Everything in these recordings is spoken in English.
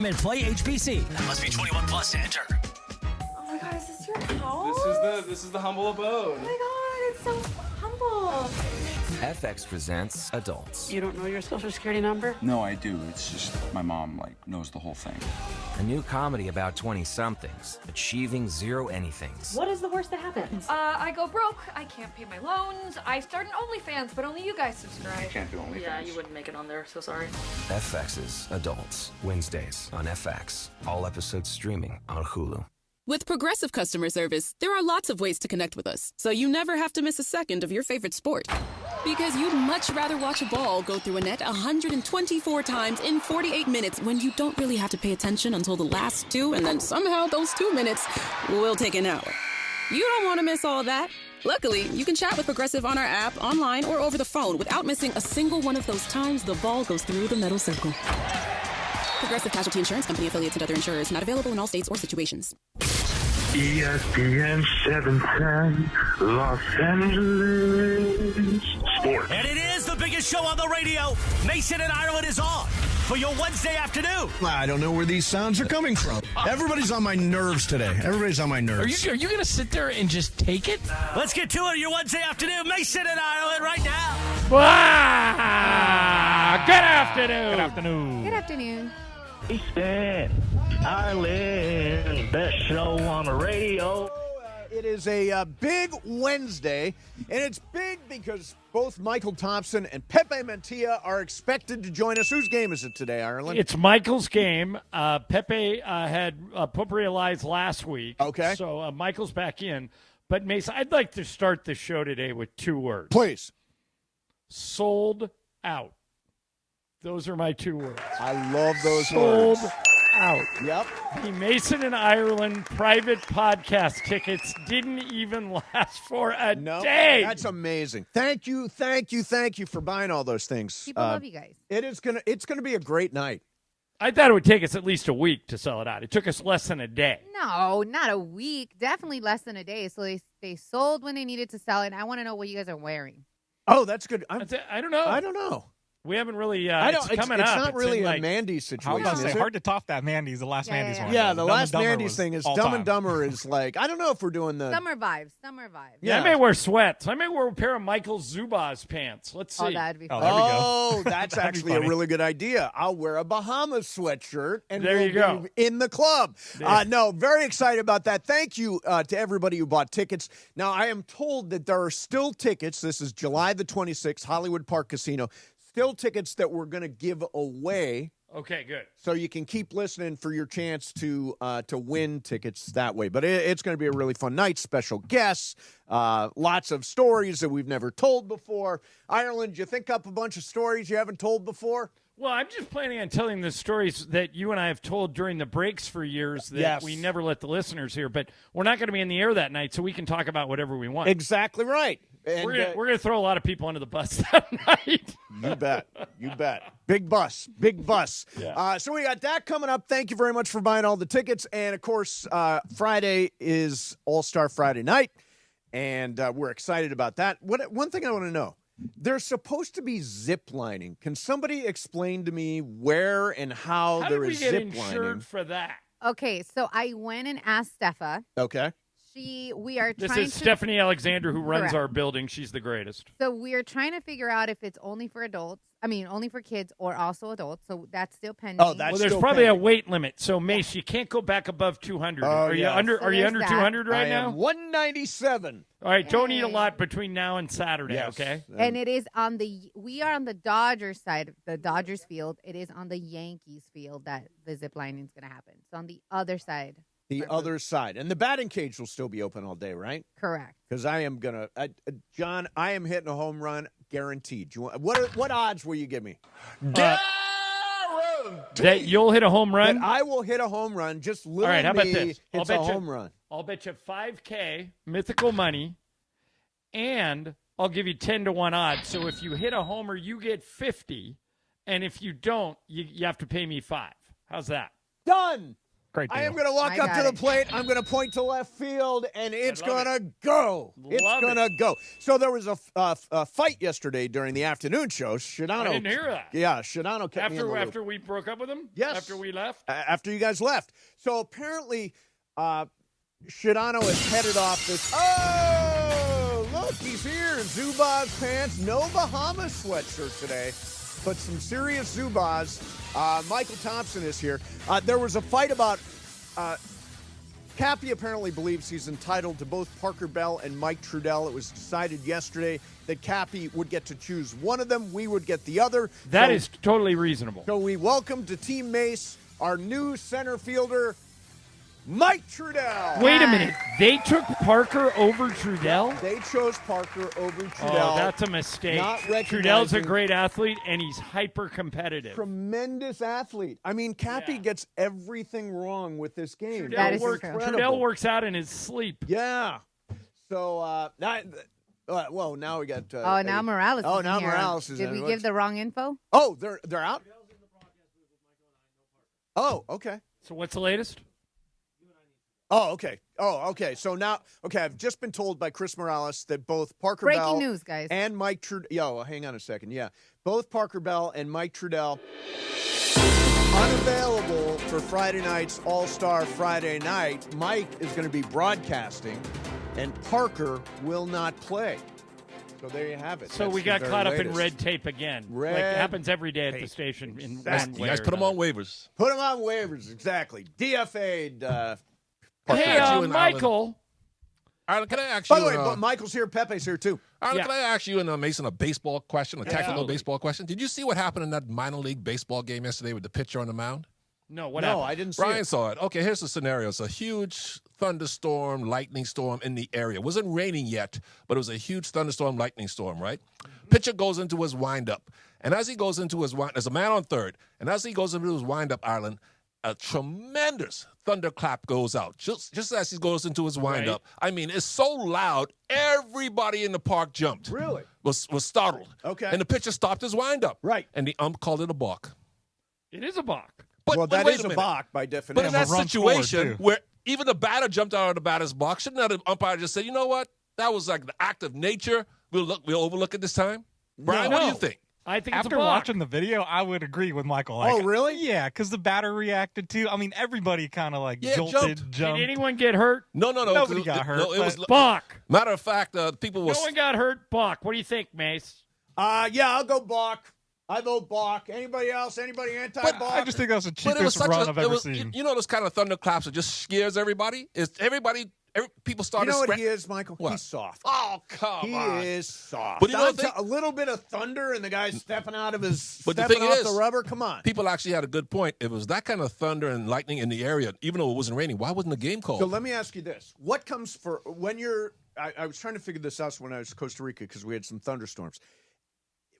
And play HPC. Must be 21 plus to enter. Oh my God, is this your house? This is the humble abode. Oh my God, it's so humble. FX presents Adults. You don't know your social security number? No, I do. It's just my mom, knows the whole thing. A new comedy about 20-somethings achieving zero anythings. What is the worst that happens? I go broke. I can't pay my loans. I start an OnlyFans, but only you guys subscribe. Can't do OnlyFans. Yeah, you wouldn't make it on there, so sorry. FX's Adults, Wednesdays on FX. All episodes streaming on Hulu. With Progressive Customer Service, there are lots of ways to connect with us, so you never have to miss a second of your favorite sport. Because you'd much rather watch a ball go through a net 124 times in 48 minutes when you don't really have to pay attention until the last two, and then somehow those 2 minutes will take an hour. You don't want to miss all that. Luckily, you can chat with Progressive on our app, online, or over the phone without missing a single one of those times the ball goes through the metal circle. Progressive Casualty Insurance Company, affiliates, and other insurers. Not available in all states or situations. ESPN 710, Los Angeles Sports. And it is the biggest show on the radio. Mason and Ireland is on for your Wednesday afternoon. I don't know where these sounds are coming from. Everybody's on my nerves today. Everybody's on my nerves. Are you going to sit there and just take it? Let's get to it. Your Wednesday afternoon. Mason and Ireland right now. Good afternoon. Good afternoon. Good afternoon. Mason, Ireland, best show on the radio. It is a big Wednesday, and it's big because both Mychal Thompson and Pepe Mantilla are expected to join us. Whose game is it today, Ireland? It's Michael's game. Pepe had pulverized last week. Okay. So Michael's back in. But, Mason, I'd like to start the show today with 2 words. Please. Sold out. Those are my 2 words. I love those words. Sold out. Yep. The Mason and Ireland private podcast tickets didn't even last for a day. That's amazing. Thank you for buying all those things. People love you guys. It's gonna be a great night. I thought it would take us at least a week to sell it out. It took us less than a day. No, not a week. Definitely less than a day. So they sold when they needed to sell it. And I want to know what you guys are wearing. Oh, that's good. I don't know. I don't know. We haven't really. It's coming up. It's not really a Mandy's situation. I was about to say, is it? hard to top that Mandy's, the last Mandy's one. Yeah, the last Dumb and Dumber Mandy's thing is all Dumb time. and Dumber is like, I don't know if we're doing the... Summer vibes. Yeah, I may wear sweats. I may wear a pair of Michael Zubas pants. Let's see. Oh, that'd be fun. there we go. Oh, that's actually a really good idea. I'll wear a Bahamas sweatshirt and There you go. be in the club. No, very excited about that. Thank you to everybody who bought tickets. Now, I am told that there are still tickets. This is July the 26th, Hollywood Park Casino. Still tickets that we're going to give away. Okay, good. So you can keep listening for your chance to win tickets that way. But it's going to be a really fun night. Special guests, lots of stories that we've never told before. Ireland, you think up a bunch of stories you haven't told before? Well, I'm just planning on telling the stories that you and I have told during the breaks for years that we never let the listeners hear. But we're not going to be in the air that night, so we can talk about whatever we want. Exactly right. And, we're going to throw a lot of people under the bus that night. You bet. Big bus. Yeah. So we got that coming up. Thank you very much for buying all the tickets. And, of course, Friday is All-Star Friday night, and we're excited about that. One thing I want to know, there's supposed to be zip lining. Can somebody explain to me where and how there is zip lining? How did we get insured for that? Okay, so I went and asked Steffa. Okay. This is Stephanie Alexander, who runs our building. She's the greatest. So we're trying to figure out if it's only for only for kids or also adults. So that's still pending. Oh, that's there's still probably pending. a weight limit. So, Mace, you can't go back above 200. Oh, Are you yeah. under? So Are you there's under that. 200 right I now? am 197. All right, don't eat a lot between now and Saturday. Yes. Okay. And it is we are on the Dodgers side, the Dodgers field. It is on the Yankees field that the zip lining is going to happen. So on the other side. The other side. And the batting cage will still be open all day, right? Correct. Because I am going to, John, I am hitting a home run guaranteed. What odds will you give me? That you'll hit a home run? That I will hit a home run. Just little All right, how about me this? hits a home run. I'll bet you $5K mythical money, and I'll give you 10-1 odds. So if you hit a homer, you get 50, and if you don't, you have to pay me 5. How's that? Done. Great deal. I am going to walk up to the plate. I'm going to point to left field, and it's going to go. It's going to go. So there was a fight yesterday during the afternoon show. Shadano, I didn't hear that. Yeah, Shadano kept me in the loop. After we broke up with him? Yes. After we left? After you guys left. So apparently, Shadano has headed off this. Oh, look, he's here. Zubaz pants. No Bahamas sweatshirt today, but some serious Zubaz. Mychal Thompson is here. There was a fight about Cappy apparently believes he's entitled to both Parker Bell and Mike Trudell. It was decided yesterday that Cappy would get to choose one of them. We would get the other. That is totally reasonable. So we welcome to Team Mace our new center fielder, Mike Trudell. Wait a minute. They took Parker over Trudell? They chose Parker over Trudell. Oh, that's a mistake. Not Trudell's a great athlete, and he's hyper-competitive. Tremendous athlete. I mean, Cappy gets everything wrong with this game. Trudell works out in his sleep. Yeah. So, well, now we got... now Morales is now here. Morales is Did we give the wrong info? Oh, they're out? Oh, okay. So what's the latest? Oh, okay. So now, I've just been told by Chris Morales that both Parker Breaking Bell news, guys. and Mike Trudell, hang on a second. Yeah. Both Parker Bell and Mike Trudell unavailable for Friday night's All-Star Friday night. Mike is going to be broadcasting, and Parker will not play. So there you have it. So That's we got the caught very up in latest. red tape again. Red like it happens every day at the tape. station. In Exactly. one You way guys or put them another. on waivers. Put them on waivers, exactly. DFA'd. Hey, Michael. Arlen, can I ask you? By the way, but Michael's here. Pepe's here, too. Arlen, can I ask you and Mason a baseball question, a technical baseball question? Did you see what happened in that minor league baseball game yesterday with the pitcher on the mound? No, what happened? I didn't see Brian it. saw it. Okay, here's the scenario. It's a huge thunderstorm, lightning storm in the area. It wasn't raining yet, but it was a huge thunderstorm, lightning storm, right? Pitcher goes into his windup. And as he goes into his there's a man on third. And as he goes into his windup, Arlen, a tremendous thunderclap goes out. Just as he goes into his windup. Right. I mean, it's so loud, everybody in the park jumped. Really? Was startled. Okay. And the pitcher stopped his windup. Right. And the ump called it a balk. It is a balk. Well, that wait is a a minute. balk by definition. But in that run situation forward, where even the batter jumped out of the batter's box, shouldn't that umpire just say, you know what? That was like the act of nature. We'll overlook it this time? Brian, what do you think? I think After it's a balk. watching the video, I would agree with Michael. Like, Oh, really? Yeah, because the batter reacted too. I mean, everybody kind of like jumped. Did anyone get hurt? No. Nobody got hurt, No, it was Balk. matter of fact, people was No one got hurt. Balk. What do you think, Mace? Yeah, I'll go balk. I vote balk. Anybody else? Anybody anti-balk? I just think that was the But it was cheapest such run a, I've it ever was, seen. you know those kind of thunderclaps that just scares everybody? People You started know what he is, Michael? What? He's soft. Oh, come on. He is soft. But you know a little bit of thunder and the guy's stepping out of his But the stepping thing off is, the rubber. Come on. People actually had a good point. It was that kind of thunder and lightning in the area, even though it wasn't raining. Why wasn't the game called? So let me ask you this: what comes for when you're? I was trying to figure this out when I was in Costa Rica because we had some thunderstorms.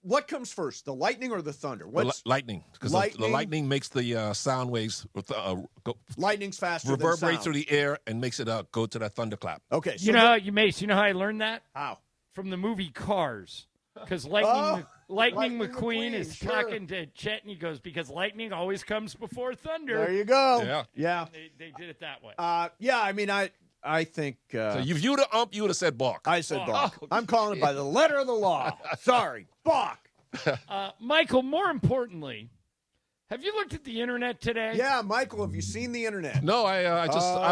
What comes first, the lightning or the thunder? What's lightning, because the lightning makes the sound waves lightn's faster than reverberate sound. through the air and makes it go to that thunderclap. Okay, so You know how I learned that? How? From the movie Cars. Because Lightning McQueen is talking to Chet, and he goes, because lightning always comes before thunder. There you go. Yeah. They did it that way. Yeah, I mean, I think... so if you would have ump, you would have said balk. I said balk. Oh, I'm calling it by the letter of the law. Sorry, balk. Michael, more importantly, have you looked at the internet today? Yeah, Michael, have you seen the internet? No, I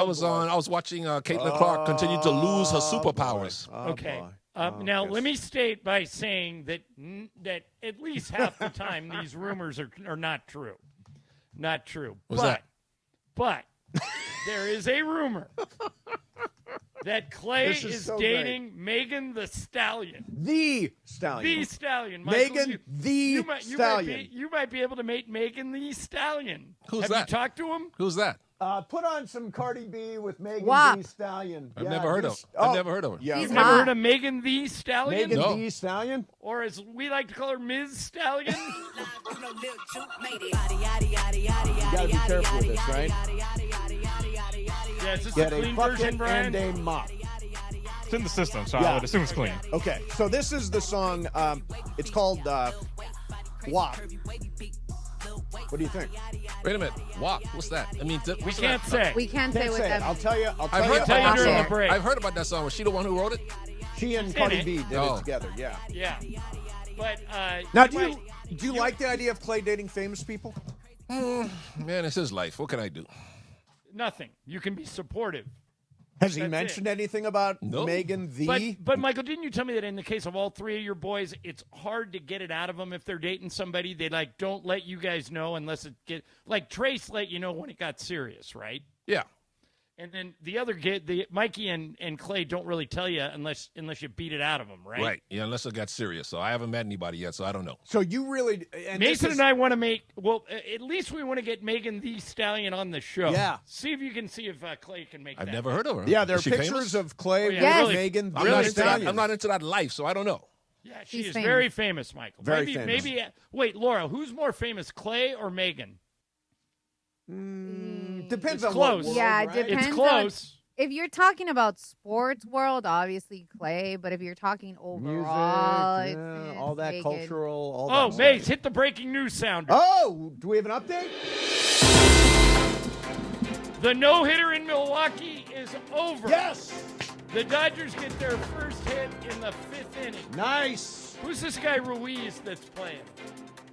was watching Caitlin Clark continue to lose her superpowers. Okay. Now, let me state by saying that at least half the time these rumors are not true. Not true. But there is a rumor that Clay is dating Megan the Stallion. The Stallion. The Stallion. Michael, Megan the Stallion. You might be able to make Megan the Stallion. Who's Have that? you talked to him? Who's that? Put on some Cardi B with Megan WAP. the Stallion. I've never heard of her. Yeah. You've never heard of Megan the Stallion? Megan No. the Stallion? Or as we like to call her, Ms. Stallion? You gotta be careful with this, right? Yeah, is this Get a a clean version, bucket Brian? and a mop. It's in the system, so I would assume it's clean. Okay, so this is the song. It's called WAP. What do you think? Wait a minute. WAP. What's that? I mean, We can't say. We can't say what that I'll means. tell you. I've heard, tell you during the break. I've heard about that song. Was she the one who wrote it? She and Cardi B did it together. Yeah. Yeah. But Now, do you like the idea of Clay dating famous people? Man, it's his life. What can I do? Nothing. You can be supportive. Has he That's mentioned it. anything about No. Megan the? But Michael, didn't you tell me that in the case of all three of your boys, it's hard to get it out of them if they're dating somebody? They don't let you guys know unless it get Trace let you know when it got serious, right? Yeah. And then the other kid, Mikey and Clay don't really tell you unless you beat it out of them, right? Right. Yeah, unless it got serious. So I haven't met anybody yet, so I don't know. So you really Mason and I want to make at least we want to get Megan the Stallion on the show. Yeah. See if you can see if Clay can make. I've that never heard of her. Yeah, there are Is she pictures famous? of Clay Oh, yeah, with really- Megan I'm the not, into that, Stallion. I'm not into that life, so I don't know. Yeah, She's she is famous. very famous, Michael. Very famous. Maybe. Wait, Laura, who's more famous, Clay or Megan? Depends It's on close. what world, Yeah, it right? depends. It's close. If you're talking about sports world, obviously Clay. But if you're talking overall, Music, it's all that Megan. cultural, all Oh, that Mace, stuff. hit the breaking news sounder. Oh, do we have an update? The no-hitter in Milwaukee is over. Yes. The Dodgers get their first hit in the 5th inning. Nice. Who's this guy Ruiz that's playing?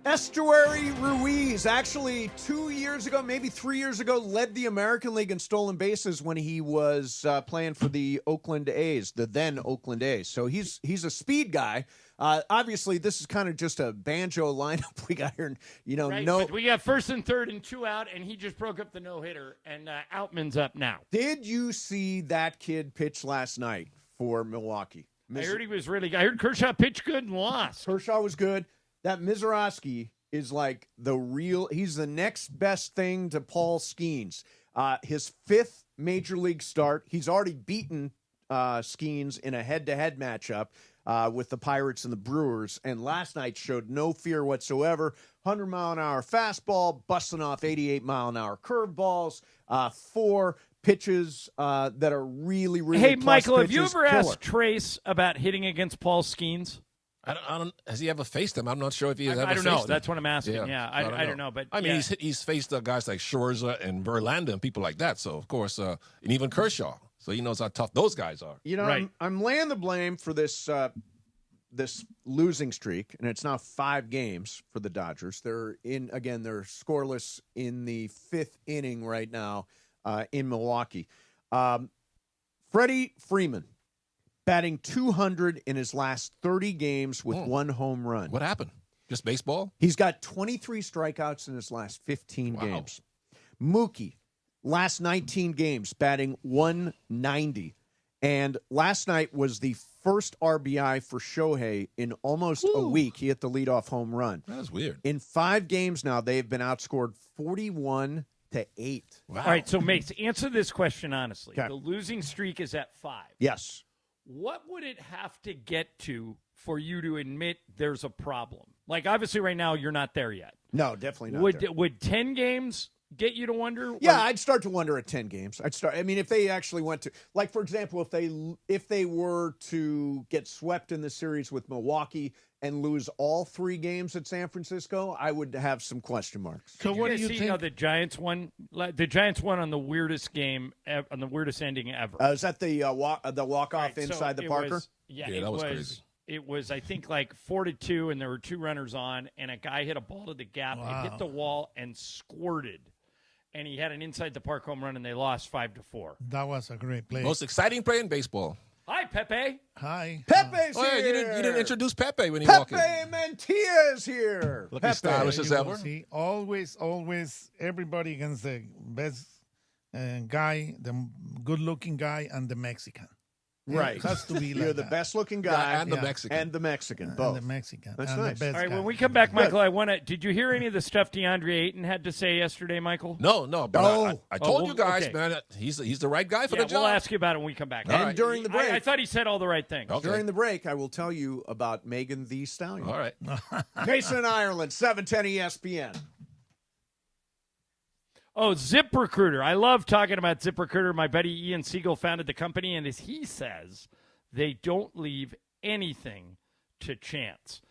Estuary Ruiz, actually 2 years ago, maybe 3 years ago, led the American League in stolen bases when he was playing for the Oakland A's, the then Oakland A's. So he's a speed guy. Obviously, this is kind of just a banjo lineup we got here. Right, but we got first and third and 2 out, and he just broke up the no-hitter, and Outman's up now. Did you see that kid pitch last night for Milwaukee? I heard he was really good. I heard Kershaw pitched good and lost. Kershaw was good. That Mizorowski is like he's the next best thing to Paul Skeens. His 5th major league start. He's already beaten Skeens in a head-to-head matchup with the Pirates and the Brewers, and last night showed no fear whatsoever. 100-mile-an-hour fastball, busting off 88-mile-an-hour curveballs, 4 pitches that are really, really Hey, plus Michael, have you pitches. ever Killer. asked Trace about hitting against Paul Skeens? I don't. Has he ever faced him? I'm not sure if he has ever I don't faced know. him. That's what I'm asking. Yeah, I don't know. But I mean, yeah. he's faced guys like Scherzer and Verlander and people like that. So of course, and even Kershaw. So he knows how tough those guys are. Right. I'm laying the blame for this losing streak, and it's now 5 games for the Dodgers. They're scoreless in the 5th inning right now in Milwaukee. Freddie Freeman batting .200 in his last 30 games with 1 home run. What happened? Just baseball? He's got 23 strikeouts in his last 15 games. Mookie, last 19 games, batting .190. And last night was the first RBI for Shohei in almost a week. He hit the leadoff home run. That was weird. In 5 games now, they've been outscored 41-8. Wow. All right, so Mace, answer this question honestly. Okay. The losing streak is at 5. Yes. What would it have to get to for you to admit there's a problem? Like, obviously, right now, you're not there yet. No, definitely not there. Would 10 games get you to wonder? Yeah, I'd start to wonder at 10 games. I mean, if they actually went to, like, for example, if they were to get swept in the series with Milwaukee and lose all 3 games at San Francisco, I would have some question marks. So what do you think? The Giants won. The Giants won on the weirdest game, on the weirdest ending ever. Is that the walk-off inside the Parker? Yeah, that was crazy. It was, I think, like 4-2, and there were 2 runners on, and a guy hit a ball to the gap. Wow. It hit the wall and squirted. And he had an inside the park home run, and they lost 5-4. That was a great play. Most exciting play in baseball. Hi, Pepe. Hi. Pepe's Oh, yeah, here. you didn't introduce Pepe when he walked in. Pepe Mantilla is here. Looking stylish as ever. See, always, everybody against the best guy, the good-looking guy, and the Mexican. Right. It has to be like You're the that. best-looking guy and the Mexican. And the Mexican, And both. the Mexican. That's and nice. The best All right, guy. when we come back, Michael, I want to. Did you hear any of the stuff DeAndre Ayton had to say yesterday, Michael? No, but I told you guys, okay. man, he's the right guy for Yeah, the job. we'll ask you about it when we come back. And during the break. I thought he said all the right things. Okay. During the break, I will tell you about Megan the Stallion. All right. Jason in Ireland, 710 ESPN. Oh, ZipRecruiter. I love talking about ZipRecruiter. My buddy Ian Siegel founded the company, and as he says, they don't leave anything to chance.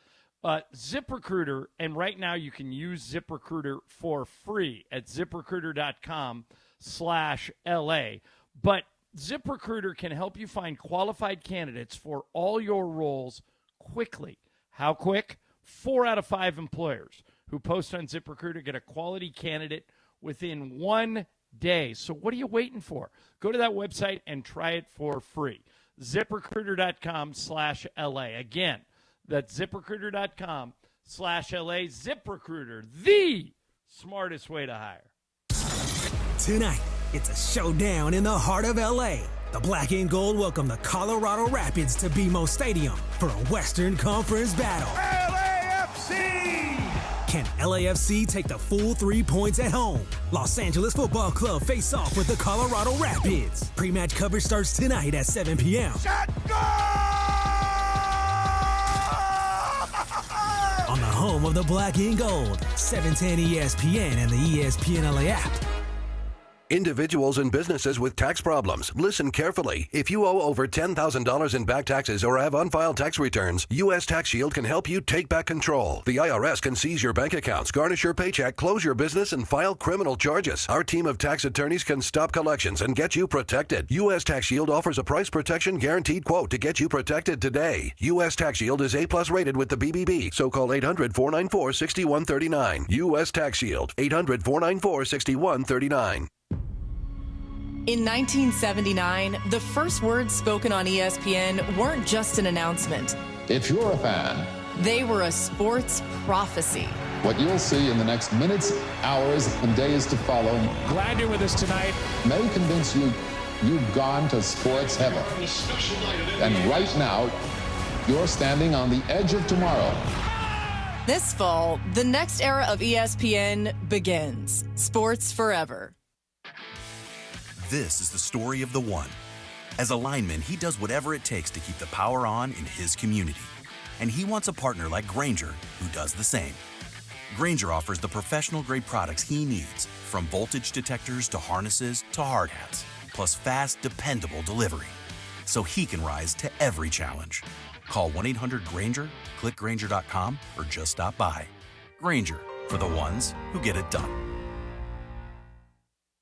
ZipRecruiter, and right now you can use ZipRecruiter for free at ZipRecruiter.com/LA. But ZipRecruiter can help you find qualified candidates for all your roles quickly. How quick? 4 out of 5 employers who post on ZipRecruiter get a quality candidate within 1 day. So what are you waiting for? Go to that website and try it for free. ZipRecruiter.com/LA. Again, that's ZipRecruiter.com/LA. ZipRecruiter, the smartest way to hire. Tonight, it's a showdown in the heart of LA. The Black and Gold welcome the Colorado Rapids to BMO Stadium for a Western Conference battle. LAFC! Can LAFC take the full 3 points at home? Los Angeles Football Club face off with the Colorado Rapids. Pre-match coverage starts tonight at 7 p.m. On the home of the Black and Gold, 710 ESPN and the ESPN LA app. Individuals and businesses with tax problems, listen carefully. If you owe over $10,000 in back taxes or have unfiled tax returns, U.S. Tax Shield can help you take back control. The IRS can seize your bank accounts, garnish your paycheck, close your business, and file criminal charges. Our team of tax attorneys can stop collections and get you protected. U.S. Tax Shield offers a price protection guaranteed quote to get you protected today. U.S. Tax Shield is A+ rated with the BBB, so call 800-494-6139. U.S. Tax Shield, 800-494-6139. In 1979, the first words spoken on ESPN weren't just an announcement. If you're a fan, they were a sports prophecy. What you'll see in the next minutes, hours, and days to follow, glad you're with us tonight, may convince you you've gone to sports heaven. And right now, you're standing on the edge of tomorrow. This fall, the next era of ESPN begins. Sports Forever. This is the story of the one. As a lineman, he does whatever it takes to keep the power on in his community. And he wants a partner like Grainger who does the same. Grainger offers the professional-grade products he needs, from voltage detectors to harnesses to hard hats, plus fast, dependable delivery, so he can rise to every challenge. Call 1-800-GRAINGER, click Grainger.com, or just stop by. Grainger, for the ones who get it done.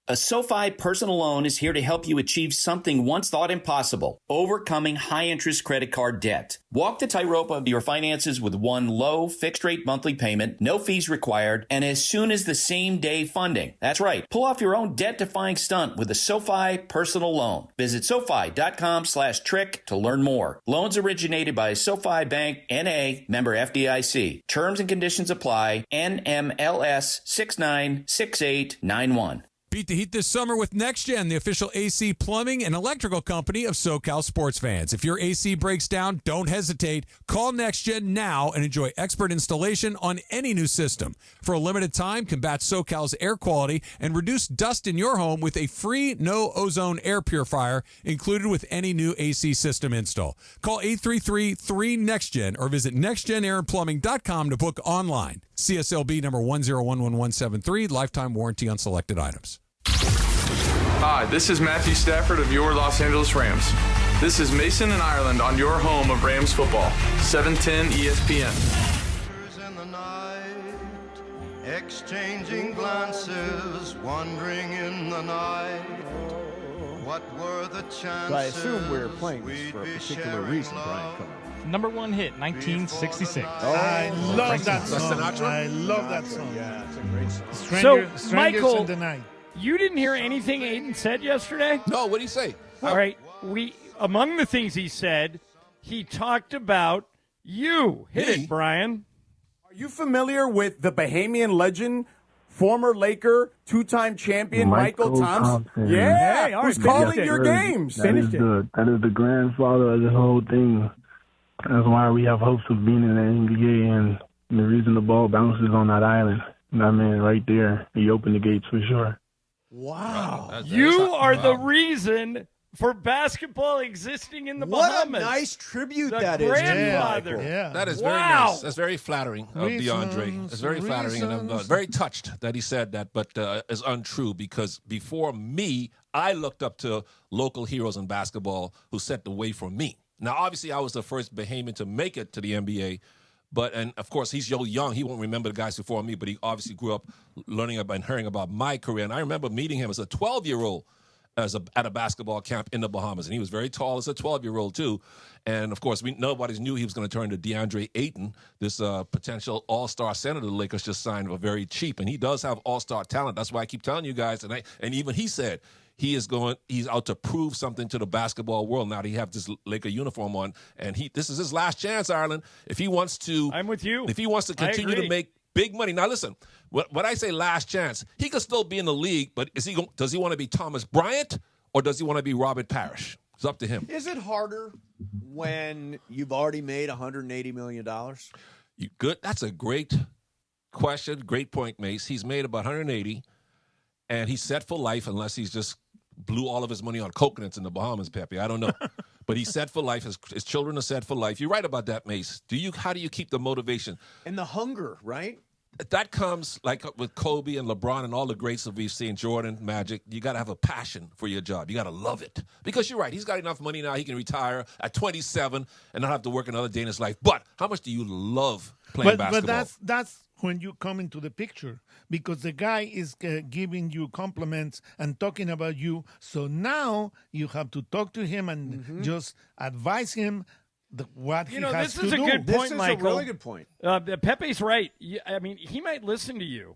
A SoFi personal loan is here to help you achieve something once thought impossible, overcoming high-interest credit card debt. Walk the tightrope of your finances with one low, fixed-rate monthly payment, no fees required, and as soon as the same-day funding. That's right. Pull off your own debt-defying stunt with a SoFi personal loan. Visit SoFi.com/trick to learn more. Loans originated by SoFi Bank, N.A., member FDIC. Terms and conditions apply. NMLS 696891. Beat the heat this summer with NextGen, the official AC plumbing and electrical company of SoCal sports fans. If your AC breaks down, don't hesitate. Call NextGen now and enjoy expert installation on any new system. For a limited time, combat SoCal's air quality and reduce dust in your home with a free no-ozone air purifier included with any new AC system install. Call 833-3NEXTGen or visit nextgenairandplumbing.com to book online. CSLB number 1011173, lifetime warranty on selected items. Hi, this is Matthew Stafford of your Los Angeles Rams. This is Mason in Ireland on your home of Rams football, 710 ESPN. In the night, exchanging glances, wandering in the night. What were the chances? So I assume we're playing this for a particular reason, Brian Cohen. Number one hit, 1966. I love that song. Sinatra? I love that song. Yeah, it's a great song. Strangers Michael, in the night. You didn't hear anything Ayton said yesterday? No, what did he say? All right. Among the things he said, he talked about you. Hit it, Brian. Are you familiar with the Bahamian legend, former Laker, two-time champion Mychal Thompson? Yeah, Hey, all who's right, calling finish your it. games. That is the grandfather of this whole thing. That's why we have hopes of being in the NBA, and the reason the ball bounces on that island. That man right there, he opened the gates for sure. Wow. You are the reason for basketball existing in the Bahamas. What a nice tribute the that is. grandfather. Yeah. That is very nice. That's very flattering of DeAndre. It's very flattering, and I'm very touched that he said that, but it's untrue because before me, I looked up to local heroes in basketball who set the way for me. Now, obviously, I was the first Bahamian to make it to the NBA, And of course, he's young. He won't remember the guys before me, but he obviously grew up learning about and hearing about my career. And I remember meeting him as a 12-year-old at a basketball camp in the Bahamas. And he was very tall as a 12-year-old, too. And, of course, nobody knew he was going to turn to DeAndre Ayton, this potential all-star center the Lakers just signed for very cheap. And he does have all-star talent. That's why I keep telling you guys. And even he said he's out to prove something to the basketball world now that he has this Laker uniform on. And this is his last chance, Ireland. If he wants to, I'm with you. If he wants to continue to make big money. Now, listen, when I say last chance, he could still be in the league, but does he want to be Thomas Bryant or does he want to be Robert Parrish? It's up to him. Is it harder when you've already made $180 million? Good. That's a great question. Great point, Mace. He's made about 180, and he's set for life unless he's just blew all of his money on coconuts in the Bahamas, Pepe. I don't know. But he's set for life. His children are set for life. You're right about that, Mace. How do you keep the motivation? And the hunger, right? That comes like with Kobe and LeBron and all the greats that we've seen, Jordan, Magic. You got to have a passion for your job. You got to love it. Because you're right. He's got enough money now. He can retire at 27 and not have to work another day in his life. But how much do you love playing basketball? But that's when you come into the picture, because the guy is giving you compliments and talking about you. So now you have to talk to him and just advise him what he has to do. This is a good point, Michael. This is a really good point. Pepe's right. I mean, he might listen to you.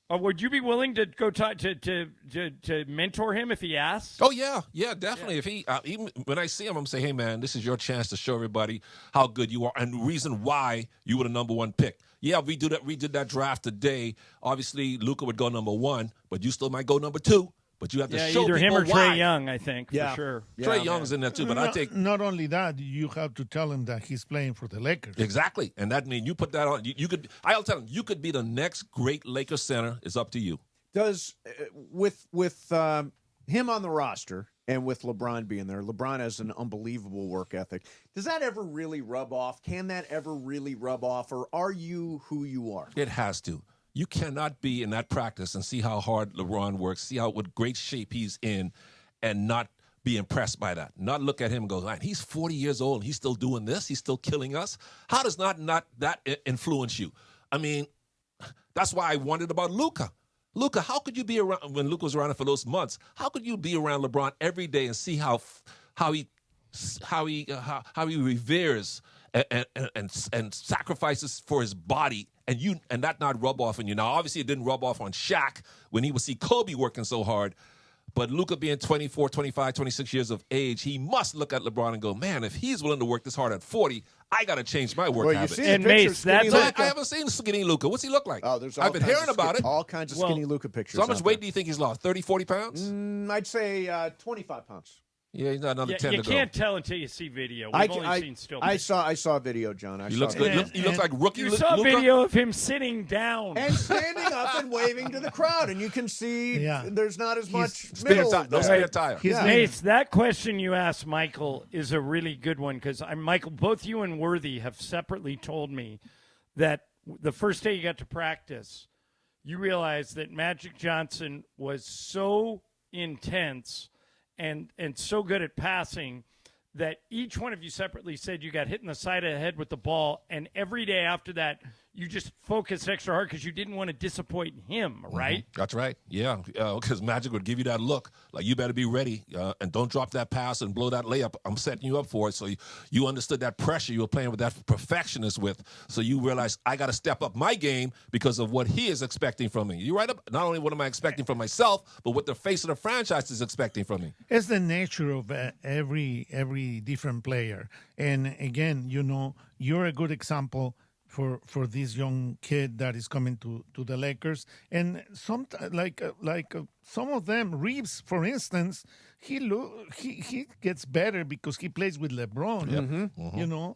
Or would you be willing to go talk to mentor him if he asks? Oh yeah, definitely. If he even when I see him, I'm saying, hey man, this is your chance to show everybody how good you are and the reason why you were the number one pick. Yeah, we did that draft today. Obviously, Luka would go number 1, but you still might go number 2. But you have to show either people him or why. Trae Young, I think, for sure. Trae Young's in there too, but I think not only that, you have to tell him that he's playing for the Lakers. Exactly, and that means you put that on. You could. I'll tell him you could be the next great Lakers center. It's up to you. Does with him on the roster and with LeBron being there, LeBron has an unbelievable work ethic. Does that ever really rub off? Can that ever really rub off, or are you who you are? It has to. You cannot be in that practice and see how hard LeBron works, see what great shape he's in, and not be impressed by that. Not look at him and go, man, he's 40 years old and he's still doing this. He's still killing us. How does not that influence you? I mean, that's why I wondered about Luka. Luka, how could you be around when Luka was around for those months? How could you be around LeBron every day and see how he reveres and sacrifices for his body, and that not rub off on you? Now, obviously, it didn't rub off on Shaq when he would see Kobe working so hard. But Luka being 24, 25, 26 years of age, he must look at LeBron and go, man, if he's willing to work this hard at 40, I got to change my work habits. And Mace, I haven't seen skinny Luka. What's he look like? Oh, there's I've been hearing about it. All kinds of skinny Luka pictures. So how much weight do you think he's lost? 30, 40 pounds? I'd say 25 pounds. Yeah, he's not another 10 to go. You can't tell until you see video. We've only seen still pictures. I saw video, John. He looks good. He looks like rookie You Luka. saw a video of him sitting down. And standing up and waving to the crowd, and you can see there's not as much spare middle. No spare tire. Mace, that question you asked Michael is a really good one because, Michael, both you and Worthy have separately told me that the first day you got to practice, you realized that Magic Johnson was so intense and so good at passing that each one of you separately said you got hit in the side of the head with the ball, and every day after that, you just focused extra hard because you didn't want to disappoint him, right? That's right. Yeah, because Magic would give you that look, like you better be ready and don't drop that pass and blow that layup. I'm setting you up for it. So you understood that pressure you were playing with that perfectionist with. So you realized I got to step up my game because of what he is expecting from me. You're right. Not only what am I expecting from myself, but what the face of the franchise is expecting from me. It's the nature of every different player. And again, you're a good example for this young kid that is coming to the Lakers, and some of them, Reeves, for instance, he gets better because he plays with LeBron,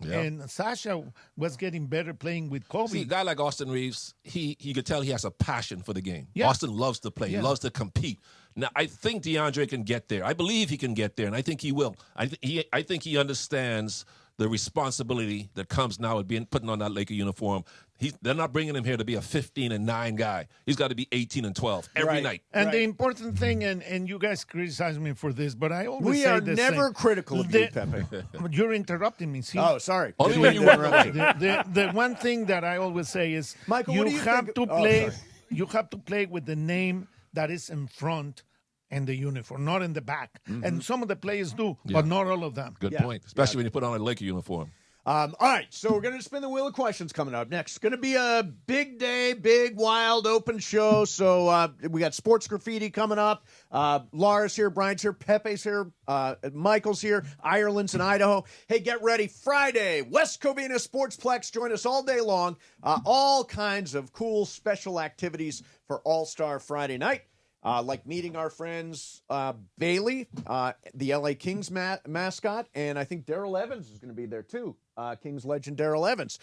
and Sasha was getting better playing with Kobe. See, a guy like Austin Reeves, he could tell he has a passion for the game. Yeah. Austin loves to play, he loves to compete. Now, I think DeAndre can get there. I believe he can get there, and I think he will. I think he understands the responsibility that comes now with putting on that Laker uniform. They're not bringing him here to be a 15-9 guy. He's got to be 18-12 every night. And the important thing, and you guys criticize me for this, but I always We say are the never same. critical of you, Pepe. You're interrupting me. See? Oh, sorry. Only when you interrupt. The one thing that I always say is Michael, what do you have think? to Oh, play. sorry. You have to play with the name that is in front and the uniform, not in the back. And some of the players do, but not all of them. Good point, especially when you put on a Laker uniform. All right, so we're going to spin the wheel of questions coming up next. It's going to be a big day, big, wild, open show. So we got sports graffiti coming up. Laura's here, Brian's here, Pepe's here, Michael's here, Ireland's in Idaho. Hey, get ready. Friday, West Covina Sportsplex. Join us all day long. All kinds of cool special activities for All-Star Friday night. Like meeting our friends Bailey, the LA Kings mascot, and I think Darrell Evans is going to be there too. Kings legend Darrell Evans.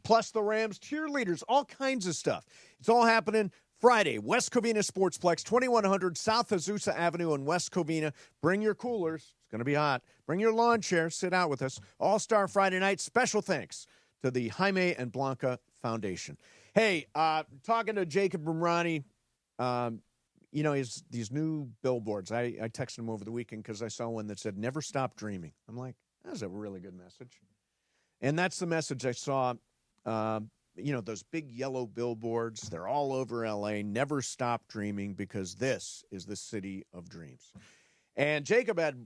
Plus the Rams cheerleaders, all kinds of stuff. It's all happening Friday, West Covina Sportsplex, 2100 South Azusa Avenue in West Covina. Bring your coolers. It's going to be hot. Bring your lawn chair. Sit out with us. All-Star Friday night. Special thanks to the Jaime and Blanca Foundation. Hey, talking to Jacob Ramrani, you know, these new billboards. I texted him over the weekend because I saw one that said, "Never stop dreaming." I'm like, that's a really good message. And that's the message I saw, you know, those big yellow billboards. They're all over L.A. Never stop dreaming because this is the city of dreams. And Jacob had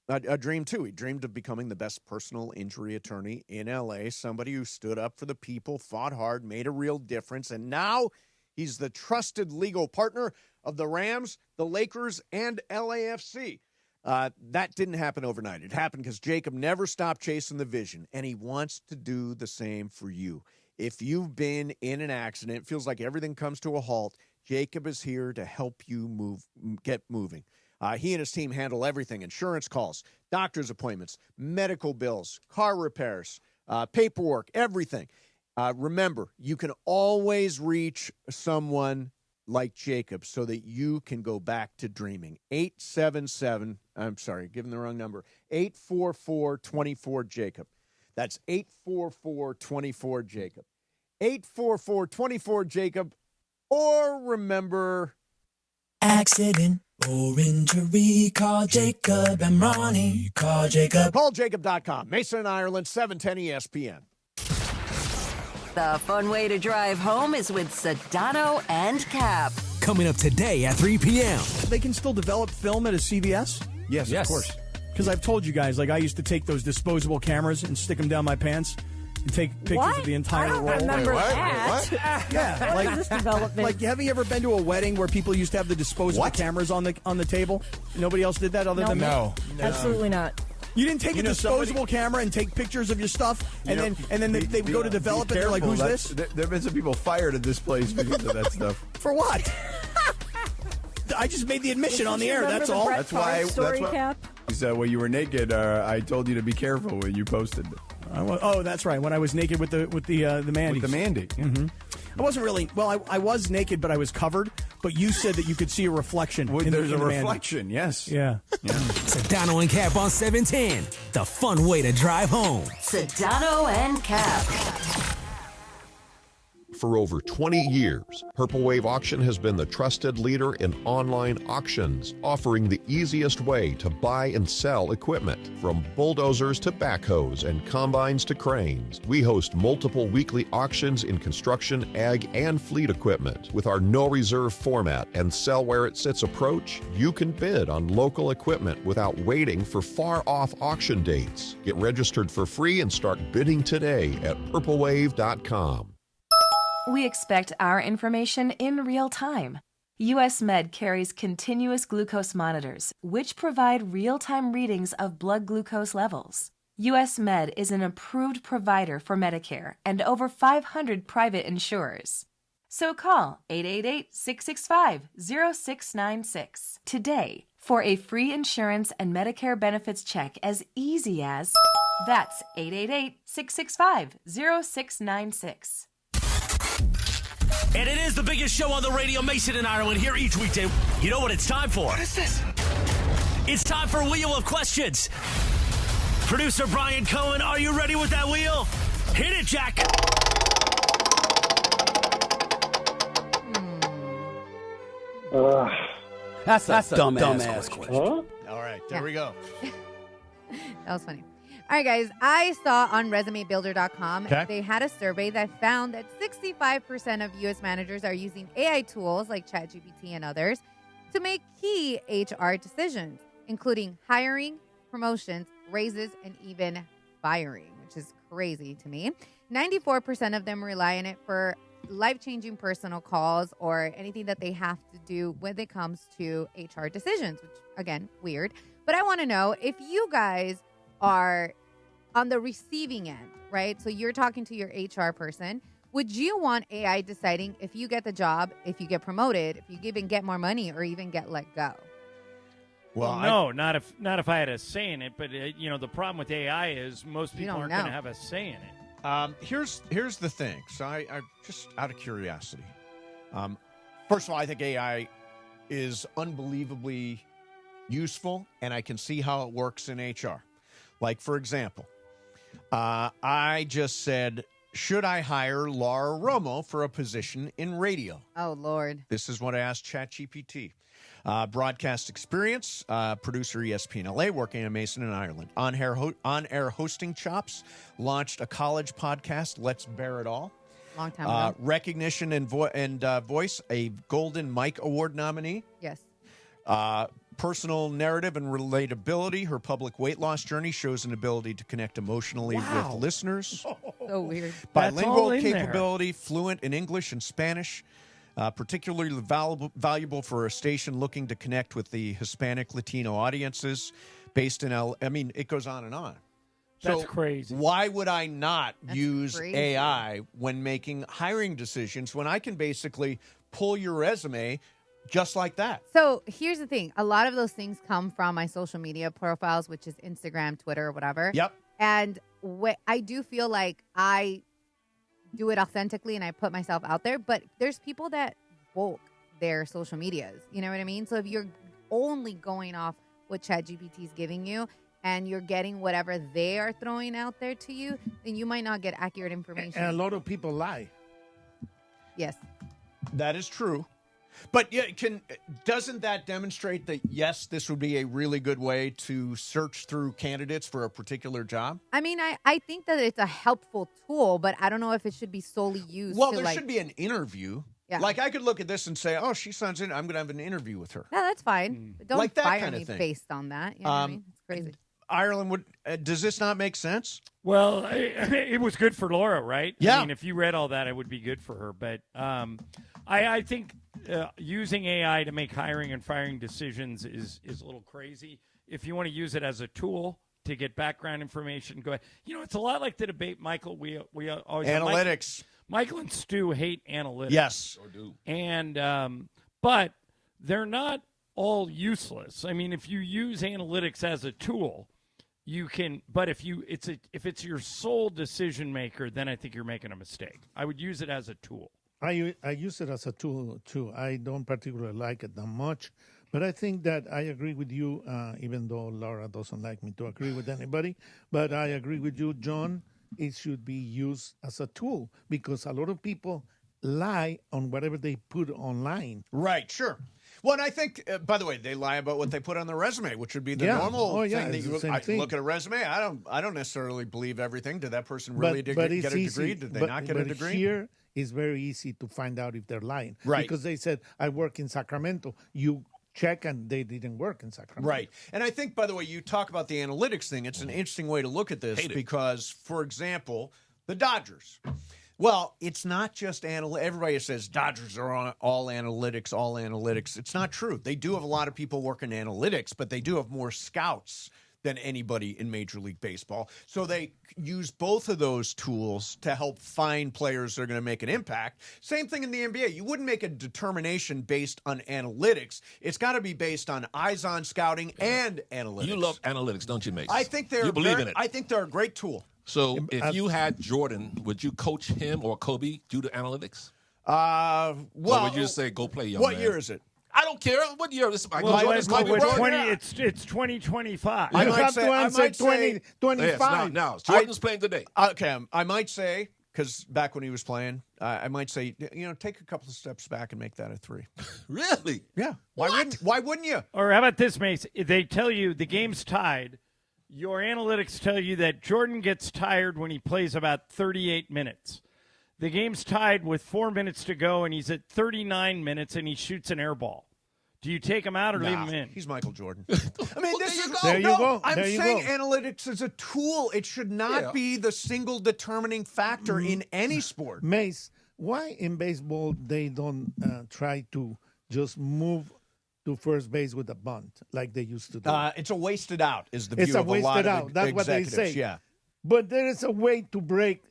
a dream, too. He dreamed of becoming the best personal injury attorney in L.A., somebody who stood up for the people, fought hard, made a real difference, and now he's the trusted legal partner of the Rams, the Lakers, and LAFC. That didn't happen overnight. It happened because Jacob never stopped chasing the vision, and he wants to do the same for you. If you've been in an accident, it feels like everything comes to a halt, Jacob is here to help you get moving. He and his team handle everything: insurance calls, doctor's appointments, medical bills, car repairs, paperwork, everything. Remember, you can always reach someone like Jacob so that you can go back to dreaming. 877, I'm sorry, giving the wrong number, 844-24-JACOB. That's 844-24-JACOB. 844-24-JACOB. Or remember... Accident or injury, call Jacob and Ronnie. Call Jacob. CallJacob.com. Mason, Ireland, 710 ESPN. The fun way to drive home is with Sedano and Cap. Coming up today at 3 p.m. They can still develop film at a CVS? Yes, of course. Because I've told you guys, like, I used to take those disposable cameras and stick them down my pants and take pictures of the entire roll. I remember that. Yeah, like this development. Like, have you ever been to a wedding where people used to have the disposable cameras on the table? Nobody else did that other than me? No. Absolutely not. You didn't take a disposable camera and take pictures of your stuff, and then they would go to develop it. They're like, "Who's this?" There have been some people fired at this place because of that stuff. For what? I just made the admission on the air. That's all. That's why. When you were naked, I told you to be careful when you posted. Oh, that's right. When I was naked with the Mandy. With the Mandy. Mm-hmm. I wasn't really. Well, I was naked, but I was covered. But you said that you could see a reflection. There's a reflection. Yes. Yeah. Sedano and Cap on 710. The fun way to drive home. Sedano and Cap. For over 20 years, Purple Wave Auction has been the trusted leader in online auctions, offering the easiest way to buy and sell equipment. From bulldozers to backhoes and combines to cranes, we host multiple weekly auctions in construction, ag, and fleet equipment. With our no reserve format and sell where it sits approach, you can bid on local equipment without waiting for far-off auction dates. Get registered for free and start bidding today at purplewave.com. We expect our information in real time. US Med carries continuous glucose monitors, which provide real-time readings of blood glucose levels. US Med is an approved provider for Medicare and over 500 private insurers. So call 888-665-0696 today for a free insurance and Medicare benefits check as easy as... That's 888-665-0696. And it is the biggest show on the radio, Mason and Ireland, here each weekday. You know what it's time for? What is this? It's time for Wheel of Questions. Producer Brian Cohen, are you ready with that wheel? Hit it, Jack. That's a dumbass question. All right, there we go. That was funny. All right, guys. I saw on ResumeBuilder.com, they had a survey that found that 65% of U.S. managers are using AI tools like ChatGPT and others to make key HR decisions, including hiring, promotions, raises, and even firing, which is crazy to me. 94% of them rely on it for life-changing personal calls or anything that they have to do when it comes to HR decisions, which, again, weird. But I want to know if you guys are on the receiving end, right? So you're talking to your HR person. Would you want AI deciding if you get the job, if you get promoted, if you even get more money, or even get let go? Well, no, not if I had a say in it. But the problem with AI is most people aren't going to have a say in it. Here's the thing. So I just out of curiosity. First of all, I think AI is unbelievably useful, and I can see how it works in HR. Like, for example, I just said, should I hire Laura Romo for a position in radio? Oh, Lord. This is what I asked ChatGPT. Broadcast experience, producer ESPN LA, working in Mason in Ireland. On-air hosting chops, launched a college podcast, Let's Bear It All. Long time ago. Recognition and voice, a Golden Mike Award nominee. Yes. Personal narrative and relatability. Her public weight loss journey shows an ability to connect emotionally with listeners. So weird. Bilingual capability, fluent in English and Spanish. Particularly valuable for a station looking to connect with the Hispanic Latino audiences based in it goes on and on. That's crazy. Why would I not use AI when making hiring decisions when I can basically pull your resume just like that? So here's the thing. A lot of those things come from my social media profiles, which is Instagram, Twitter, or whatever. Yep. And I do feel like I do it authentically and I put myself out there, but there's people that bulk their social medias. You know what I mean? So if you're only going off what ChatGPT is giving you and you're getting whatever they are throwing out there to you, then you might not get accurate information. And a lot of people lie. Yes. That is true. But doesn't that demonstrate that, yes, this would be a really good way to search through candidates for a particular job? I mean, I think that it's a helpful tool, but I don't know if it should be solely used. Well, there should be an interview. Yeah. Like, I could look at this and say, oh, she sounds in. I'm going to have an interview with her. No, that's fine. But don't Like that fire kind of me thing. based on that. You know what I mean? It's crazy. Ireland, does this not make sense? Well, it was good for Laura, right? Yeah. I mean, if you read all that, it would be good for her. But I think using AI to make hiring and firing decisions is a little crazy. If you want to use it as a tool to get background information, go ahead. It's a lot like the debate, Michael. We always Analytics. Michael and Stu hate analytics. Yes. Sure do. And but they're not all useless. I mean, if you use analytics as a tool, you can. But if it's your sole decision maker, then I think you're making a mistake. I would use it as a tool. I use it as a tool, too. I don't particularly like it that much. But I think that I agree with you, even though Laura doesn't like me to agree with anybody. But I agree with you, John. It should be used as a tool because a lot of people lie on whatever they put online. Right, sure. Well, and I think, by the way, they lie about what they put on their resume, which would be the normal thing. That you look at a resume. I don't necessarily believe everything. Did that person really get a degree? Did they not get a degree? Here, it's very easy to find out if they're lying. Right. Because they said, I work in Sacramento. You check and they didn't work in Sacramento. Right. And I think, by the way, you talk about the analytics thing. It's an interesting way to look at this because, for example, the Dodgers. Well, it's not just everybody says Dodgers are on all analytics. It's not true. They do have a lot of people working analytics, but they do have more scouts than anybody in Major League Baseball. So they use both of those tools to help find players that are going to make an impact. Same thing in the NBA. You wouldn't make a determination based on analytics. It's got to be based on eyes-on scouting and analytics. You love analytics, don't you, Mace? I think you believe in it. I think they're a great tool. So if you had Jordan, would you coach him or Kobe due to analytics? Well, or would you just say, go play, young man? What year is it? I don't care. What year? It's 2025. You have to answer 2025. Yes, now, Jordan's playing today. Okay, I might say, because back when he was playing, I might say, take a couple of steps back and make that a 3. Really? Yeah. Why wouldn't you? Or how about this, Mace? They tell you the game's tied. Your analytics tell you that Jordan gets tired when he plays about 38 minutes. The game's tied with 4 minutes to go, and he's at 39 minutes, and he shoots an air ball. Do you take him out or leave him in? He's Michael Jordan. I mean, There you go. I'm There you saying go. analytics is a tool. It should not be the single determining factor in any sport. Mace, why in baseball they don't try to just move to first base with a bunt like they used to do? It's a wasted out, is the view It's a of a lot wasted of out. That's what they executives. say. Yeah. But there is a way to break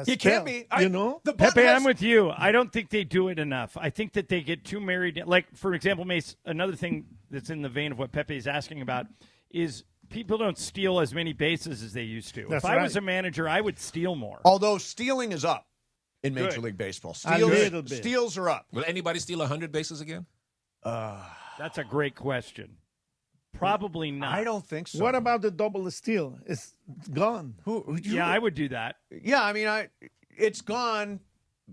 You can't be. Pepe, I'm with you. I don't think they do it enough. I think that they get too married. Like, for example, Mace, another thing that's in the vein of what Pepe is asking about is people don't steal as many bases as they used to. That's if I right. was a manager, I would steal more. Although stealing is up in Major Good. League Baseball. A little bit. Steals are up. Will anybody steal 100 bases again? That's a great question. Probably not. I don't think so. What about the double steal? It's gone. Yeah, I would do that. Yeah, I mean, it's gone,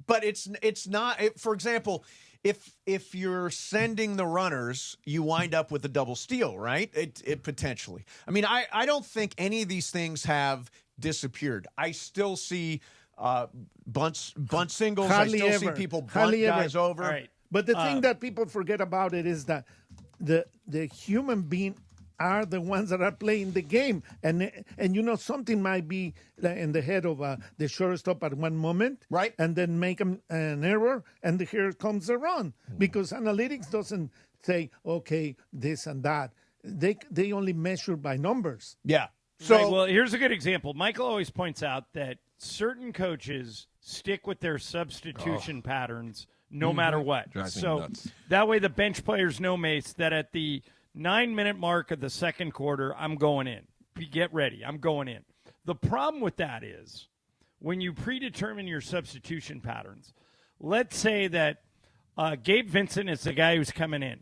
but it's not. For example, if you're sending the runners, you wind up with a double steal, right? It potentially. I mean, I don't think any of these things have disappeared. I still see bunt singles. Hardly I still ever. see people bunt Hardly guys ever. over. All right. But the thing that people forget about it is that the human being are the ones that are playing the game, and something might be in the head of the shortstop at one moment, right, and then make an error, and here comes the run because analytics doesn't say okay this and that. They only measure by numbers. Yeah. So right, well, here's a good example. Michael always points out that certain coaches stick with their substitution patterns no matter what. Drives me So nuts. that way the bench players know, Mace, that at the 9-minute mark of the second quarter, I'm going in. Get ready. I'm going in. The problem with that is when you predetermine your substitution patterns, let's say that Gabe Vincent is the guy who's coming in,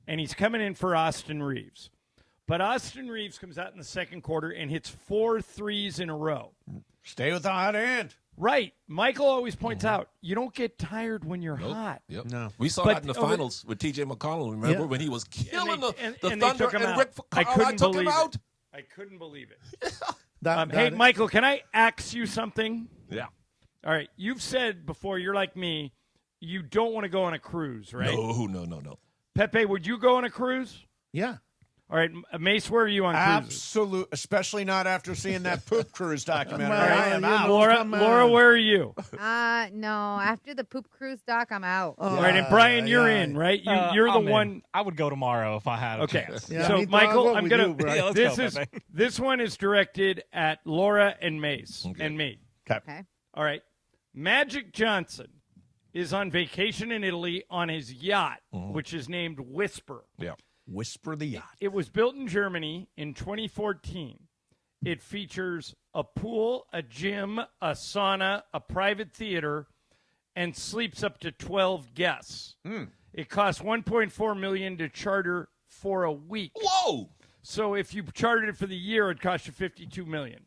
and he's coming in for Austin Reeves. But Austin Reeves comes out in the second quarter and hits 4 threes in a row. Stay with the hot hand. Right. Michael always points out, you don't get tired when you're hot. Yep. No. We saw that in the finals with T.J. McConnell, remember, when he was killing the and Thunder they took him and out. Rick I Carlisle couldn't took believe him out? it. I couldn't believe it. Hey, Michael, can I ask you something? Yeah. All right. You've said before, you're like me, you don't want to go on a cruise, right? No. Pepe, would you go on a cruise? Yeah. All right, Mace, where are you on cruises? Absolute, especially not after seeing that poop cruise documentary. Well, I am out. Laura, where are you? No. After the poop cruise doc, I'm out. All right, and Brian, you're in, right? You're the one. I would go tomorrow if I had a Okay. chance. Yeah, So, me too. Michael, I'll go I'm with gonna. you, Brian. let's go, Pepe. This one is directed at Laura and Mace and me. Okay. All right. Magic Johnson is on vacation in Italy on his yacht, which is named Whisper. Yeah. Whisper the yacht. It was built in Germany in 2014. It features a pool, a gym, a sauna, a private theater, and sleeps up to 12 guests. It costs $1.4 million to charter for a week. Whoa! So if you chartered it for the year, it'd cost you $52 million.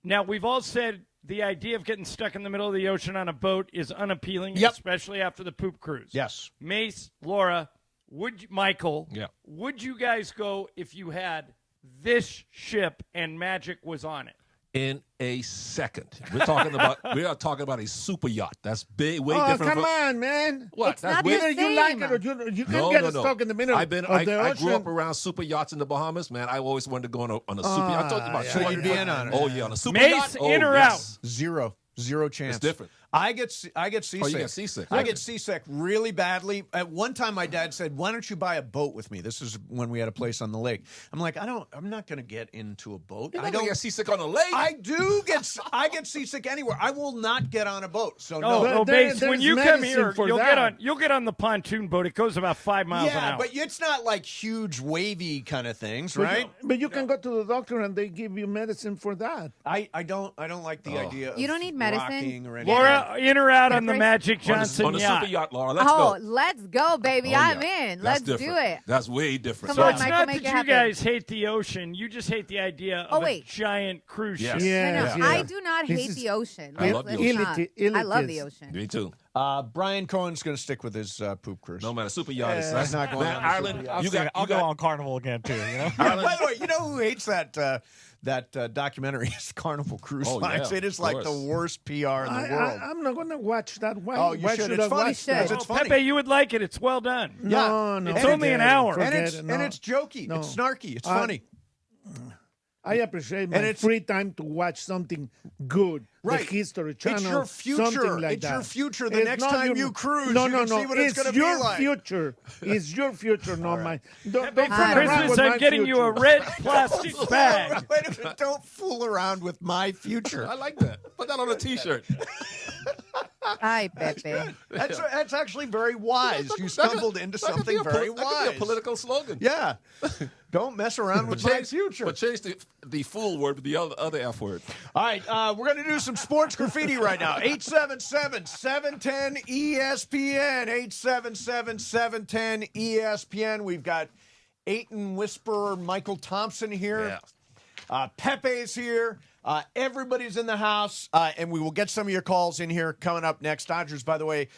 Now, we've all said the idea of getting stuck in the middle of the ocean on a boat is unappealing, especially after the poop cruise. Yes. Mace, Laura, Michael, would you guys go if you had this ship and Magic was on it? In a second. We are talking about a super yacht. That's big, way Oh, different. come on, man. What? It's not the Whether you like same. it or you can get stuck in the middle of the I ocean. grew up around super yachts in the Bahamas, man. I always wanted to go on a super yacht. I talked about So you'd be in on it. Oh, yeah, on a super Mace, yacht. in or yes. Zero chance. It's different. I get seasick. Oh, you get seasick. I get seasick really badly. At one time, my dad said, "Why don't you buy a boat with me?" This is when we had a place on the lake. I'm like, I'm not going to get into a boat. I don't get seasick on a lake. I get seasick anywhere. I will not get on a boat. So Oh, no. Mace, when you come here, for you'll that. get on the pontoon boat. It goes about 5 miles an Yeah, hour. but it's not like huge wavy kind of things, right? But you can go to the doctor and they give you medicine for that. I don't like the idea of You don't need medicine. rocking or anything. Laura, in or out on the Magic Johnson on the yacht? super yacht, Laura. Let's go. Let's go, baby. Oh, I'm yeah. in. That's Let's do different. it. That's way different. Come on, It's Michael, not make that it you happen. guys hate the ocean. You just hate the idea of a wait. giant cruise ship. No, I do not This hate is- the ocean. I love the ocean. I love the ocean. Me too. Brian Cohen's going to stick with his poop cruise. No matter, super yacht is He's not going on the Ireland. super yacht. I'll go on Carnival again too. You know. By the way, you know who hates that documentary is Carnival Cruise Oh, Lines. yeah, it is of like course. the worst PR in the world. I'm not going to watch that. Why, Oh, you why should. should It's I funny. watch that? It's funny. Pepe, you would like it. It's well done. No, Yeah. It's And only it- an hour. And Forget it's it, no. and it's jokey. No. It's snarky. It's I- funny. I appreciate my And it's- free time to watch something good. Right. The History Channel. It's your future. Something like It's that. your future. The It's next not time your- you cruise, no, you no, can no. see what it's going to be your like. future. It's your future, not mine. Don't Pepe, fuck for around Christmas, with I'm my getting you a future. red plastic bag. Wait a minute. Don't fool around with my future. I like that. Put that on a T-shirt. Hi, Pepe. That's actually very wise. You stumbled into something very That could wise. be a political slogan. Yeah. Don't mess around with my future. But change the fool word with the other F word. All right, we're going to do some sports graffiti right now. 877-710-ESPN. 877-710-ESPN. We've got Ayton Whisperer Mychal Thompson here. Yeah. Pepe's here. Everybody's in the house, and we will get some of your calls in here coming up next. Dodgers, by the way,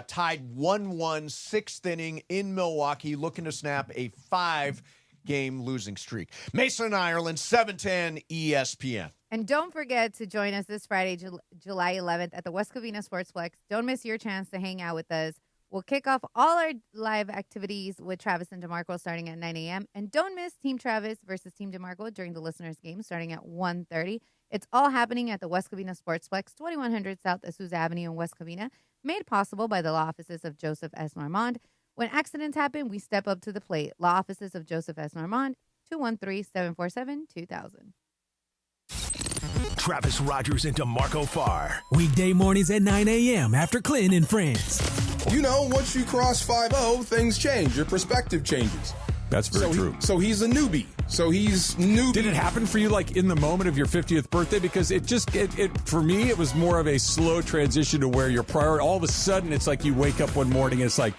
tied 1-1, sixth inning in Milwaukee, looking to snap a 5-game losing streak. Mason and Ireland, 710 ESPN. And don't forget to join us this Friday, July 11th at the West Covina Sportsplex. Don't miss your chance to hang out with us. We'll kick off all our live activities with Travis and DeMarco starting at 9 a.m. And don't miss Team Travis versus Team DeMarco during the listeners' game starting at 1:30. It's all happening at the West Covina Sportsplex, 2100 South Azusa Avenue in West Covina, made possible by the law offices of Joseph S. Normand. When accidents happen, we step up to the plate. Law offices of Joseph S. Normand, 213-747-2000. Travis Rogers and DeMarco Farr. Weekday mornings at 9 a.m. after Clinton and Friends. You know, once you cross 5-0, things change. Your perspective changes. That's very true. So he's a newbie. So he's newbie. Did it happen for you like in the moment of your 50th birthday? Because it for me, it was more of a slow transition to where your priority, all of a sudden, it's like you wake up one morning and it's like,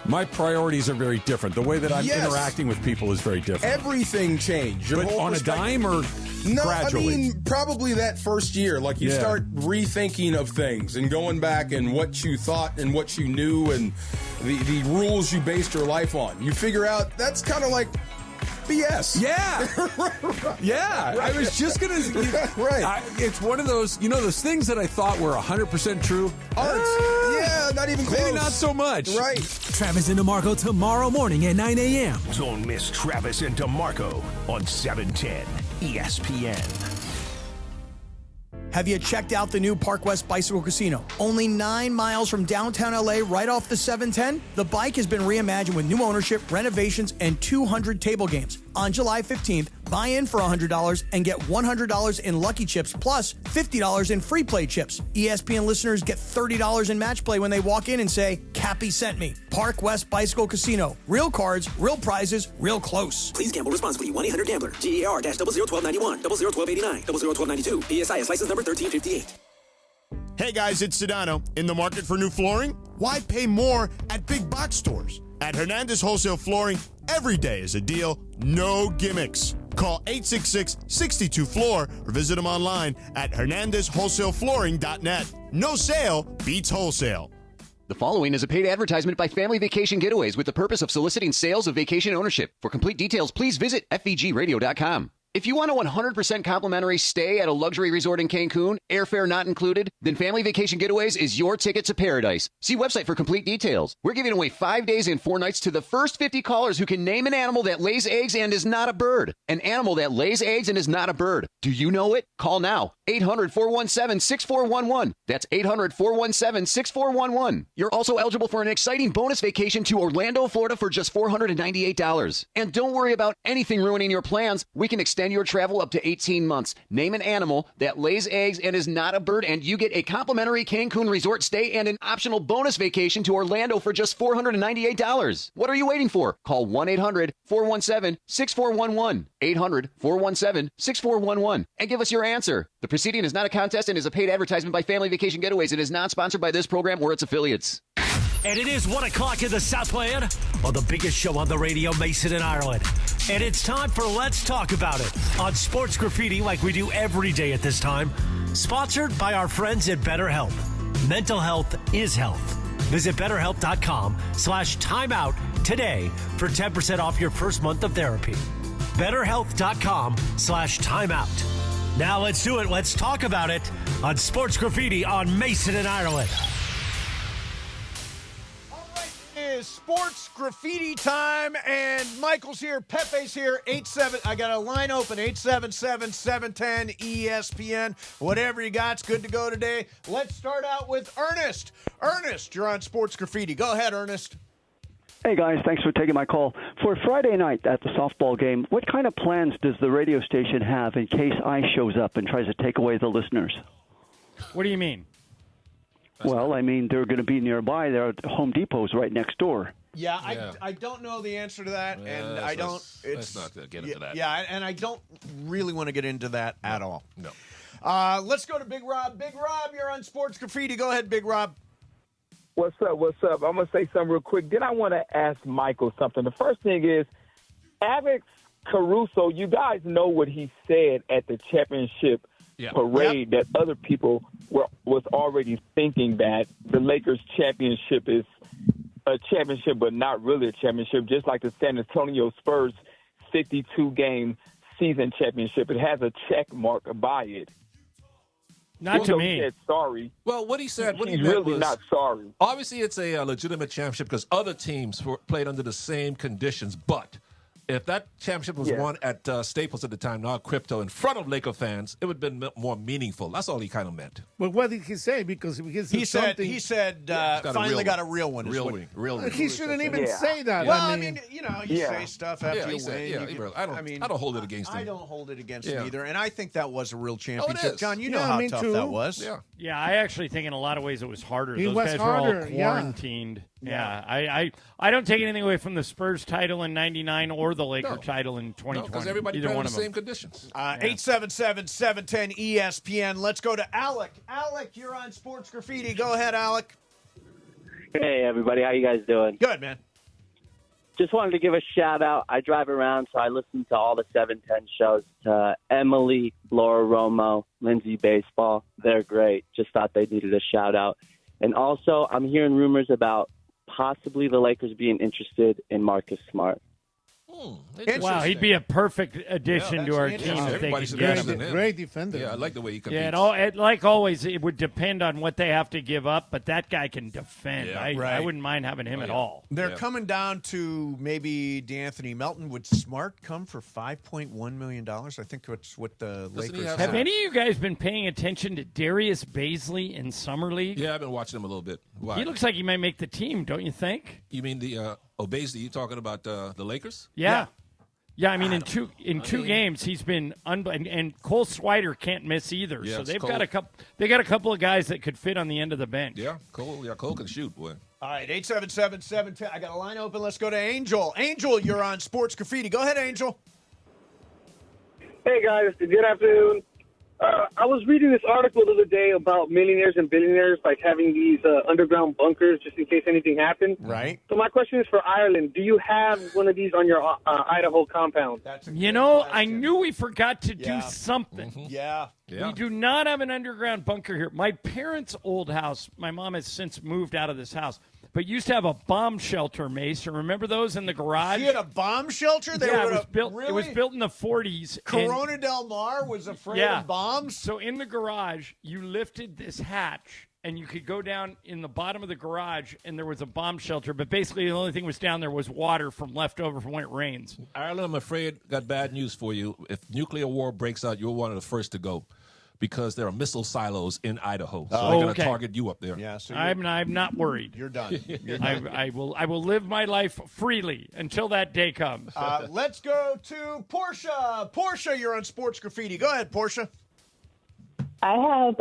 my priorities are very different. The way that I'm interacting with people is very different. Everything changed. Your But whole on a dime or No, gradually? I mean, probably that first year. Like, you start rethinking of things and going back and what you thought and what you knew and the rules you based your life on. You figure out that's kind of like BS. Yeah. Yeah. I was just going to. Right. It's one of those, those things that I thought were 100% true. Yeah, not even close. Maybe not so much. Right. Travis and DeMarco tomorrow morning at 9 a.m. Don't miss Travis and DeMarco on 710 ESPN. Have you checked out the new Park West Bicycle Casino? Only 9 miles from downtown LA, right off the 710? The bike has been reimagined with new ownership, renovations, and 200 table games. On July 15th, buy in for $100 and get $100 in Lucky Chips plus $50 in free play chips. ESPN listeners get $30 in match play when they walk in and say, Cappy sent me. Park West Bicycle Casino. Real cards, real prizes, real close. Please gamble responsibly. 1-800-GAMBLER. GAR-001291, 001289, 001292. PSIS license number 1358. Hey guys, it's Sedano. In the market for new flooring? Why pay more at big box stores? At Hernandez Wholesale Flooring, every day is a deal, no gimmicks. Call 866-62-FLOOR or visit them online at hernandezwholesaleflooring.net. No sale beats wholesale. The following is a paid advertisement by Family Vacation Getaways with the purpose of soliciting sales of vacation ownership. For complete details, please visit FVGradio.com. If you want a 100% complimentary stay at a luxury resort in Cancun, airfare not included, then Family Vacation Getaways is your ticket to paradise. See website for complete details. We're giving away 5 days and 4 nights to the first 50 callers who can name an animal that lays eggs and is not a bird. An animal that lays eggs and is not a bird. Do you know it? Call now. 800-417-6411. That's 800-417-6411. You're also eligible for an exciting bonus vacation to Orlando, Florida for just $498. And don't worry about anything ruining your plans. We can extend extend your travel up to 18 months. Name an animal that lays eggs and is not a bird, and you get a complimentary Cancun resort stay and an optional bonus vacation to Orlando for just $498. What are you waiting for? Call 1-800-417-6411. 800-417-6411. And give us your answer. The proceeding is not a contest and is a paid advertisement by Family Vacation Getaways. It is not sponsored by this program or its affiliates. And it is 1 o'clock in the Southland on the biggest show on the radio, Mason and Ireland. And it's time for Let's Talk About It on Sports Graffiti like we do every day at this time. Sponsored by our friends at BetterHelp. Mental health is health. Visit BetterHelp.com/timeout today for 10% off your first month of therapy. BetterHelp.com/timeout. Now let's do it. Let's talk about it on Sports Graffiti on Mason and Ireland. Is sports graffiti time, and Michael's here, Pepe's here. I got a line open, 877-710 ESPN. Whatever you got's good to go today. Let's start out with Ernest. Ernest, you're on sports graffiti. Go ahead, Ernest. Hey guys, thanks for taking my call. For Friday night at the softball game, what kind of plans does the radio station have in case ICE shows up and tries to take away the listeners? What do you mean? Well, I mean, they're going to be nearby. There are Home Depots right next door. Yeah, I don't know the answer to that, and I don't. Let's not get into that. Yeah, and I don't really want to get into that at all. No. Let's go to Big Rob. Big Rob, you're on Sports Graffiti. Go ahead, Big Rob. What's up? What's up? I'm going to say something real quick. Then I want to ask Michael something. The first thing is, Alex Caruso, you guys know what he said at the championship parade, that other people was already thinking that the Lakers championship is a championship, but not really a championship, just like the San Antonio Spurs 52-game season championship. It has a check mark by it. Not to me. He said sorry. Well, what he said, what he He's meant really was, not sorry. Obviously, it's a legitimate championship because other teams played under the same conditions, but if that championship was won at Staples at the time, not Crypto, in front of Laker fans, it would have been more meaningful. That's all he kind of meant. But what did he say? Because he said finally got a real one. Real one. He shouldn't even say that. Well, I mean, you say stuff after you win. I don't hold it against him. I don't hold it against him either, and I think that was a real championship. John, you know how tough too. that was. Yeah, I actually think in a lot of ways it was harder. It Those was guys harder, were all quarantined. Yeah, I don't take anything away from the Spurs title in '99 or the Laker title in 2020. Because everybody played in the same conditions. 877-710 ESPN. Let's go to Alec. Alec, you're on Sports Graffiti. Go ahead, Alec. Hey, everybody. How you guys doing? Good, man. Just wanted to give a shout-out. I drive around, so I listen to all the 710 shows. Emily, Laura Romo, Lindsay Baseball. They're great. Just thought they needed a shout-out. And also, I'm hearing rumors about possibly the Lakers being interested in Marcus Smart. Wow, he'd be a perfect addition to our team if they could get him. Great defender. Yeah, I like the way he competes. Yeah, like always, it would depend on what they have to give up, but that guy can defend. I wouldn't mind having him at all. They're coming down to maybe DeAnthony Melton. Would Smart come for $5.1 million? I think that's what the Lakers have. Any of you guys been paying attention to Darius Baisley in Summer League? Yeah, I've been watching him a little bit. Why? He looks like he might make the team, don't you think? You mean the Baisley? You talking about the Lakers? Yeah. I mean, in two games, he's been and Cole Swider can't miss either. Yeah, so they've got a couple. They got a couple of guys that could fit on the end of the bench. Yeah, Cole can shoot, boy. All right, 877-710. I got a line open. Let's go to Angel. Angel, you're on Sports Graffiti. Go ahead, Angel. Hey guys, good afternoon. I was reading this article the other day about millionaires and billionaires like having these underground bunkers just in case anything happened. Right. So my question is for Ireland. Do you have one of these on your Idaho compound? I knew we forgot to do something. Mm-hmm. Yeah. We do not have an underground bunker here. My parents' old house, my mom has since moved out of this house, but used to have a bomb shelter, Mace. Remember those in the garage? You had a bomb shelter? It was built. Really? It was built in the 40s. Corona Del Mar was afraid of bombs? So in the garage, you lifted this hatch, and you could go down in the bottom of the garage, and there was a bomb shelter. But basically, the only thing was down there was water from leftover from when it rains. Ireland, I'm afraid, got bad news for you. If nuclear war breaks out, you're one of the first to go. because there are missile silos in Idaho. So Oh, they're going to okay. target you up there. Yeah, so I'm not worried. You're done. You're done. I will live my life freely until that day comes. Let's go to Portia. Portia, you're on Sports Graffiti. Go ahead, Portia. I have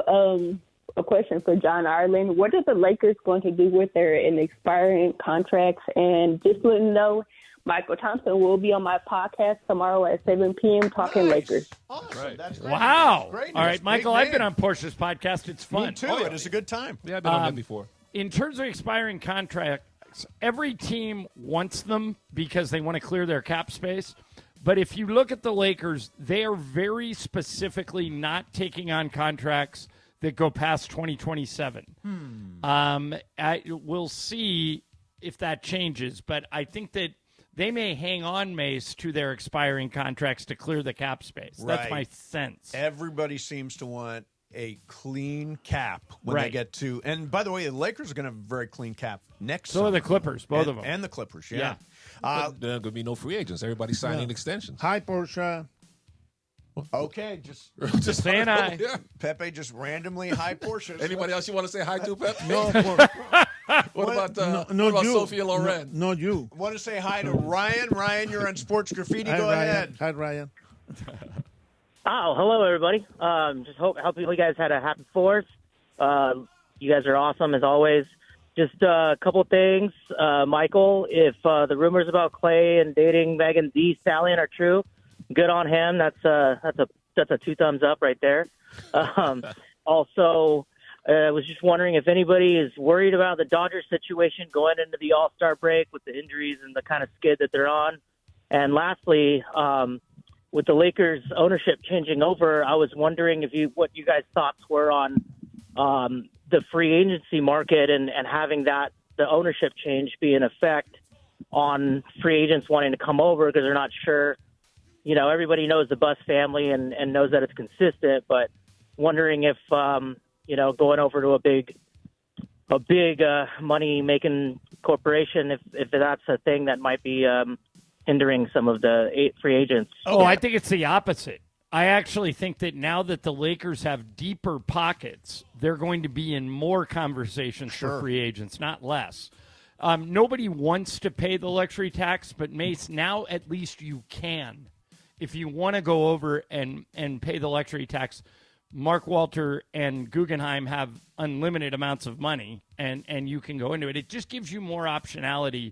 a question for John Ireland. What are the Lakers going to do with their expiring contracts? And just let them know, Mychal Thompson will be on my podcast tomorrow at 7 p.m. talking Lakers. Awesome. Right. That's great. Wow. Great All news. right, Michael, Big I've been man. on Portia's podcast. It's fun. Me too. It is a good time. Yeah, I've been on that before. In terms of expiring contracts, every team wants them because they want to clear their cap space. But if you look at the Lakers, they are very specifically not taking on contracts that go past 2027. We'll see if that changes, but I think that they may hang on, Mace, to their expiring contracts to clear the cap space. That's Right. my sense. Everybody seems to want a clean cap when they Right. get to. And by the way, the Lakers are going to have a very clean cap next. So summer. are the Clippers, both of them. And the Clippers, yeah. Yeah. But there are going to be no free agents. Everybody's signing Yeah. extensions. Hi, Portia. Okay, just saying hi. Yeah. Pepe just randomly hi Portia. Anybody else you want to say hi to, Pep? No, What about no, what about you. Sophia Loren? No, not you. Want to say hi to Ryan? Ryan, you're on Sports Graffiti. Hi, Go Ryan. ahead. Hi, Ryan. Oh, hello, everybody. Just hope you guys had a happy 4th. You guys are awesome, as always. Just a couple things. Michael, if the rumors about Clay and dating Megan Thee Stallion are true, good on him. That's a 2 thumbs up right there. Also, I was just wondering if anybody is worried about the Dodgers situation going into the All-Star break with the injuries and the kind of skid that they're on. And lastly, with the Lakers ownership changing over, I was wondering what you guys' thoughts were on the free agency market and having the ownership change be in effect on free agents wanting to come over because they're not sure. You know, everybody knows the Buss family and knows that it's consistent, but wondering if, going over to a big money-making corporation, if that's a thing that might be hindering some of the free agents. Oh, I think it's the opposite. I actually think that now that the Lakers have deeper pockets, they're going to be in more conversations for free agents, not less. Nobody wants to pay the luxury tax, but Mace, now at least you can. If you want to go over and pay the luxury tax, Mark Walter and Guggenheim have unlimited amounts of money, and you can go into it. It just gives you more optionality.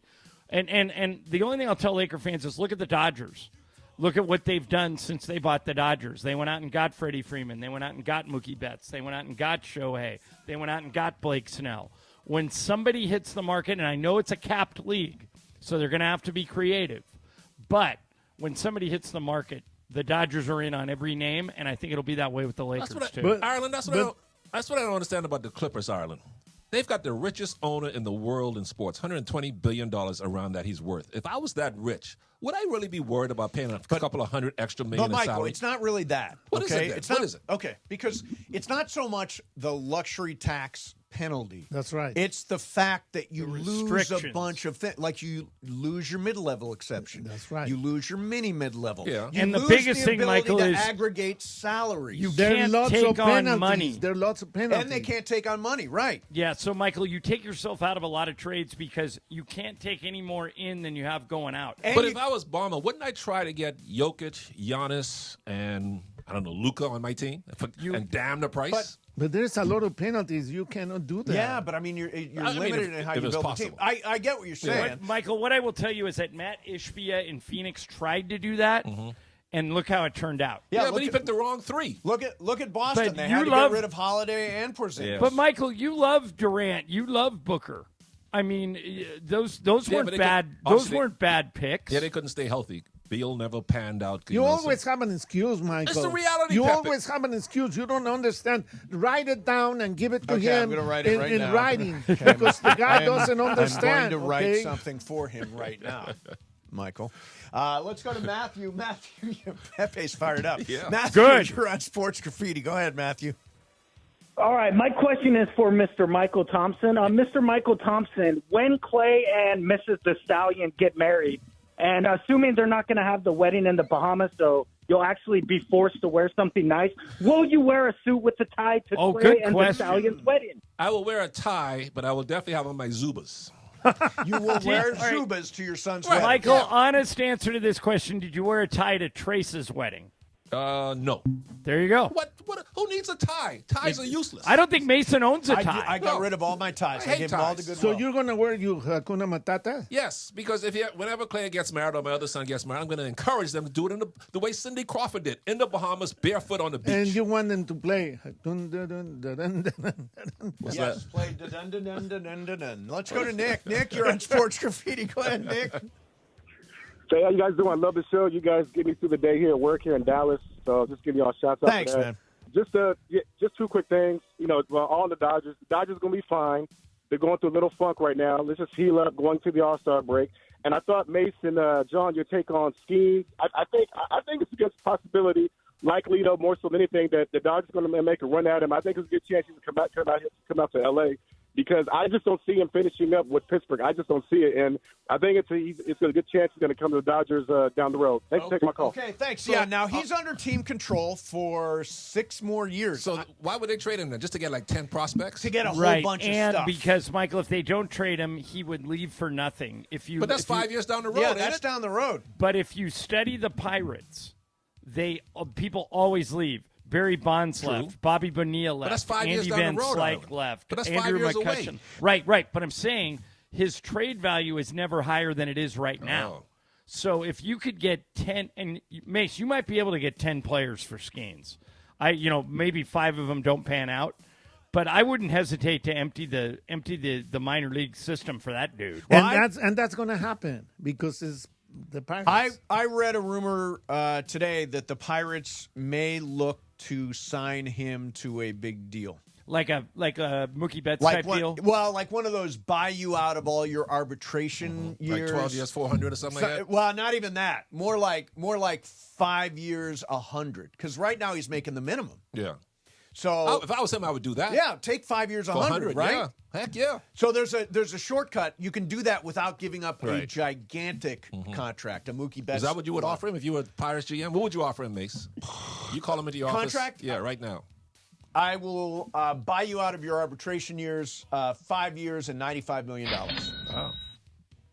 And the only thing I'll tell Laker fans is look at the Dodgers. Look at what they've done since they bought the Dodgers. They went out and got Freddie Freeman. They went out and got Mookie Betts. They went out and got Shohei. They went out and got Blake Snell. When somebody hits the market, and I know it's a capped league, so they're going to have to be creative, but when somebody hits the market, the Dodgers are in on every name, and I think it'll be that way with the Lakers, too. Ireland, that's what I don't understand about the Clippers, Ireland. They've got the richest owner in the world in sports, $120 billion around that he's worth. If I was that rich, would I really be worried about paying a couple of $100 extra million in But Michael, salary? it's not really that. What is okay? it then? It's What not, is it? Okay, because it's not so much the luxury tax penalty. That's right. It's the fact that you lose a restrictions. bunch of things. Like you lose your mid-level exception. That's right. You lose your mini mid-level. Yeah. You And the lose biggest thing, ability Michael, to is aggregate salaries. you There are can't lots take of on penalties. money. There are lots of penalties. and they can't take on money, right? Yeah, so, Michael, you take yourself out of a lot of trades because you can't take any more in than you have going out. And But if I was Ballmer, wouldn't I try to get Jokic, Giannis, and, I don't know, Luka on my team and damn the price? But there's a lot of penalties. You cannot do that. Yeah, but I mean, you're limited in how you it's build possible. the team. I get what you're saying. Michael, what I will tell you is that Matt Ishbia in Phoenix tried to do that, and look how it turned out. Yeah, but he picked the wrong 3. Look at Boston. But They you had to love- get rid of Holiday and Porzingis. But, Michael, you love Durant. You love Booker. I mean, those Yeah, weren't but they bad. could- Those obviously- weren't bad picks. Yeah, they couldn't stay healthy. Beal never panned out. You always have an excuse, Michael. It's the reality, You Pepe. always have an excuse. You don't understand. Write it down and give it to Okay, I'm him gonna write it right in now. writing Okay, because the guy doesn't I'm understand. going to write okay? something for him right now, Michael. Let's go to Matthew. Matthew, Pepe's fired up. Yeah. Matthew, Good. you're on Sports Graffiti. Go ahead, Matthew. All right, my question is for Mr. Mychal Thompson. Mr. Mychal Thompson, when Clay and Mrs. The Stallion get married, and assuming they're not going to have the wedding in the Bahamas, so you'll actually be forced to wear something nice. Will you wear a suit with a tie to Trey good and question. the Stallions' wedding? I will wear a tie, but I will definitely have on my Zubas. You will wear All right. Zubas to your son's Right. wedding. Michael, honest answer to this question: did you wear a tie to Trace's wedding? No. There you go. What? Who needs a tie? Ties are useless. I don't think Mason owns a tie. I got rid of all my ties. I I hate gave them all to ties. Goodwill. So you're going to wear your Hakuna Matata? Yes, because whenever Claire gets married or my other son gets married, I'm going to encourage them to do it in the way Cindy Crawford did, in the Bahamas, barefoot on the beach. And you want them to play. Dun, dun, dun, dun, dun, dun, dun. Yes, play dun dun dun dun dun dun dun. Let's go to Nick. Nick, you're on Sports Graffiti. Go ahead, Nick. So how you guys doing? I love the show. You guys get me through the day here at work here in Dallas. So just give you all shouts out. Thanks, for that. man. Just two quick things. All the Dodgers. The Dodgers are going to be fine. They're going through a little funk right now. Let's just heal up going to the All-Star break. And I thought, Mason, John, your take on skiing, I think it's a good possibility, likely, though, more so than anything, that the Dodgers are going to make a run at him. I think it's a good chance he's going to come out to L.A., because I just don't see him finishing up with Pittsburgh. I just don't see it. And I think it's a good chance he's going to come to the Dodgers down the road. Thanks for taking my call. Okay, thanks. Yeah, now he's under team control for 6 more years. So why would they trade him then? Just to get like 10 prospects? To get a whole Right, bunch of and stuff. because, Michael, if they don't trade him, he would leave for nothing. But that's 5 years down the road, Yeah, ain't that's it? down the road. But if you study the Pirates, people always leave. Barry Bonds True. left. Bobby Bonilla left. But that's 5 years Andy down Van the road, Slyke Ireland. left. But that's 5 Andrew years McCutcheon. away. Right. But I'm saying his trade value is never higher than it is right now. Oh. So if you could get 10, and Mace, you might be able to get 10 players for Skeens. Maybe 5 of them don't pan out. But I wouldn't hesitate to empty the minor league system for that dude. And that's going to happen because it's the Pirates. I read a rumor today that the Pirates may look to sign him to a big deal. Like a Mookie Betts type deal? Well, like one of those buy you out of all your arbitration years. Like 12 years, 400 or something like that? Well, not even that. More like 5 years, 100. Because right now he's making the minimum. Yeah. So if I was him, I would do that. Yeah, take 5 years, 100, right? Yeah. Heck yeah. So there's a shortcut. You can do that without giving up a Right. gigantic contract, a Mookie Betts. Is that what you would offer him if you were Pirates GM? What would you offer him, Mace? You call him into your office? Contract? Yeah, right now. I will buy you out of your arbitration years, 5 years and $95 million. Oh.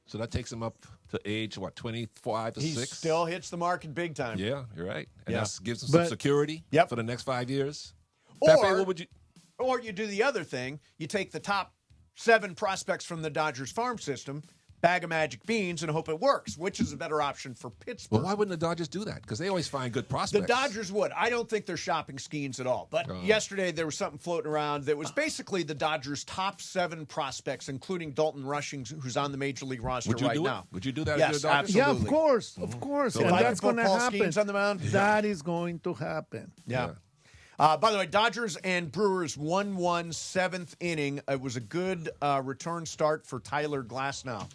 So that takes him up to age, 25 to He 6? still hits the market big time. Yeah, you're right. And Yeah. that gives him some But- security Yep. for the next 5 years. Or, Pepe, what would you... or you do the other thing. You take the top 7 prospects from the Dodgers farm system, bag of magic beans, and hope it works. Which is a better option for Pittsburgh? Well, why wouldn't the Dodgers do that? Because they always find good prospects. The Dodgers would. I don't think they're shopping Skeens at all. But yesterday there was something floating around that was basically the Dodgers' top 7 prospects, including Dalton Rushing, who's on the Major League roster Would you right do it? now. Would you do that? Yes, if you're a Dodger? absolutely. Yeah, of course. So And if I that's can put going to Paul happen. Skeens on the mound? That is going to happen. Yeah. By the way, Dodgers and Brewers 1-1 7th inning. It was a good return start for Tyler Glasnow,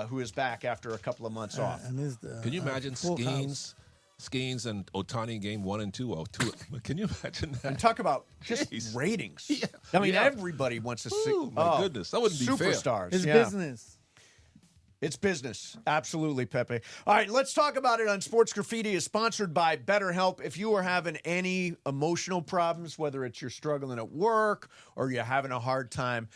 who is back after a couple of months off. Can you imagine full Skeens and Ohtani game 1 and 2? Can you imagine that? And talk about just Jeez. ratings. Yeah. I mean, Yeah. everybody wants to see. Ooh, my goodness. That wouldn't be fair. superstars. It's Yeah. business. It's business. Absolutely, Pepe. All right, let's talk about it on Sports Graffiti. Is sponsored by BetterHelp. If you are having any emotional problems, whether it's you're struggling at work or you're having a hard time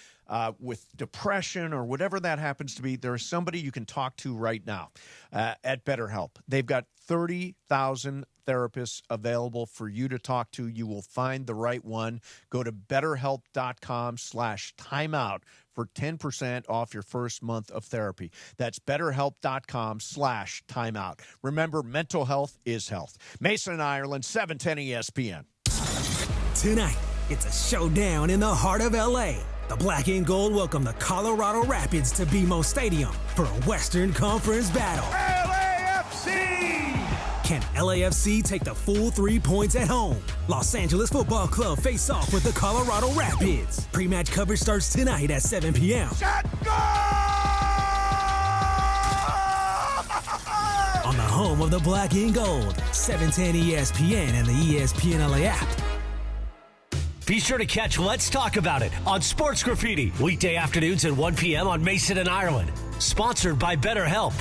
with depression or whatever that happens to be, there is somebody you can talk to right now at BetterHelp. They've got 30,000 therapists available for you to talk to. You will find the right one. Go to betterhelp.com/timeout for 10% off your first month of therapy. That's betterhelp.com/timeout. Remember, mental health is health. Mason and Ireland, 710 ESPN. Tonight, it's a showdown in the heart of L.A. The Black and Gold welcome the Colorado Rapids to BMO Stadium for a Western Conference battle. LAFC! Can LAFC take the full 3 points at home? Los Angeles Football Club face off with the Colorado Rapids. Pre-match coverage starts tonight at 7 p.m. On the home of the Black and Gold, 710 ESPN and the ESPN LA app. Be sure to catch Let's Talk About It on Sports Graffiti, weekday afternoons at 1 p.m. on Mason and Ireland. Sponsored by BetterHelp.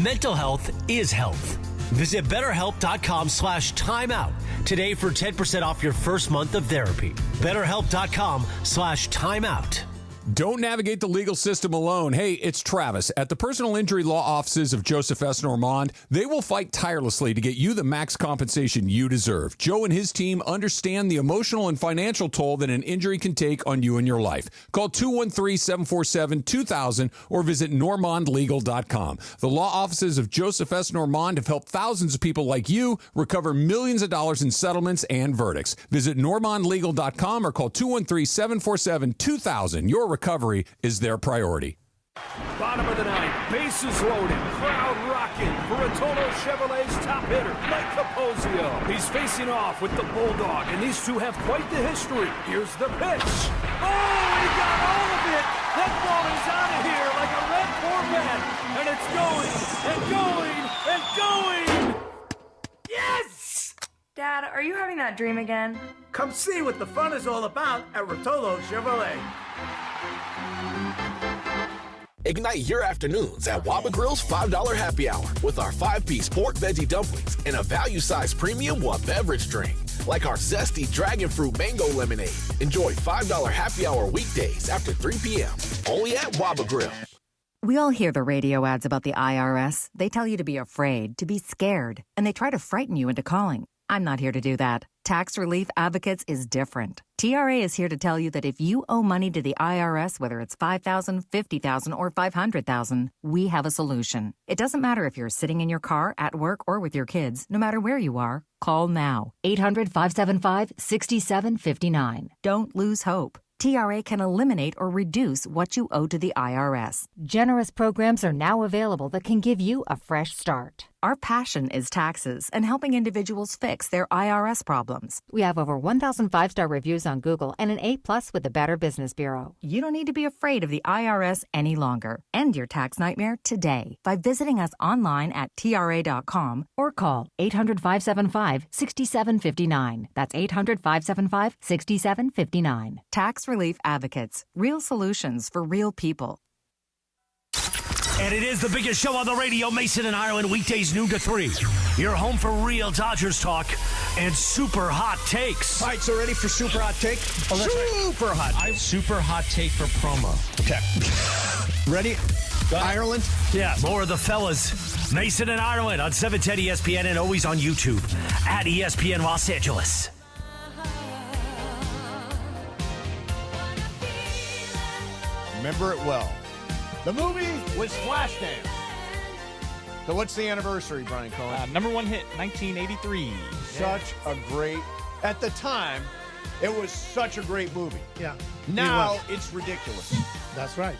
Mental health is health. Visit BetterHelp.com/timeout today for 10% off your first month of therapy. BetterHelp.com/timeout. Don't navigate the legal system alone. Hey, it's Travis. At the personal injury law offices of Joseph S. Normand, they will fight tirelessly to get you the max compensation you deserve. Joe and his team understand the emotional and financial toll that an injury can take on you and your life. Call 213-747-2000 or visit normandlegal.com. The law offices of Joseph S. Normand have helped thousands of people like you recover millions of dollars in settlements and verdicts. Visit normandlegal.com or call 213-747-2000. Your recovery is their priority. Bottom of the ninth, bases loaded, crowd rocking. Bertolo Chevrolet's top hitter, Mike Capozio. He's facing off with the Bulldog, and these two have quite the history. Here's the pitch. Oh, he got all of it. That ball is out of here like a red Corvette, and it's going and going and going. Yes! Dad, are you having that dream again? Come see what the fun is all about at Rotolo Chevrolet. Ignite your afternoons at Waba Grill's $5 happy hour with our 5-piece pork veggie dumplings and a value-sized premium beverage drink, like our zesty dragon fruit mango lemonade. Enjoy $5 happy hour weekdays after 3 p.m. only at Waba Grill. We all hear the radio ads about the IRS. They tell you to be afraid, to be scared, and they try to frighten you into calling. I'm not here to do that. Tax Relief Advocates is different. TRA is here to tell you that if you owe money to the IRS, whether it's $5,000, $50,000, or $500,000, we have a solution. It doesn't matter if you're sitting in your car, at work, or with your kids. No matter where you are, call now. 800-575-6759. Don't lose hope. TRA can eliminate or reduce what you owe to the IRS. Generous programs are now available that can give you a fresh start. Our passion is taxes and helping individuals fix their IRS problems. We have over 1,000 5-star reviews on Google and an A+ with the Better Business Bureau. You don't need to be afraid of the IRS any longer. End your tax nightmare today by visiting us online at TRA.com or call 800-575-6759. That's 800-575-6759. Tax Relief Advocates. Real solutions for real people. And it is the biggest show on the radio, Mason and Ireland, weekdays noon to 3. You're home for real Dodgers talk and super hot takes. All right, so ready for super hot take? Oh, super hot. Super hot take for promo. Okay. Ready? Ireland? Yeah. More of the fellas. Mason and Ireland on 710 ESPN and always on YouTube at ESPN Los Angeles. Remember it well. The movie was Flashdance. So what's the anniversary, Brian Cohen? #1 hit, 1983. Such a great, at the time, it was such a great movie. Yeah. Now it's ridiculous. That's right.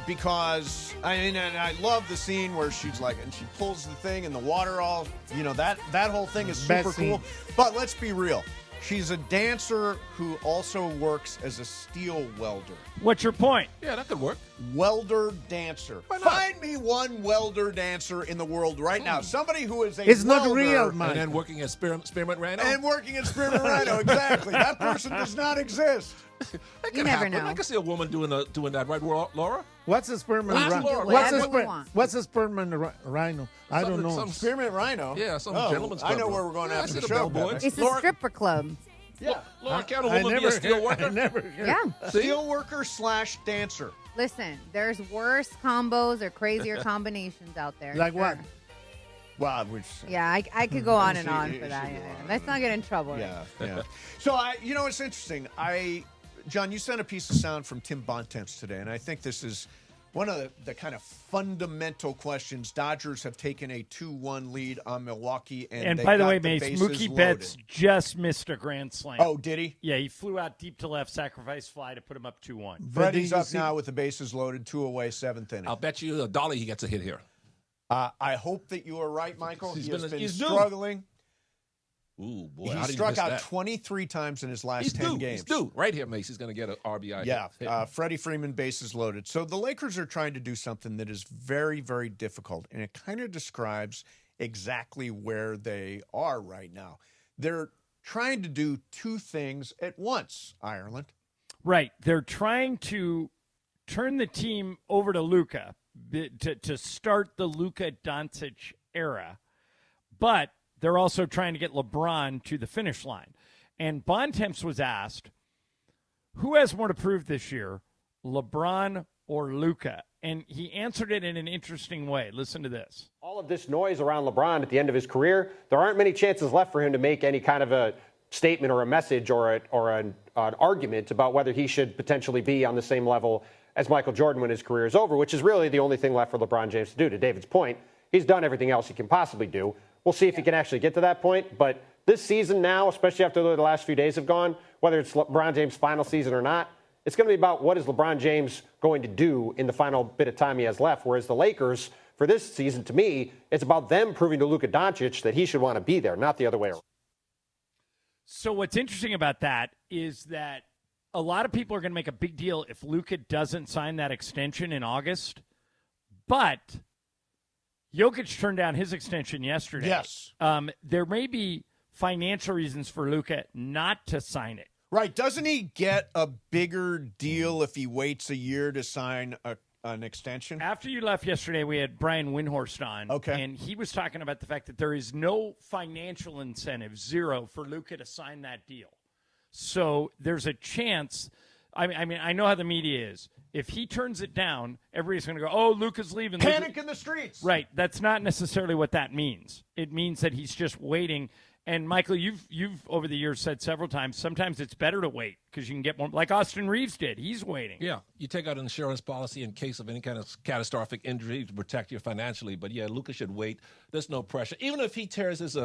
Because, I mean, and I love the scene where she's like, and she pulls the thing and the water all, that whole thing is super cool. But let's be real. She's a dancer who also works as a steel welder. What's your point? Yeah, that could work. Welder dancer. Find me one welder dancer in the world right now. Somebody who is a It's welder. not real, man. And then working at Spearmint Rhino? And working at Spearmint Rhino, exactly. That person does not exist. You never know. I can see a woman doing that, right, Laura? What's a spearmint rhino? What's a spearmint rhino? I don't know. Spearmint Rhino? Yeah, some gentleman's club. I know where we're going after the show. It's a stripper club. Yeah. Laura, can a woman be a steel worker? Yeah. Steel worker / dancer. Listen, there's worse combos or crazier combinations out there. Like what? Well, yeah, I could go on and on for that. Yeah. Let's not get in trouble. Yeah. So, it's interesting. John, you sent a piece of sound from Tim Bontemps today, and I think this is one of the kind of fundamental questions. Dodgers have taken a 2-1 lead on Milwaukee, and by the way, Mace, Mookie Betts just missed a grand slam. Oh, did he? Yeah, he flew out deep to left, sacrifice fly to put him up 2-1. Freddie's up now with the bases loaded, 2 away, 7th inning. I'll bet you $1 he gets a hit here. I hope that you are right, Michael. He's been struggling. Ooh, boy. He struck out 23 times in his last 10 games. He's due. Right here, Mace. He's going to get an RBI. Yeah, Freddie Freeman, bases loaded. So the Lakers are trying to do something that is very, very difficult, and it kind of describes exactly where they are right now. They're trying to do 2 things at once, Ireland. Right. They're trying to turn the team over to Luka to start the Luka Doncic era. but they're also trying to get LeBron to the finish line. And Bontemps was asked, who has more to prove this year, LeBron or Luka? And he answered it in an interesting way. Listen to this. All of this noise around LeBron at the end of his career, there aren't many chances left for him to make any kind of a statement or a message or an argument about whether he should potentially be on the same level as Michael Jordan when his career is over, which is really the only thing left for LeBron James to do. To David's point, he's done everything else he can possibly do. We'll see if he can actually get to that point. But this season now, especially after the last few days have gone, whether it's LeBron James' final season or not, it's going to be about what is LeBron James going to do in the final bit of time he has left. Whereas the Lakers, for this season, to me, it's about them proving to Luka Doncic that he should want to be there, not the other way around. So what's interesting about that is that a lot of people are going to make a big deal if Luka doesn't sign that extension in August. But Jokic turned down his extension yesterday. Yes. There may be financial reasons for Luka not to sign it. Right. Doesn't he get a bigger deal if he waits a year to sign an extension? After you left yesterday, we had Brian Windhorst on. Okay. And he was talking about the fact that there is no financial incentive, zero, for Luka to sign that deal. So there's a chance. I mean, I know how the media is. If he turns it down, everybody's going to go, oh, Luka's leaving. Panic in the streets. Right. That's not necessarily what that means. It means that he's just waiting. And, Michael, you've over the years said several times, sometimes it's better to wait because you can get more, like Austin Reeves did. He's waiting. Yeah, you take out an insurance policy in case of any kind of catastrophic injury to protect you financially. But, yeah, Luka should wait. There's no pressure. Even if he tears his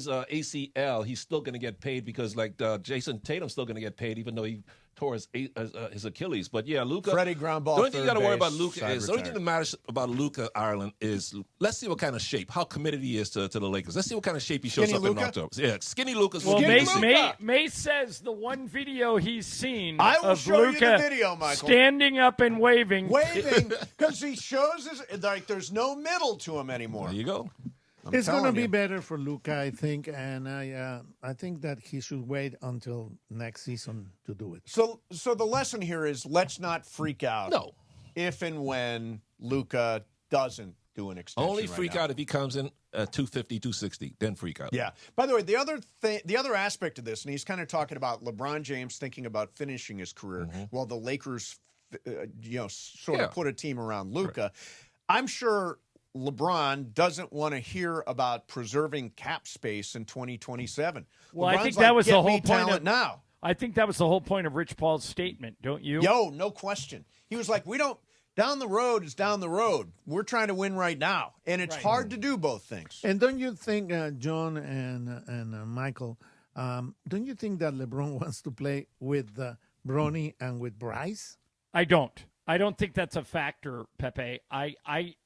ACL, he's still going to get paid because, like, Jason Tatum's still going to get paid even though he tore his Achilles. But, yeah, Luka. Freddie ground ball. The only thing you got to worry about Luka is, the only thing that matters about Luka, Ireland, is let's see what kind of shape, how committed he is to the Lakers. Let's see what kind of shape he shows up in October. Yeah, skinny Luka's well, Luka. May says the one video he's seen I will of show Luka you the video, Michael. standing up and waving. Waving because he shows like there's no middle to him anymore. There you go. It's going to be better for Luka, I think, and I think that he should wait until next season to do it. So the lesson here is let's not freak out. No. If and when Luka doesn't do an extension. Only freak out if he comes in 250, 260, then freak out. Yeah. By the way, the other aspect of this, and he's kind of talking about LeBron James thinking about finishing his career while the Lakers, sort of put a team around Luka. Right. I'm sure LeBron doesn't want to hear about preserving cap space in 2027. Well, LeBron's I think that was the whole point of now. I think that was the whole point of Rich Paul's statement, don't you? No question. He was like, down the road is down the road. We're trying to win right now. And it's hard to do both things. And don't you think, John and Michael, don't you think that LeBron wants to play with Bronny and with Bryce? I don't think that's a factor, Pepe.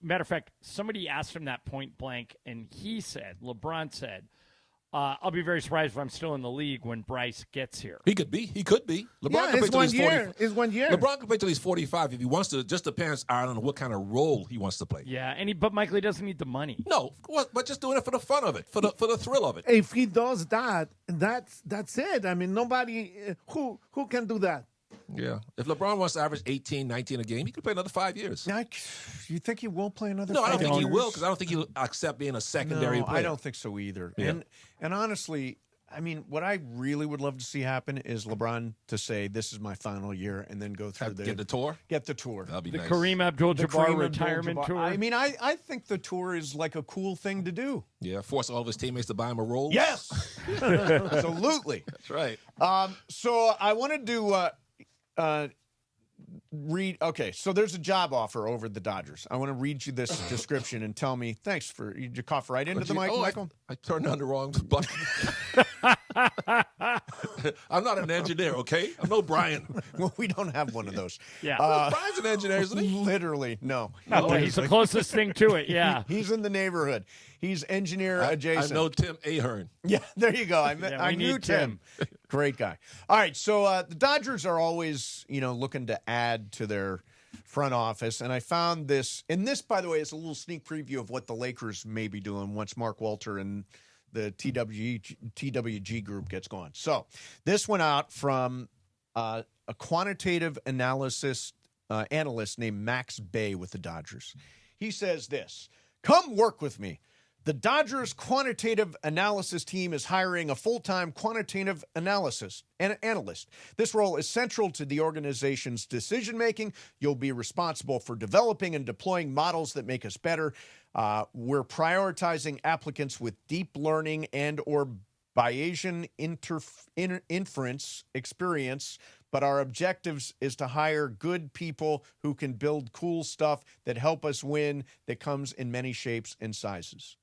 Matter of fact, somebody asked him that point blank, and LeBron said, I'll be very surprised if I'm still in the league when Bryce gets here. He could be. LeBron can play till he's 40. It's 1 year. LeBron can play till he's 45 if he wants to. Just depends, Ireland, on what kind of role he wants to play. Yeah, but Michael, he doesn't need the money. No, but just doing it for the fun of it, for the thrill of it. If he does that, that's it. I mean, nobody who can do that. Yeah. If LeBron wants to average 18, 19 a game, he could play another 5 years. You think he will play another 5 years? No, I don't think he will because I don't think he'll accept being a secondary player. I don't think so either. Yeah. And honestly, I mean, what I really would love to see happen is LeBron to say, this is my final year, and then go through Get the tour? Get the tour. That'd be the nice. Kareem Abdul-Jabbar retirement tour. I mean, I think the tour is like a cool thing to do. Yeah, force all of his teammates to buy him a Rolls. Yes! Absolutely. That's right. So I wanted to read. Okay, so there's a job offer over at the Dodgers. I want to read you this description and tell me. Thanks for you cough right into the mic, Michael. I turned on the wrong button. I'm not an engineer, okay? I'm no Brian. Well, we don't have one of those. Yeah, Brian's an engineer, isn't he? Literally, no. He's the closest thing to it. Yeah, he's in the neighborhood. He's engineer adjacent. I know Tim Ahern. Yeah, there you go. I knew Tim. Great guy. All right, so the Dodgers are always, looking to add to their front office, and I found this. And this, by the way, is a little sneak preview of what the Lakers may be doing once Mark Walter and the TWG group gets going. So this went out from a quantitative analyst named Max Bay with the Dodgers. He says this: "Come work with me. The Dodgers quantitative analysis team is hiring a full-time quantitative analyst. This role is central to the organization's decision-making. You'll be responsible for developing and deploying models that make us better. We're prioritizing applicants with deep learning and or Bayesian inference experience, but our objectives is to hire good people who can build cool stuff that help us win, that comes in many shapes and sizes.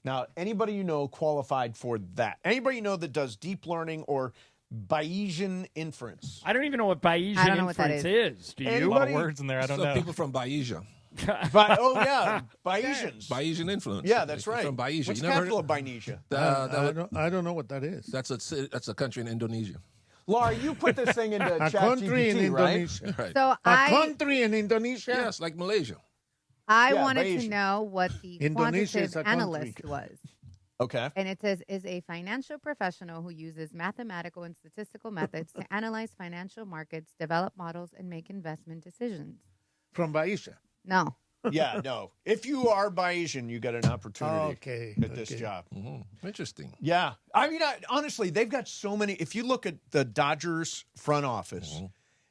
Now, anybody you know qualified for that? Anybody you know that does deep learning or Bayesian inference? I don't even know what Bayesian inference is. Do you? A lot of words in there. I don't know. People from Bayesian. Bayesians. Bayesian influence. Yeah, that's right. From Bayesian. What's you the never capital of Bayesian? I don't know what that is. That's a country in Indonesia. Laura, you put this thing into a country in Indonesia. Right? So a country in Indonesia? Yes, like Malaysia. I wanted to know what the Indonesia quantitative analyst was. Okay. And it says, is a financial professional who uses mathematical and statistical methods to analyze financial markets, develop models, and make investment decisions. From Bayesian? No. Yeah, no. If you are Bayesian, you got an opportunity at this job. Mm-hmm. Interesting. Yeah. I mean, honestly, they've got so many. If you look at the Dodgers front office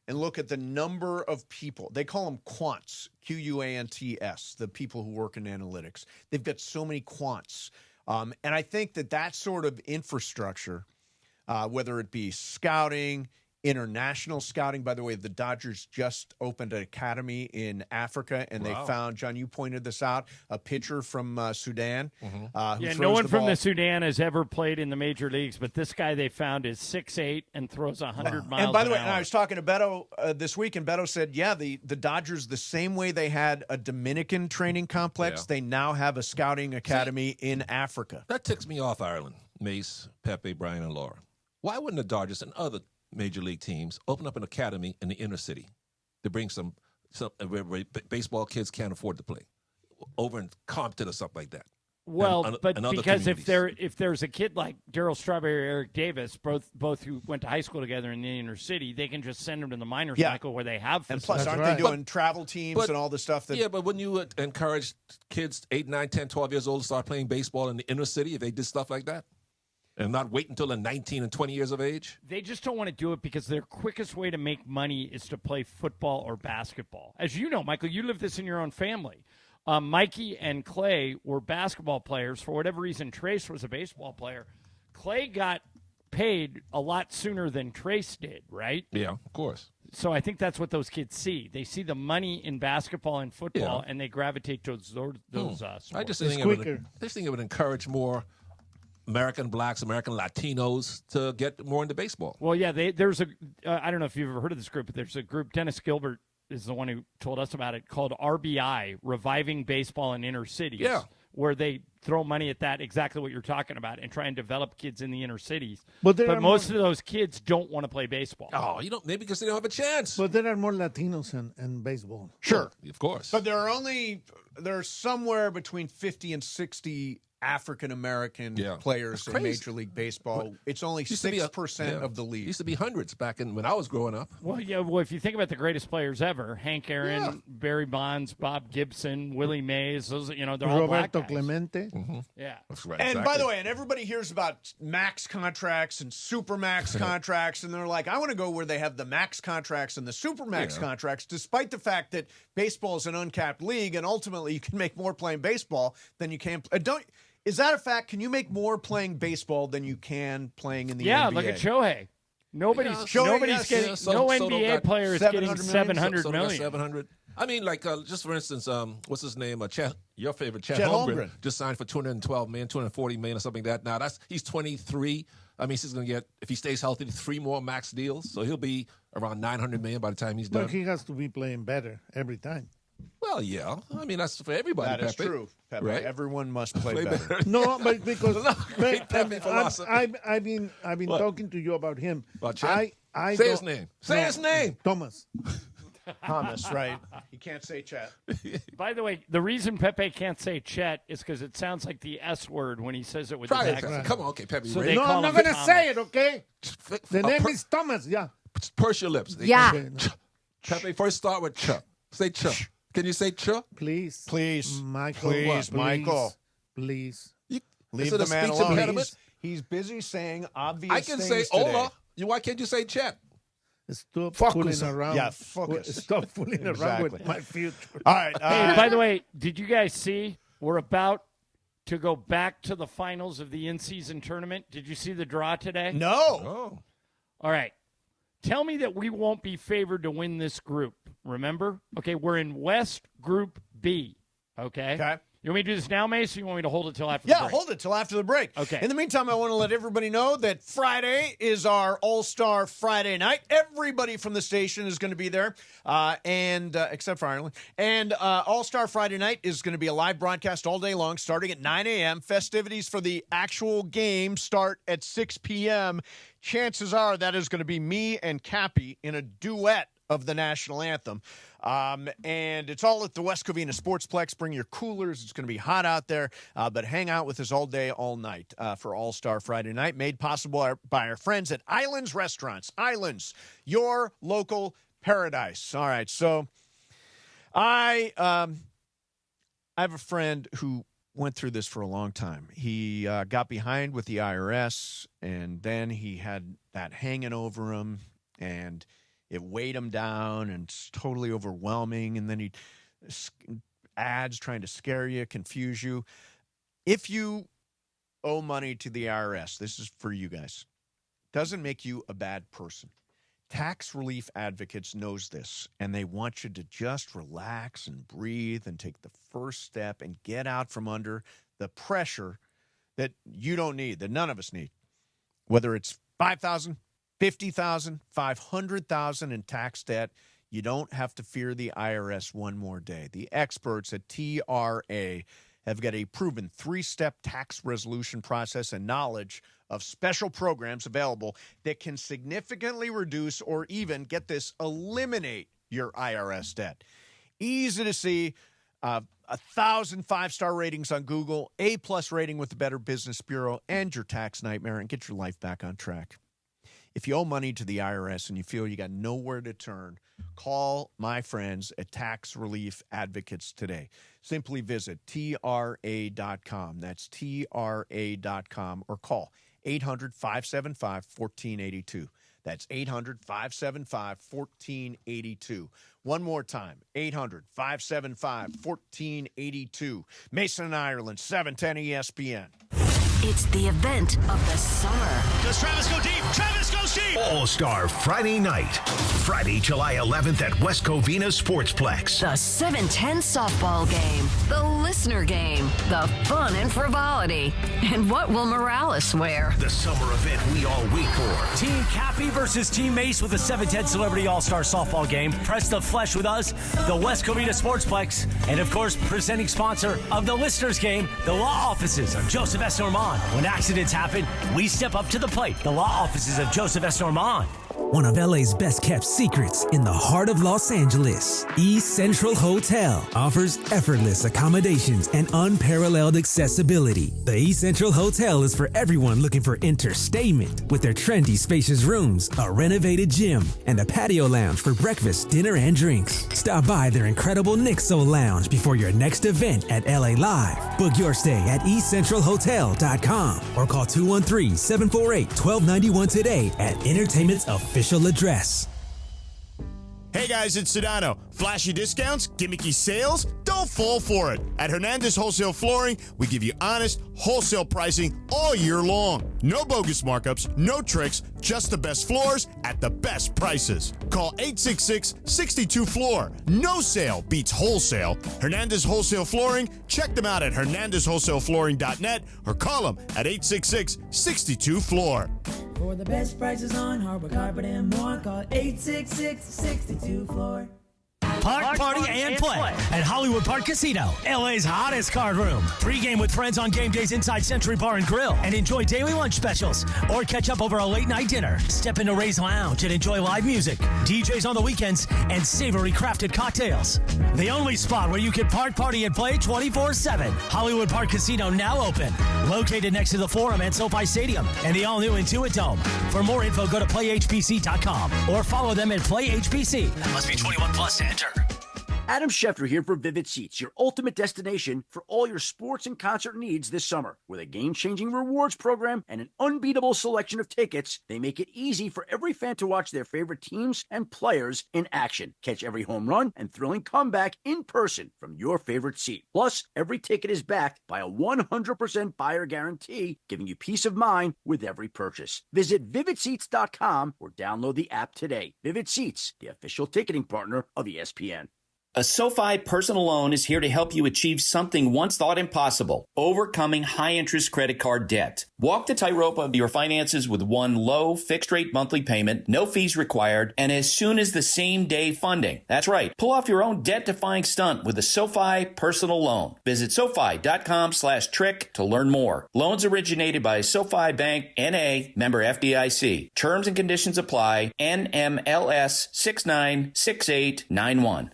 and look at the number of people, they call them quants, Quants, the people who work in analytics. They've got so many quants. And I think that sort of infrastructure, whether it be scouting, international scouting. By the way, the Dodgers just opened an academy in Africa, and they found, John, you pointed this out, a pitcher from Sudan. No one from the Sudan has ever played in the major leagues, but this guy they found is 6'8" and throws 100 miles And by the way, an and hour. I was talking to Beto this week, and Beto said, the Dodgers, the same way they had a Dominican training complex, they now have a scouting academy in Africa. That ticks me off, Ireland. Mace, Pepe, Brian, and Laura. Why wouldn't the Dodgers and other major league teams open up an academy in the inner city to bring some where baseball kids can't afford to play over in Compton or something like that? Well, and but because if communities. there's a kid like Darryl Strawberry or Eric Davis, both who went to high school together in the inner city, they can just send them to the minors, Michael, where they have And facilities. plus, aren't they doing travel teams and all the stuff that... Yeah, but wouldn't you encourage kids 8, 9, 10, 12 years old to start playing baseball in the inner city if they did stuff like that? And not wait until they're 19 and 20 years of age? They just don't want to do it because their quickest way to make money is to play football or basketball. As you know, Michael, you live this in your own family. Mikey and Clay were basketball players. For whatever reason, Trace was a baseball player. Clay got paid a lot sooner than Trace did, right? Yeah, of course. So I think that's what those kids see. They see the money in basketball and football, and they gravitate towards those sports. I just think it would encourage more American blacks, American Latinos to get more into baseball. Well, yeah, there's a I don't know if you've ever heard of this group, but there's a group, Dennis Gilbert is the one who told us about it, called RBI, Reviving Baseball in Inner Cities, where they throw money at that, exactly what you're talking about, and try and develop kids in the inner cities. But most of those kids don't want to play baseball. Oh, maybe because they don't have a chance. But there are more Latinos in baseball. Sure. Of course. But there's somewhere between 50 and 60 African-American players in Major League Baseball. It's only 6% of the league. Used to be hundreds back when I was growing up. Well, if you think about the greatest players ever, Hank Aaron, Barry Bonds, Bob Gibson, Willie Mays, those, they're all black Roberto guys. Clemente. Mm-hmm. Yeah. That's right. And by the way, and everybody hears about max contracts and super max contracts, and they're like, I want to go where they have the max contracts and the super max contracts, despite the fact that baseball is an uncapped league, and ultimately you can make more playing baseball than you can. Is that a fact? Can you make more playing baseball than you can playing in the NBA? Yeah, look at Shohei. Nobody's getting no NBA player is getting $700 million. 700. I mean, like just for instance, what's his name? Your favorite, Chet Holmgren, Holmgren, just signed for $212 million, $240 million, or something like that. Now he's 23. I mean, he's going to get, if he stays healthy, 3 more max deals, so he'll be around $900 million by the time he's done. But he has to be playing better every time. Well, yeah. I mean, that's for everybody. That is Pepe. true, Pepe. Right? Everyone must play better. No, but because Pepe philosophy. I've been talking to you about him. About Chet? Say his name. Say his name. Thomas. Thomas, right? He can't say Chet. By the way, the reason Pepe can't say Chet is because it sounds like the S word when he says it with Try his it. accent. Come on, okay, Pepe. So ready? No, I'm not going to say it, okay? The name is Thomas, yeah. Purse your lips. Yeah. Pepe, first start with Ch. Say Ch. Can you say Ch? Please. Please. Michael. Please, Michael. Please. Leave Is it the a man speech alone. impediment? He's busy saying obvious I can things say today. Ola. Why can't you say Chet? Stop Focus. fooling around. Yeah, focus. Stop fooling around Exactly. with my future. All right. Hey, by the way, did you guys see we're about to go back to the finals of the in-season tournament? Did you see the draw today? No. All right. Tell me that we won't be favored to win this group. Remember? Okay, we're in West Group B. Okay? Okay. You want me to do this now, Mace, or you want me to hold it till after the break? Yeah, hold it till after the break. Okay. In the meantime, I want to let everybody know that Friday is our All-Star Friday night. Everybody from the station is going to be there, and except for Ireland. And All-Star Friday night is going to be a live broadcast all day long, starting at 9 a.m. Festivities for the actual game start at 6 p.m. Chances are that is going to be me and Cappy in a duet of the national anthem. And it's all at the West Covina Sportsplex. Bring your coolers. It's going to be hot out there, but hang out with us all day, all night for All-Star Friday night, made possible by our friends at Islands Restaurants. Islands, your local paradise. All right, so I have a friend who went through this for a long time. He got behind with the IRS, and then he had that hanging over him, and it weighed him down, and it's totally overwhelming. And then he ads trying to scare you, confuse you. If you owe money to the IRS, this is for you guys. Doesn't make you a bad person. Tax Relief Advocates knows this, and they want you to just relax and breathe and take the first step and get out from under the pressure that you don't need, that none of us need. Whether it's $5,000, $50,000, $500,000 in tax debt, you don't have to fear the IRS one more day. The experts at TRA have got a proven 3-step tax resolution process and knowledge of special programs available that can significantly reduce or even, get this, eliminate your IRS debt. Easy to see. 1,000 5-star ratings on Google, A+ rating with the Better Business Bureau, and your tax nightmare, and get your life back on track. If you owe money to the IRS and you feel you got nowhere to turn, call my friends at Tax Relief Advocates today. Simply visit TRA.com. That's TRA.com, or call 800-575-1482. That's 800-575-1482. One more time, 800-575-1482. Mason and Ireland, 710 ESPN. It's the event of the summer. Does Travis go deep? Travis goes deep! All-Star Friday night. Friday, July 11th at West Covina Sportsplex. The 710 softball game. The listener game. The fun and frivolity. And what will Morales wear? The summer event we all wait for. Team Cappy versus Team Mace with the 710 Celebrity All-Star Softball game. Press the flesh with us, the West Covina Sportsplex. And, of course, presenting sponsor of the listeners game, the law offices of Joseph S. Normand. When accidents happen, we step up to the plate. The law offices of Joseph S. Normand. One of LA's best kept secrets in the heart of Los Angeles, East Central Hotel offers effortless accommodations and unparalleled accessibility. The East Central Hotel is for everyone looking for entertainment with their trendy, spacious rooms, a renovated gym, and a patio lounge for breakfast, dinner, and drinks. Stop by their incredible Nixo Lounge before your next event at LA Live. Book your stay at eastcentralhotel.com or call 213-748-1291 today at Entertainment's official address. Hey guys, it's Sedano. Flashy discounts, gimmicky sales? Don't fall for it. At Hernandez Wholesale Flooring, we give you honest, wholesale pricing all year long. No bogus markups, no tricks, just the best floors at the best prices. Call 866-62-FLOOR. No sale beats wholesale. Hernandez Wholesale Flooring, check them out at hernandezwholesaleflooring.net or call them at 866-62-FLOOR. For the best prices on hardwood carpet and more, call 866-62-FLOOR. Park, party, and play at Hollywood Park Casino, LA's hottest card room. Pre-game with friends on game days inside Century Bar and Grill and enjoy daily lunch specials or catch up over a late-night dinner. Step into Ray's Lounge and enjoy live music, DJs on the weekends, and savory crafted cocktails. The only spot where you can park, party, and play 24/7. Hollywood Park Casino now open. Located next to the Forum and SoFi Stadium and the all-new Intuit Dome. For more info, go to playhbc.com or follow them at PlayHBC. Must be 21 plus to enter. Adam Schefter here for Vivid Seats, your ultimate destination for all your sports and concert needs this summer. With a game-changing rewards program and an unbeatable selection of tickets, they make it easy for every fan to watch their favorite teams and players in action. Catch every home run and thrilling comeback in person from your favorite seat. Plus, every ticket is backed by a 100% buyer guarantee, giving you peace of mind with every purchase. Visit vividseats.com or download the app today. Vivid Seats, the official ticketing partner of ESPN. A SoFi personal loan is here to help you achieve something once thought impossible, overcoming high-interest credit card debt. Walk the tightrope of your finances with one low, fixed-rate monthly payment, no fees required, and as soon as the same-day funding. That's right. Pull off your own debt-defying stunt with a SoFi personal loan. Visit SoFi.com/trick to learn more. Loans originated by SoFi Bank, N.A., member FDIC. Terms and conditions apply. NMLS 696891.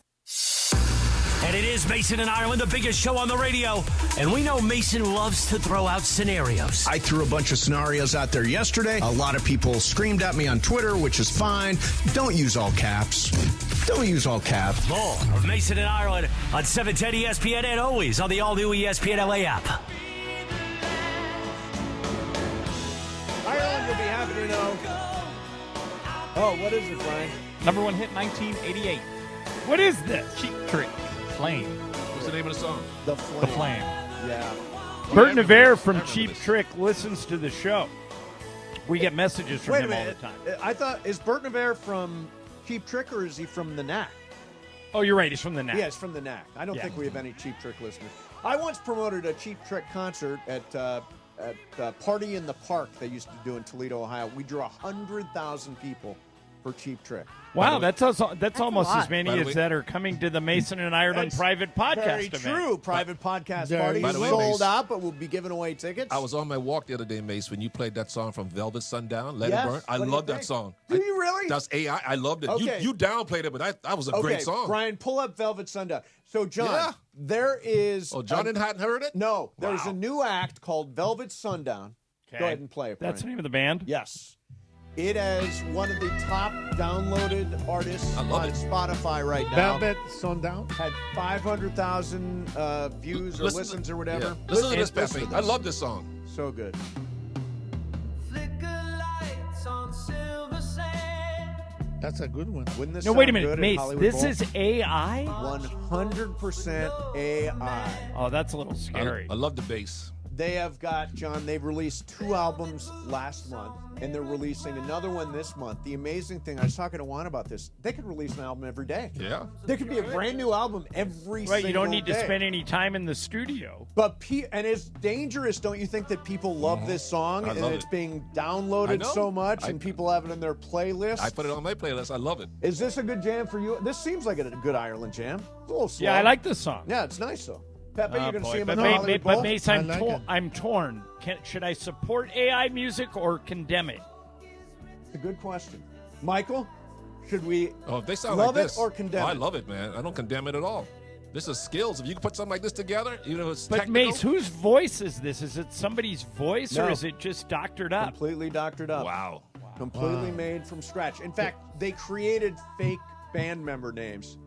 And it is Mason and Ireland, the biggest show on the radio. And we know Mason loves to throw out scenarios. I threw a bunch of scenarios out there yesterday. A lot of people screamed at me on Twitter, which is fine. Don't use all caps. Don't use all caps. More of Mason and Ireland on 710 ESPN and always on the all-new ESPN LA app. Ireland will be happy to know. Oh, what is it, Brian? Number one hit, 1988. What is this? Cheap Trick. Flame. What's the name of the song? The Flame. The Flame. Yeah. Bert Navarre from Cheap Trick listens to the show. We get messages from him all the time. I thought, is Bert Navarre from Cheap Trick or is he from the Knack? Oh, you're right. He's from the Knack. Yeah, he's from the Knack. I don't think we have any Cheap Trick listeners. I once promoted a Cheap Trick concert at Party in the Park they used to do in Toledo, Ohio. We drew 100,000 people for Cheap Trick. Wow, that's almost as many By the as way, that are coming to the Mason and Ireland private podcast Very event. true. Private podcast party By the way, sold Mace, out, but we'll be giving away tickets. I was on my walk the other day, Mace, when you played that song from Velvet Sundown, Let Yes. It Burn. I What do you love that think? song. Do you really? That's AI. I loved it. Okay. You downplayed it, but that was a great song. Brian, pull up Velvet Sundown. So, John, Yeah. there is... Oh, John hadn't heard it? No. There's a new act called Velvet Sundown. Okay. Go ahead and play it, Brian. That's the name of the band? Yes. It is one of the top downloaded artists on Spotify right now. Velvet Sundown had 500,000 views or listens or whatever. Yeah. Listen to this, Pepe. I love this song. So good. That's a good one. Wouldn't this No, wait a sound minute, good at Mace. Hollywood This Bowl? is AI? 100% AI. Oh, that's a little scary. I love the bass. They have got, John, they've released 2 albums last month, and they're releasing another one this month. The amazing thing, I was talking to Juan about this, they could release an album every day. Yeah. There could be a brand new album every single Right, you don't need to day. spend any time in the studio. But and it's dangerous, don't you think, that people love this song I and love it's it. being I downloaded know. so much and people have it in their playlist? I put it on my playlist. I love it. Is this a good jam for you? This seems like a good Ireland jam. It's a little slow. Yeah, I like this song. Yeah, it's nice though. Pepe, you're going to boy, see him but at the Ma- Hollywood but Bowl? Mace, I'm torn. Should I support AI music or condemn it? It's a good question. Michael, should we Oh, if they sound love like this, it or condemn I it? love it, man. I don't condemn it at all. This is skills. If you can put something like this together, it's But technical. Mace, whose voice is this? Is it somebody's voice No. or is it just doctored up? Completely doctored up. Wow. Completely made from scratch. In fact, they created fake band member names.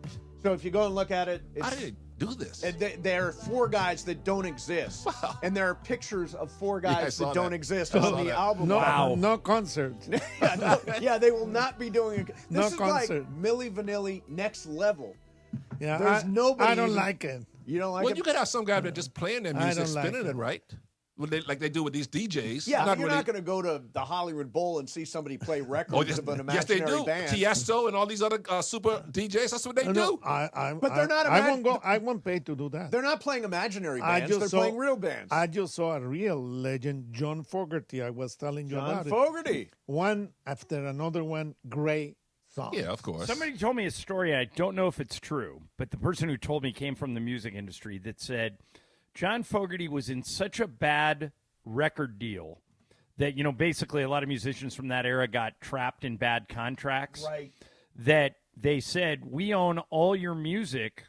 So if you go and look at it, How did they do this? There are 4 guys that don't exist, and there are pictures of 4 Yeah, I guys saw that don't that. exist I on saw the that. album. No concert. Yeah, they will not be doing it. This No is concert. like Milli Vanilli next level. Yeah, There's nobody. I don't even- like it. You don't like Well, it? you could have some guy that just playing their I music, don't like spinning it, right? Like they do with these DJs. Yeah, Not you're really- not going to go to the Hollywood Bowl and see somebody play records Oh, yes, of an yes, they imaginary do. band. Tiesto and all these other super DJs. That's what they No, do. But they're not I won't go. I won't pay to do that. They're not playing imaginary I bands. just They're saw- playing real bands. I just saw a real legend, John Fogerty. I was telling you John about Fogerty. it. One after another one, great song. Yeah, of course. Somebody told me a story. I don't know if it's true, but the person who told me came from the music industry that said John Fogerty was in such a bad record deal that, basically a lot of musicians from that era got trapped in bad contracts. Right. That they said, we own all your music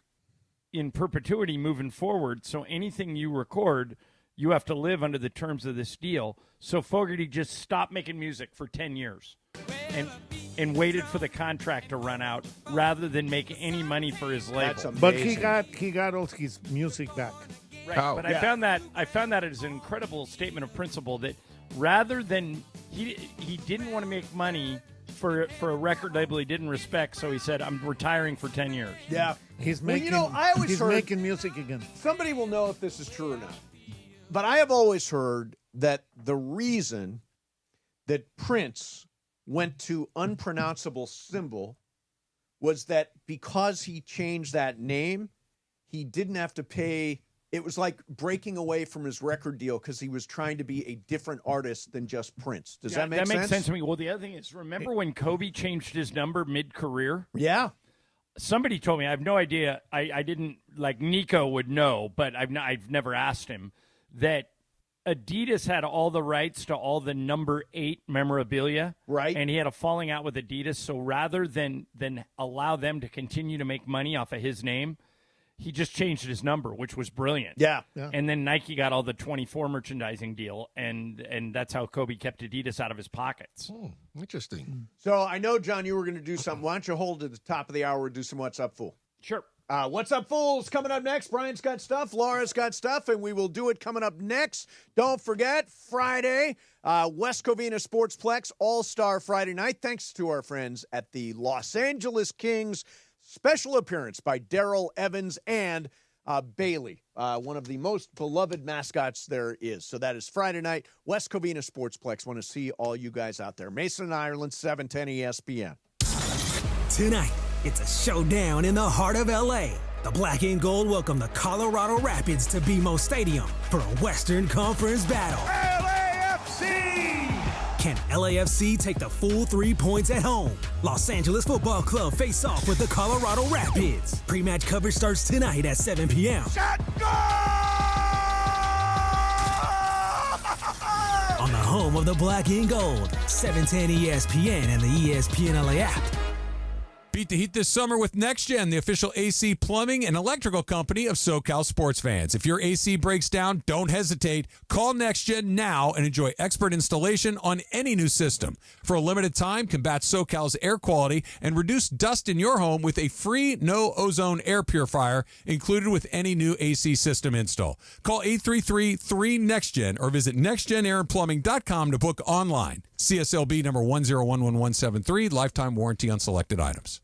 in perpetuity moving forward, so anything you record, you have to live under the terms of this deal. So Fogerty just stopped making music for 10 years. And and waited for the contract to run out rather than make any money for his label. That's amazing. But he got all his music back. Right, but I found that as an incredible statement of principle that rather than he didn't want to make money for a record label he didn't respect, so he said, I'm retiring for 10 years. Yeah. He's making making music again. Somebody will know if this is true or not. But I have always heard that the reason that Prince went to unpronounceable symbol was that because he changed that name, he didn't have to pay. It was like breaking away from his record deal because he was trying to be a different artist than just Prince. Does that make sense? That makes sense to me. Well, the other thing is, remember when Kobe changed his number mid-career? Yeah. Somebody told me, I have no idea. I didn't, like Nico would know, but I've never asked him, that Adidas had all the rights to all the number 8 memorabilia. Right. And he had a falling out with Adidas. So rather than allow them to continue to make money off of his name, he just changed his number, which was brilliant. Yeah. And then Nike got all the 24 merchandising deal, and that's how Kobe kept Adidas out of his pockets. Interesting. So I know, John, you were going to do something. Why don't you hold at the top of the hour and do some What's Up, Fool? Sure. What's Up, Fools? Coming up next. Brian's got stuff. Laura's got stuff, and we will do it coming up next. Don't forget, Friday, West Covina Sportsplex All-Star Friday night. Thanks to our friends at the Los Angeles Kings. Special appearance by Darrell Evans and Bailey, one of the most beloved mascots there is. So that is Friday night, West Covina Sportsplex. Want to see all you guys out there. Mason, Ireland, 710 ESPN. Tonight, it's a showdown in the heart of L.A. The Black and Gold welcome the Colorado Rapids to BMO Stadium for a Western Conference battle. LAFC! Can LAFC take the full 3 points at home? Los Angeles Football Club face off with the Colorado Rapids. Pre-match coverage starts tonight at 7 p.m. On the home of the Black and Gold, 710 ESPN and the ESPN LA app. Beat the heat this summer with NextGen, the official AC plumbing and electrical company of SoCal sports fans. If your AC breaks down, don't hesitate. Call NextGen now and enjoy expert installation on any new system. For a limited time, combat SoCal's air quality and reduce dust in your home with a free no-ozone air purifier included with any new AC system install. Call 833-3NEXTGen or visit nextgenairandplumbing.com to book online. CSLB number 1011173, lifetime warranty on selected items.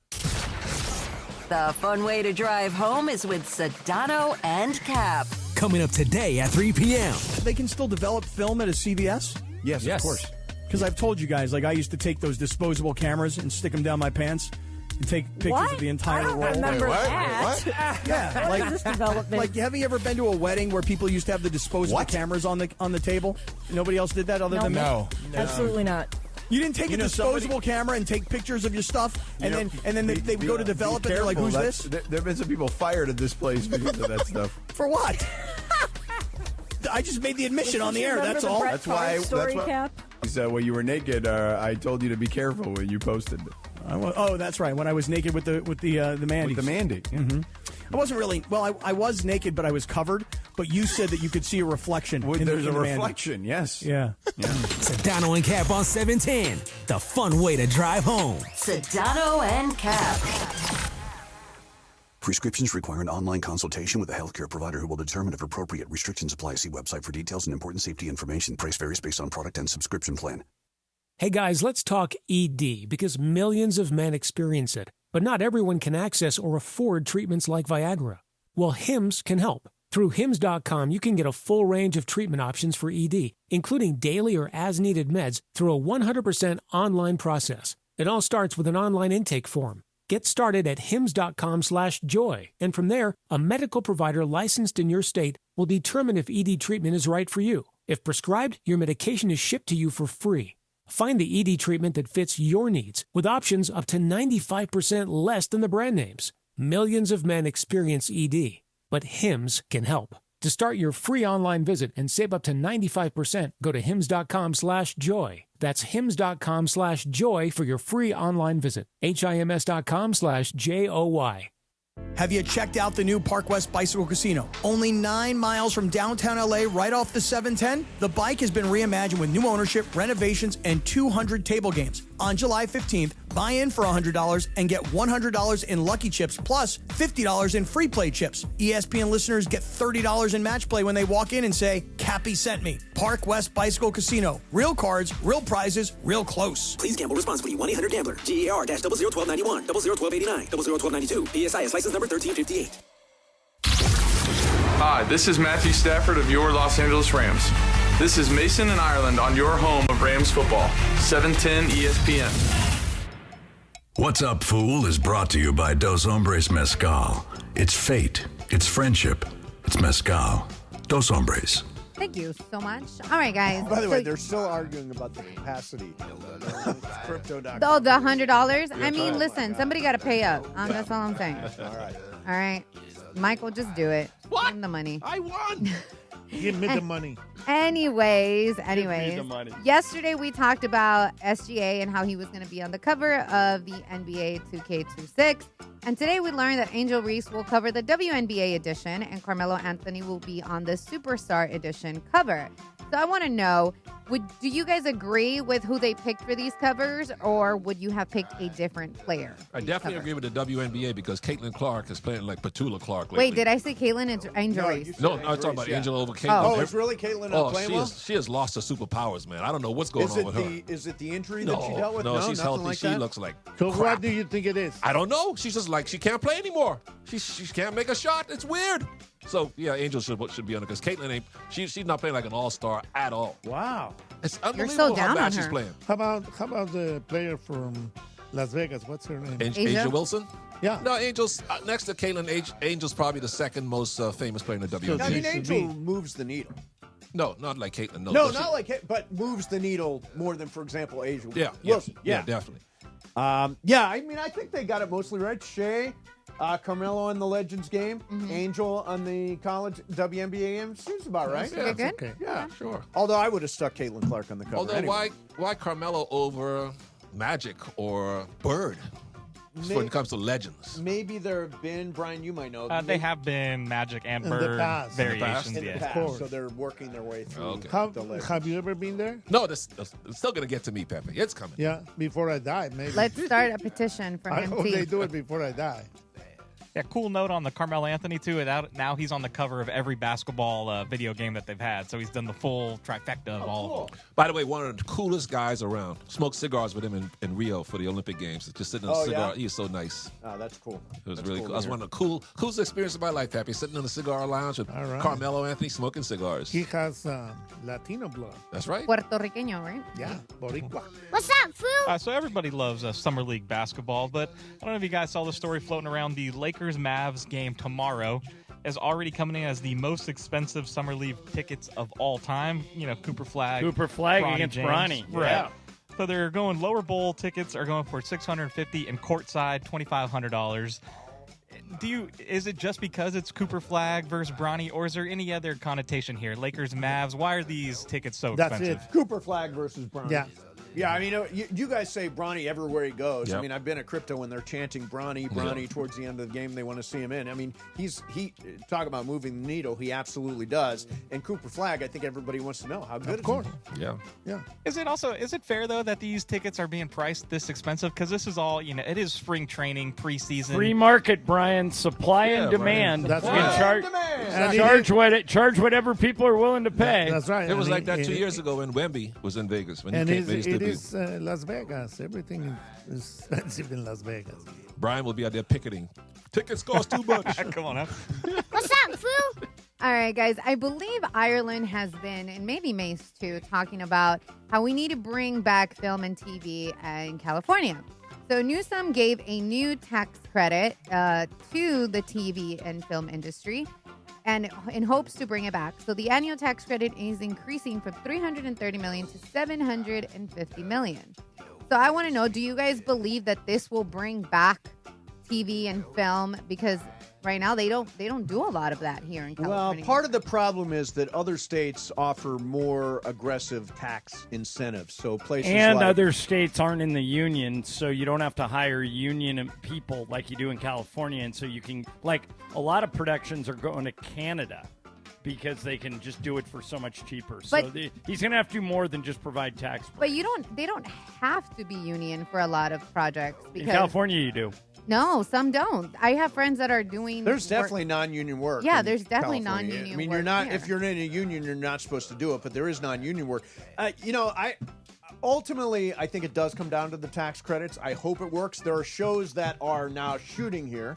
The fun way to drive home is with Sedano and Cap. Coming up today at 3 p.m. They can still develop film at a CVS? Yes, of course. Because I've told you guys, like I used to take those disposable cameras and stick them down my pants and take pictures of the entire roll. I don't remember that. Yeah, What is this development? Like, have you ever been to a wedding where people used to have the disposable cameras on the table? Nobody else did that other than me? No. Absolutely not. You didn't take a disposable camera and take pictures of your stuff, and then they would go to develop it. They're like, "Who's this?" There have been some people fired at this place because of that stuff. For what? I just made the admission on the air. That's all. That's why. He said, "When you were naked, I told you to be careful when you posted it." Oh, that's right. When I was naked with the Mandy. With the Mandy. Mm-hmm. I wasn't really. Well, I was naked, but I was covered. But you said that you could see a reflection. There's a the reflection. Mandy. Yes. Yeah. Sedano and Cap on 710. The fun way to drive home. Sedano and Cap. Prescriptions require an online consultation with a healthcare provider who will determine if appropriate. Restrictions apply. See website for details and important safety information. Price varies based on product and subscription plan. Hey guys, let's talk ED because millions of men experience it, but not everyone can access or afford treatments like Viagra. Well, Hims can help. Through Hims.com, you can get a full range of treatment options for ED, including daily or as-needed meds through a 100% online process. It all starts with an online intake form. Get started at hims.com/joy, and from there, a medical provider licensed in your state will determine if ED treatment is right for you. If prescribed, your medication is shipped to you for free. Find the ED treatment that fits your needs with options up to 95% less than the brand names. Millions of men experience ED, but Hims can help. To start your free online visit and save up to 95%, go to hims.com/joy. That's hims.com/joy for your free online visit. HIMS.com/JOY. Have you checked out the new Park West Bicycle Casino? Only 9 miles from downtown LA, right off the 710. The bike has been reimagined with new ownership, renovations, and 200 table games. On July 15th, Buy in for $100 and get $100 in Lucky Chips plus $50 in free play chips. ESPN listeners get $30 in match play when they walk in and say, Cappy sent me. Park West Bicycle Casino. Real cards, real prizes, real close. Please gamble responsibly. 1-800-GAMBLER. GER-001291, 001289, 001292. PSIS license number 1358. Hi, this is Matthew Stafford of your Los Angeles Rams. This is Mason and Ireland on your home of Rams football, 710 ESPN. What's Up, Fool is brought to you by Dos Hombres Mezcal. It's fate. It's friendship. It's Mezcal. Dos Hombres. Thank you so much. All right, guys. By the way, they're still arguing about the capacity. Crypto.com. Oh, the $100? I Yeah, mean, listen, somebody got to pay up. That's all I'm saying. All right. All right. Michael, just do it. What? Give him the money. I won. Give me the money. Anyways, the money. yesterday we talked about SGA and how he was going to be on the cover of the NBA 2K26. And today we learned that Angel Reese will cover the WNBA edition and Carmelo Anthony will be on the Superstar edition cover. So I want to know, do you guys agree with who they picked for these covers, or would you have picked a different player? I definitely agree with the WNBA because Caitlin Clark is playing like Petula Clark lately. Wait, did I say Caitlin and Angel Reese? No, I'm talking about Angel over Caitlin. Oh, is really Caitlin not playing well? She has lost her superpowers, man. I don't know what's going on with her. Is it the injury that she dealt with? No, she's nothing healthy. like She that? looks like So crap. what do you think it is? I don't know. She's just like, she can't play anymore. She can't make a shot. It's weird. So, yeah, Angel should be on it because Caitlin ain't, she's not playing like an all-star at all. Wow. It's unbelievable how bad she's playing. How about the player from Las Vegas? What's her name? Asia Wilson? Yeah. No, Angel's next to Caitlin. Angel's probably the second most famous player in the WNBA. I mean, Angel moves the needle. No, not like Caitlin. No, not like it, but moves the needle more than, for example, Asia Yeah, Wilson. yeah, definitely. Yeah, I mean, I think they got it mostly right. Shea, Carmelo on the Legends game, Angel on the college WNBA game. Seems about right. Yeah, good. Okay. Yeah, sure. Although I would have stuck Caitlin Clark on the cover. Although anyway. why Carmelo over Magic or Bird when it comes to legends? Maybe there have been, Brian, you might know. They have been Magic and Bird variations. In the past, so they're working their way through. Okay. Have you ever been there? No, it's still going to get to me, Pepe. It's coming. Yeah, before I die, maybe. Let's start a petition for I him hope to they do it before I die. Yeah, cool note on the Carmelo Anthony, too. Now he's on the cover of every basketball video game that they've had. So he's done the full trifecta of all of them. By the way, one of the coolest guys around. Smoked cigars with him in Rio for the Olympic Games. Just sitting in a cigar. Yeah? He's so nice. Oh, that's cool. It was That's really cool cool. That was one of the coolest experiences of my life, Pepe. Sitting in the cigar lounge with right. Carmelo Anthony smoking cigars. He has Latino blood. That's right. Puerto Riqueño, right? Yeah, Boricua. What's up, fool? So everybody loves Summer League basketball, but I don't know if you guys saw the story floating around. The Lakers-Mavs game tomorrow is already coming in as the most expensive Summer League tickets of all time. You know, Cooper Flag against James. Bronny. Right. Yeah. So they're going lower bowl tickets are going for $650 and courtside $2,500. Is it just because it's Cooper Flag versus Bronny, or is there any other connotation here? Lakers, Mavs, why are these tickets so expensive? Cooper Flag versus Bronny. Yeah. Yeah, I mean, you guys say Bronny everywhere he goes. Yep. I mean, I've been at crypto when they're chanting Bronny towards the end of the game. They want to see him in. I mean, he talk about moving the needle. He absolutely does. And Cooper Flag, I think everybody wants to know how good. Of course. Yeah. Yeah. Is it fair though that these tickets are being priced this expensive? Because this is all it is spring training, preseason, Free market, Brian. Supply and demand. That's You right. can charge whatever people are willing to pay. That's right. It was And like that 2 years ago when Wemby was in Vegas. When And he made his it debut. is Las Vegas. Everything is expensive in Las Vegas. Brian will be out there picketing. Tickets cost too much. Come on, What's up, fool? All right, guys. I believe Ireland has been, and maybe Mace too, talking about how we need to bring back film and TV in California. So Newsom gave a new tax credit to the TV and film industry, and in hopes to bring it back. So the annual tax credit is increasing from $330 million to $750 million. So I want to know, do you guys believe that this will bring back TV and film? Because right now they don't do a lot of that here in California. Well, part of the problem is that other states offer more aggressive tax incentives. So places like other states aren't in the union, so you don't have to hire union people like you do in California. And so you can, like, a lot of productions are going to Canada because they can just do it for so much cheaper. But- So he's going to have to do more than just provide tax. But they don't have to be union for a lot of projects. In Because California, you do. No, some don't. I have friends that are doing. There's work- definitely non-union work. Yeah, in there's definitely California. non-union I mean, work you're not here. if you're in a union, you're not supposed to do it, but there is non-union work. I ultimately I think it does come down to the tax credits. I hope it works. There are shows that are now shooting here.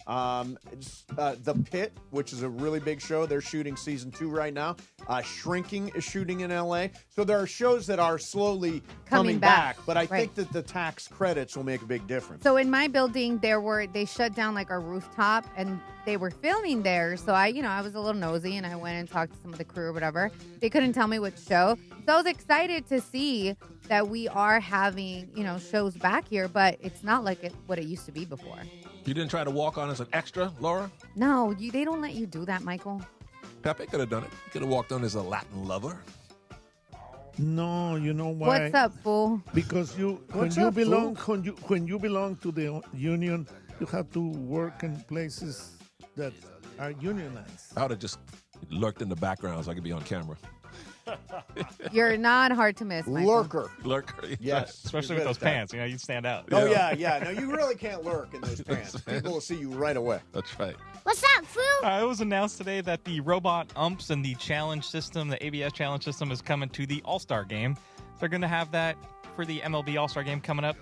The Pit, which is a really big show, they're shooting season 2 right now. Shrinking is shooting in LA. So there are shows that are slowly coming back. But I think that the tax credits will make a big difference. So in my building, they shut down like our rooftop, and they were filming there. So I was a little nosy, and I went and talked to some of the crew or whatever. They couldn't tell me which show, so I was excited to see that we are having shows back here, but it's not like what it used to be before. You didn't try to walk on as an extra, Laura? No, they don't let you do that, Michael. Pepe could have done it. He could have walked on as a Latin lover. No, you know why? What's up, fool? Because when you belong to the union, you have to work in places that are unionized. I would have just lurked in the background so I could be on camera. You're not hard to miss, Michael. Lurker. Yes. Especially with those pants. You'd stand out. Oh, yeah. No, you really can't lurk in those pants. People will see you right away. That's right. What's up, fool? It was announced today that the robot umps and the challenge system, the ABS challenge system, is coming to the All-Star game. They're going to have that for the MLB All-Star game coming up.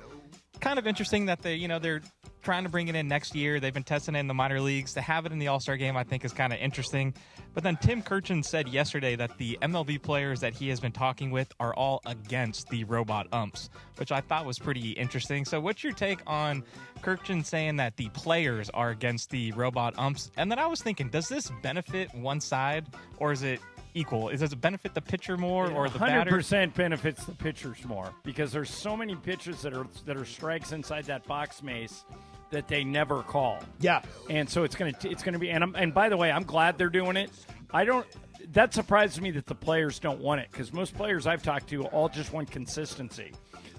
Kind of interesting that they're trying to bring it in next year. They've been testing it in the minor leagues. To have it in the All-Star game, I think, is kind of interesting. But then Tim Kirchin said yesterday that the MLB players that he has been talking with are all against the robot umps, which I thought was pretty interesting. So what's your take on Kirchin saying that the players are against the robot umps? And then I was thinking, does this benefit one side, or is it equal? Does it benefit the pitcher more or the batter? 100% benefits the pitchers more because there's so many pitches that are strikes inside that box mace that they never call. Yeah. And so it's going to be and by the way, I'm glad they're doing it. That surprises me that the players don't want it because most players I've talked to all just want consistency.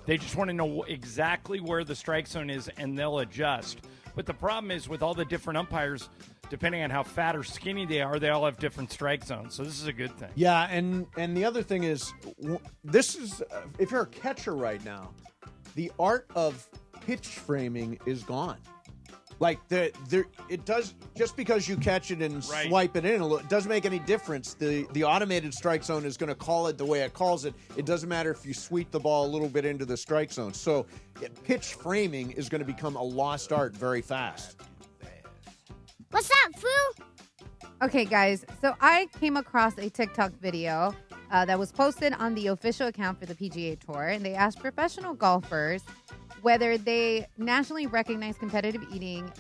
They just want to know exactly where the strike zone is and they'll adjust. But the problem is with all the different umpires, depending on how fat or skinny they are, they all have different strike zones. So this is a good thing. Yeah, and the other thing is, this is if you're a catcher right now, the art of pitch framing is gone. Like it does just because you catch it and swipe it in, it doesn't make any difference. The automated strike zone is going to call it the way it calls it. It doesn't matter if you sweep the ball a little bit into the strike zone. So pitch framing is going to become a lost art very fast. What's up, fool? Okay, guys. So I came across a TikTok video that was posted on the official account for the PGA Tour, and they asked professional golfers whether they nationally recognize competitive eating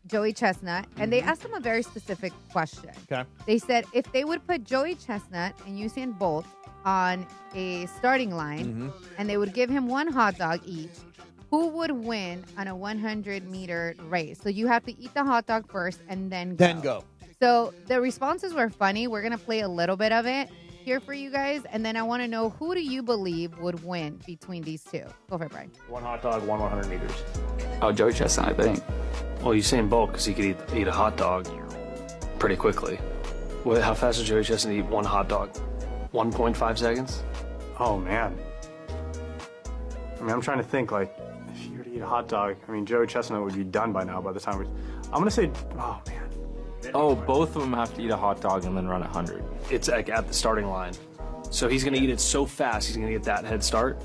Joey Chestnut, and they asked him a very specific question. Okay. They said if they would put Joey Chestnut and Usain Bolt on a starting line, and they would give him one hot dog each, who would win on a 100-meter race? So you have to eat the hot dog first and then go. So the responses were funny. We're going to play a little bit of it here for you guys, and then I want to know who do you believe would win between these two? Go for it, Brian. One hot dog, 100 meters. Oh, Joey Chestnut, I think. Well, Usain Bolt, because he could eat a hot dog pretty quickly. How fast does Joey Chestnut eat one hot dog? 1.5 seconds? Oh, man. I mean, I'm trying to think, if you were to eat a hot dog, Joey Chestnut would be done by now by the time I'm going to say, oh, man. Oh, both of them have to eat a hot dog and then run 100. It's at the starting line. So he's going to eat it so fast, he's going to get that head start?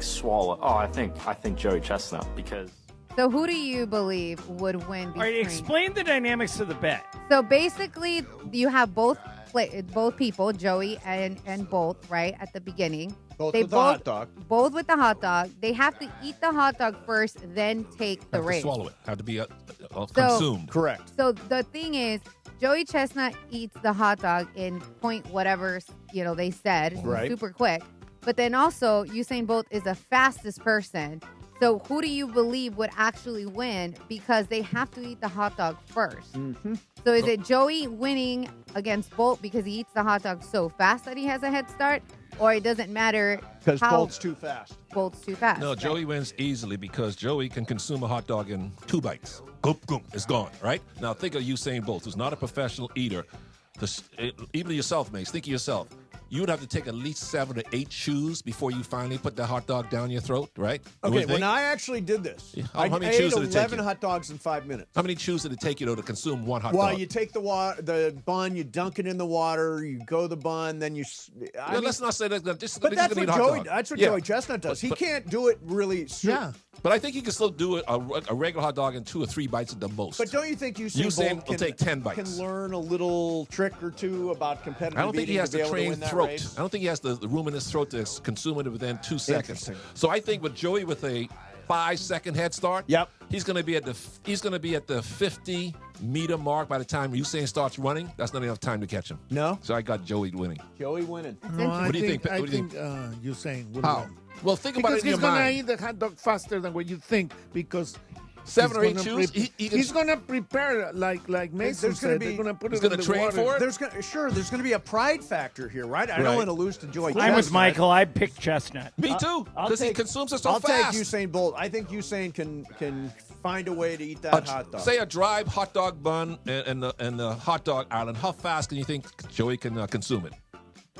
Swallow. Oh, I think Joey Chestnut because... So who do you believe would win between... All right, explain the dynamics of the bet. So basically, you have both people, Joey and Bolt, right, at the beginning. Both with the hot dog. Both with the hot dog. They have to eat the hot dog first, then take the Have race. to swallow it. Have to be consumed. Correct. So the thing is, Joey Chestnut eats the hot dog in point whatever, they said, Right. super quick. But then also, Usain Bolt is the fastest person. So who do you believe would actually win? Because they have to eat the hot dog first. Mm-hmm. So is it Joey winning against Bolt because he eats the hot dog so fast that he has a head start? Or it doesn't matter because how Bolt's too fast. Bolt's too fast. No, Joey wins easily because Joey can consume a hot dog in 2 bites. Goop, goop, it's gone, right? Now think of Usain Bolt, who's not a professional eater, even yourself, Mace, think of yourself. You would have to take at least 7 to 8 chews before you finally put the hot dog down your throat, right? Okay, when I actually did this, How many I chews ate did it take 11 you? hot dogs in 5 minutes. How many chews did it take you, though, to consume one hot Well, dog? you take the bun, you dunk it in the water, you go the bun, then you. Let's not say that. But that's what Joey Chestnut does. He can't do it really. But I think you can still do it a regular hot dog in 2 or 3 bites at the most. But don't you think Usain Bolt will take 10 bites? Can learn a little trick or two about competitive I don't think he eating has to be the able to trained win that throat. race? I don't think he has the room in his throat to consume it within 2 seconds. So I think with Joey with a 5-second head start, he's going to be at the 50-meter mark by the time Usain starts running. That's not enough time to catch him. No. So I got Joey winning. Joey winning. What do you think? I think Usain will How? win. Well, think about it in your Because he's going mind. to eat the hot dog faster than what you think because 7 or 8 he's chews. gonna he's going to prepare like Mason There's gonna said. be- They're going to put He's it in gonna the train water. for it? There's going to be a pride factor here, right? I don't Right. want to lose to Joey I'm with Chestnut. Michael. I picked Chestnut. Me too, because he consumes it so I'll fast. take Usain Bolt. I think Usain can find a way to eat that hot dog. Say a dry hot dog bun and the hot dog island. How fast can you think Joey can consume it?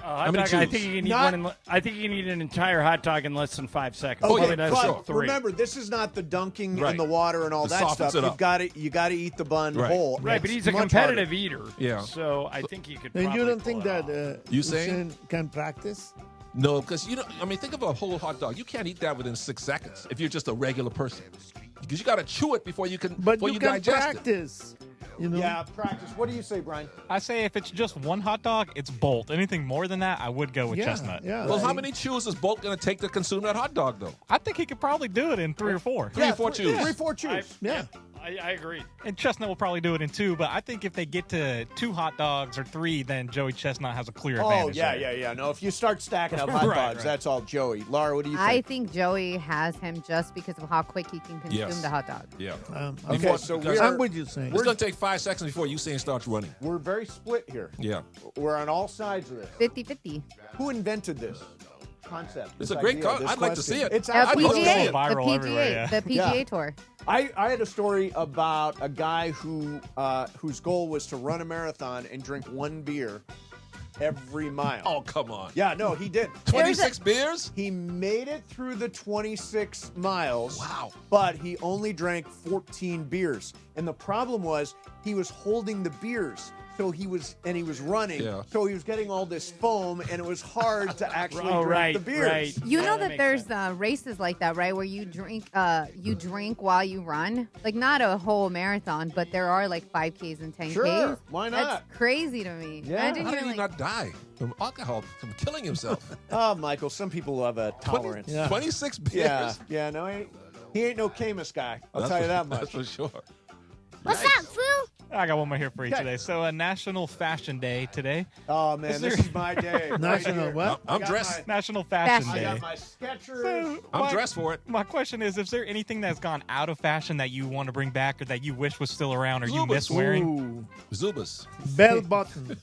How many I chews? think you can eat I think you can eat an entire hot dog in less than 5 seconds. Okay, Probably less but than 3. remember, this is not the dunking Right. in the water and all It that softens stuff. it up. You got to eat the bun Right. whole. Right, but It's he's a much competitive harder. eater. Yeah. So I think he could. And probably you don't pull think it that off. Usain can practice? No, because think of a whole hot dog. You can't eat that within 6 seconds if you're just a regular person. Because you got to chew it before you can But before you you can digest practice. You know? Yeah, practice. What do you say, Brian? I say if it's just one hot dog, it's Bolt. Anything more than that, I would go with Chestnut. Yeah. Well, how many chews is Bolt going to take to consume that hot dog, though? I think he could probably do it in 3 or 4. 3 or 4 chews. 3-4 chews. Yeah. I agree. And Chestnut will probably do it in 2, but I think if they get to 2 hot dogs or 3, then Joey Chestnut has a clear advantage. Yeah. No, if you start stacking up hot dogs, that's all Joey. Laura, what do you think? I think Joey has him just because of how quick he can consume Yes. the hot dog. Yeah. Okay, so I'm with you, saying. It's going to take 5 seconds before Usain starts running. we're very split here. Yeah. We're on all sides of this. 50-50. Who invented this concept? It's this a great idea, con- this I'd like to question? see it. It's I'd I'd love to see PGA, it. Viral the everywhere, PGA, yeah. the PGA Yeah. Tour. I had a story about a guy whose goal was to run a marathon and drink 1 beer every mile. Oh, come on. Yeah, no, he did. 26 beers? He made it through the 26 miles. Wow. But he only drank 14 beers. And the problem was he was holding the beers. So he was running. Yeah. So he was getting all this foam, and it was hard to actually Oh, drink right, the beers. right. You know that that makes there's sense. races like that, right? Where you drink while you run. Like not a whole marathon, but there are like 5Ks and 10Ks. Sure, why not? That's crazy to me. Yeah. Imagine How you're did he like, not die from alcohol, from killing himself? Oh, Michael, some people have a tolerance. 26 beers? Yeah, no, he ain't no Camus guy. I'll That's tell you for- that much. That's for sure. what's up, fool? I got one more here for you Okay. today. So, National Fashion Day today. Oh, man, Is this there- is my day. right National here. what? I'm I got dressed. National Fashion Fashion. Day. I got my Skechers. So, I'm dressed for it. My question is there anything that's gone out of fashion that you want to bring back or that you wish was still around or you miss wearing? Zubas. Bell bottoms.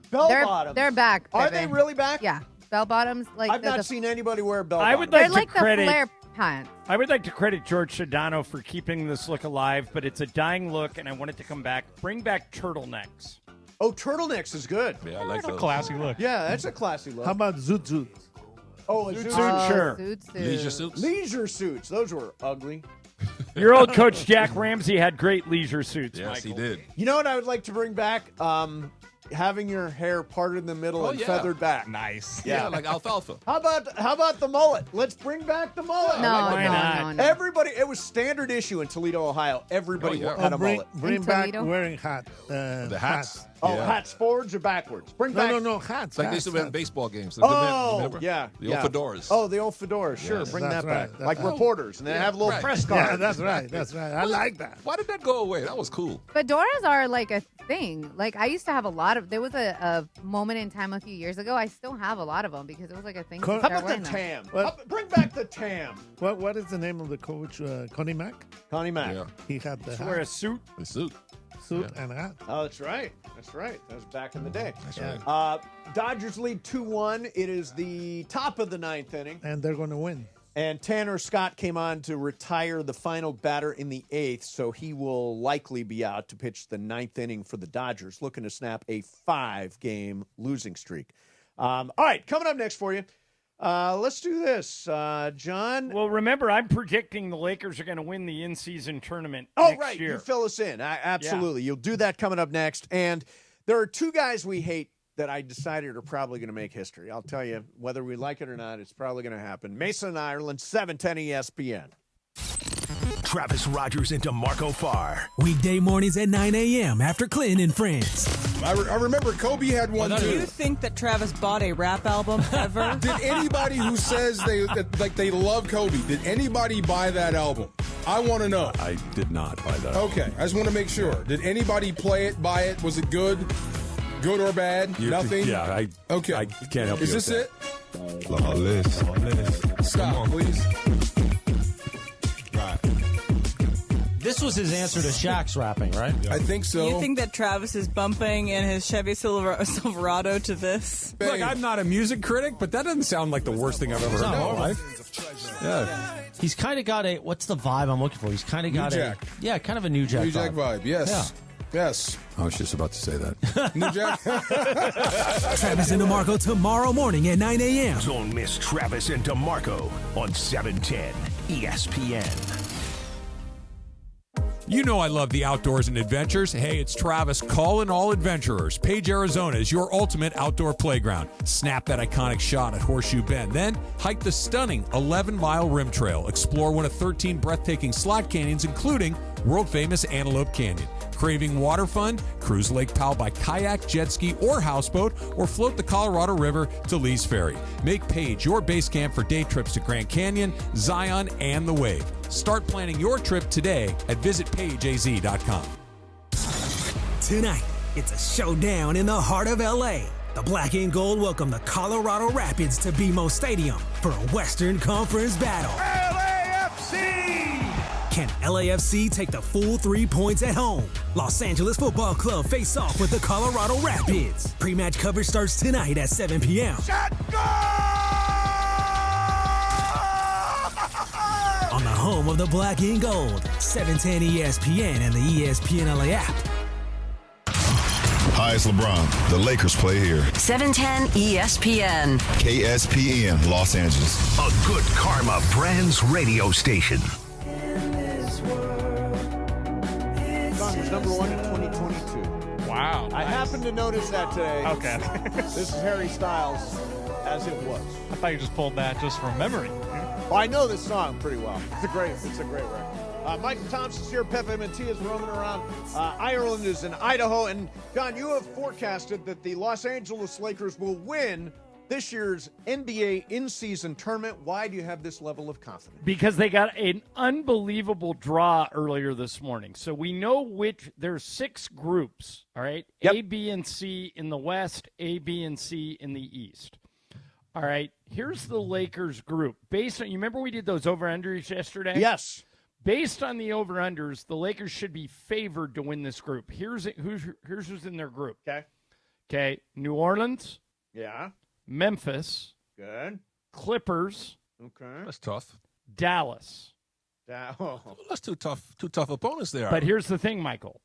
Bell They're bottoms. they're back. Are baby. they really back? Yeah, bell bottoms. Like I've not the, seen anybody wear bell I bottoms. would They're like to like the credit. flare pants. I would like to credit George Sedano for keeping this look alive, but it's a dying look, and I want it to come back. Bring back turtlenecks. Oh, turtlenecks is good. Yeah, I like That's a those. classy look. Yeah, that's a classy look. How about zoot zoot? Oh, a Zoot zoot suit, sure. Zoot suit. Leisure suits? Leisure suits. Those were ugly. Your old coach Jack Ramsey had great leisure suits, Yes, Michael. he did. You know what I would like to bring back? Having your hair parted in the middle and yeah. feathered back. Nice. Yeah, like alfalfa. How about the mullet? Let's bring back the mullet. No, I like Why the mullet. not? no. Everybody, it was standard issue in Toledo, Ohio. Everybody Oh, yeah. had a bring mullet. bring In back Toledo? wearing hat. The hats. Oh, Yeah. hats forwards or backwards? Bring back. No, hats. It's like they hats, used to wear in hats. baseball games. Oh, Remember? yeah. The yeah. old fedoras. Oh, the old fedoras. Sure, Yes. bring That's that right, back. that's Like right. reporters, and they have little right. press cards. Yeah, that's right. That's right. I like that. Why did that go away? That was cool. Fedoras are like a thing. Like I used to have a lot of. There was a moment in time a few years ago. I still have a lot of them because it was like a thing. to How start How about wearing the them. tam? What? Bring back the tam. What is the name of the coach? Connie Mack. Connie Mack. Yeah. He had the Wear a hat, suit. The suit. suit and hat. Oh, that's right. That's right. That was back in the day. That's right. Dodgers lead 2-1. It is the top of the ninth inning. And they're going to win. And Tanner Scott came on to retire the final batter in the 8th, so he will likely be out to pitch the 9th inning for the Dodgers, looking to snap a 5-game losing streak. All right, coming up next for you. Let's do this, John. Well, remember, I'm predicting the Lakers are going to win the in-season tournament next year. You fill us in. Absolutely. Yeah. You'll do that coming up next. And there are two guys we hate that I decided are probably going to make history. I'll tell you, whether we like it or not, it's probably going to happen. Mason and Ireland, 710 ESPN. Travis Rogers and DeMarco Farr. Weekday mornings at 9 a.m. after Clinton and Friends. I remember Kobe had one too. Do you think that Travis bought a rap album ever? Did anybody who says they love Kobe, did anybody buy that album? I want to know. I did not buy that. Okay, I just want to make sure. Did anybody play it, buy it? Was it good? Good or bad? Nothing? Yeah, I can't help you. Is this it? Lawless. Stop, please. Right. This was his answer to Shaq's rapping, right? I think so. You think that Travis is bumping in his Chevy Silverado to this? Look, I'm not a music critic, but that doesn't sound like the worst thing I've ever heard in my life. Yeah. He's kind of got what's the vibe I'm looking for? He's kind of got kind of a New Jack New Jack vibe, yes. Yeah. Yes. I was just about to say that. New Jack. Travis and DeMarco tomorrow morning at 9 a.m. Don't miss Travis and DeMarco on 710 ESPN. You know I love the outdoors and adventures. Hey, it's Travis calling all adventurers. Page, Arizona is your ultimate outdoor playground. Snap that iconic shot at Horseshoe Bend. Then hike the stunning 11-mile rim trail. Explore one of 13 breathtaking slot canyons, including world-famous Antelope Canyon. Craving water fun? Cruise Lake Powell by kayak, jet ski, or houseboat, or float the Colorado River to Lee's Ferry. Make Page your base camp for day trips to Grand Canyon, Zion, and the Wave. Start planning your trip today at visitpageaz.com. Tonight, it's a showdown in the heart of L.A. The Black and Gold welcome the Colorado Rapids to BMO Stadium for a Western Conference battle. LAFC! Can LAFC take the full 3 points at home? Los Angeles Football Club face off with the Colorado Rapids. Pre-match coverage starts tonight at 7 p.m. On the home of the Black and Gold, 710 ESPN and the ESPN LA app. Hi, it's LeBron. The Lakers play here. 710 ESPN. KSPN, Los Angeles. A Good Karma Brands radio station. Song was number 1 in 2022. Wow. I happened to notice that today. Okay. This is Harry Styles, As It Was. I thought you just pulled that just from memory. Oh, I know this song pretty well. It's a great record. Mychal Thompson's here. Pepe Matia's roaming around. Ireland is in Idaho. And, John, you have forecasted that the Los Angeles Lakers will win this year's NBA in-season tournament. Why do you have this level of confidence? Because they got an unbelievable draw earlier this morning. So we know there's 6 groups, all right? Yep. A, B, and C in the West, A, B, and C in the East. All right, here's the Lakers group. You remember we did those over-unders yesterday? Yes. Based on the over-unders, the Lakers should be favored to win this group. Here's who's in their group. Okay, New Orleans. Yeah. Memphis. Good. Clippers. Okay. That's tough. Dallas. That's two tough opponents there. But here's the thing, Michael.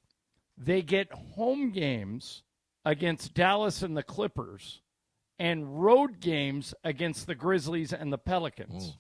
They get home games against Dallas and the Clippers and road games against the Grizzlies and the Pelicans.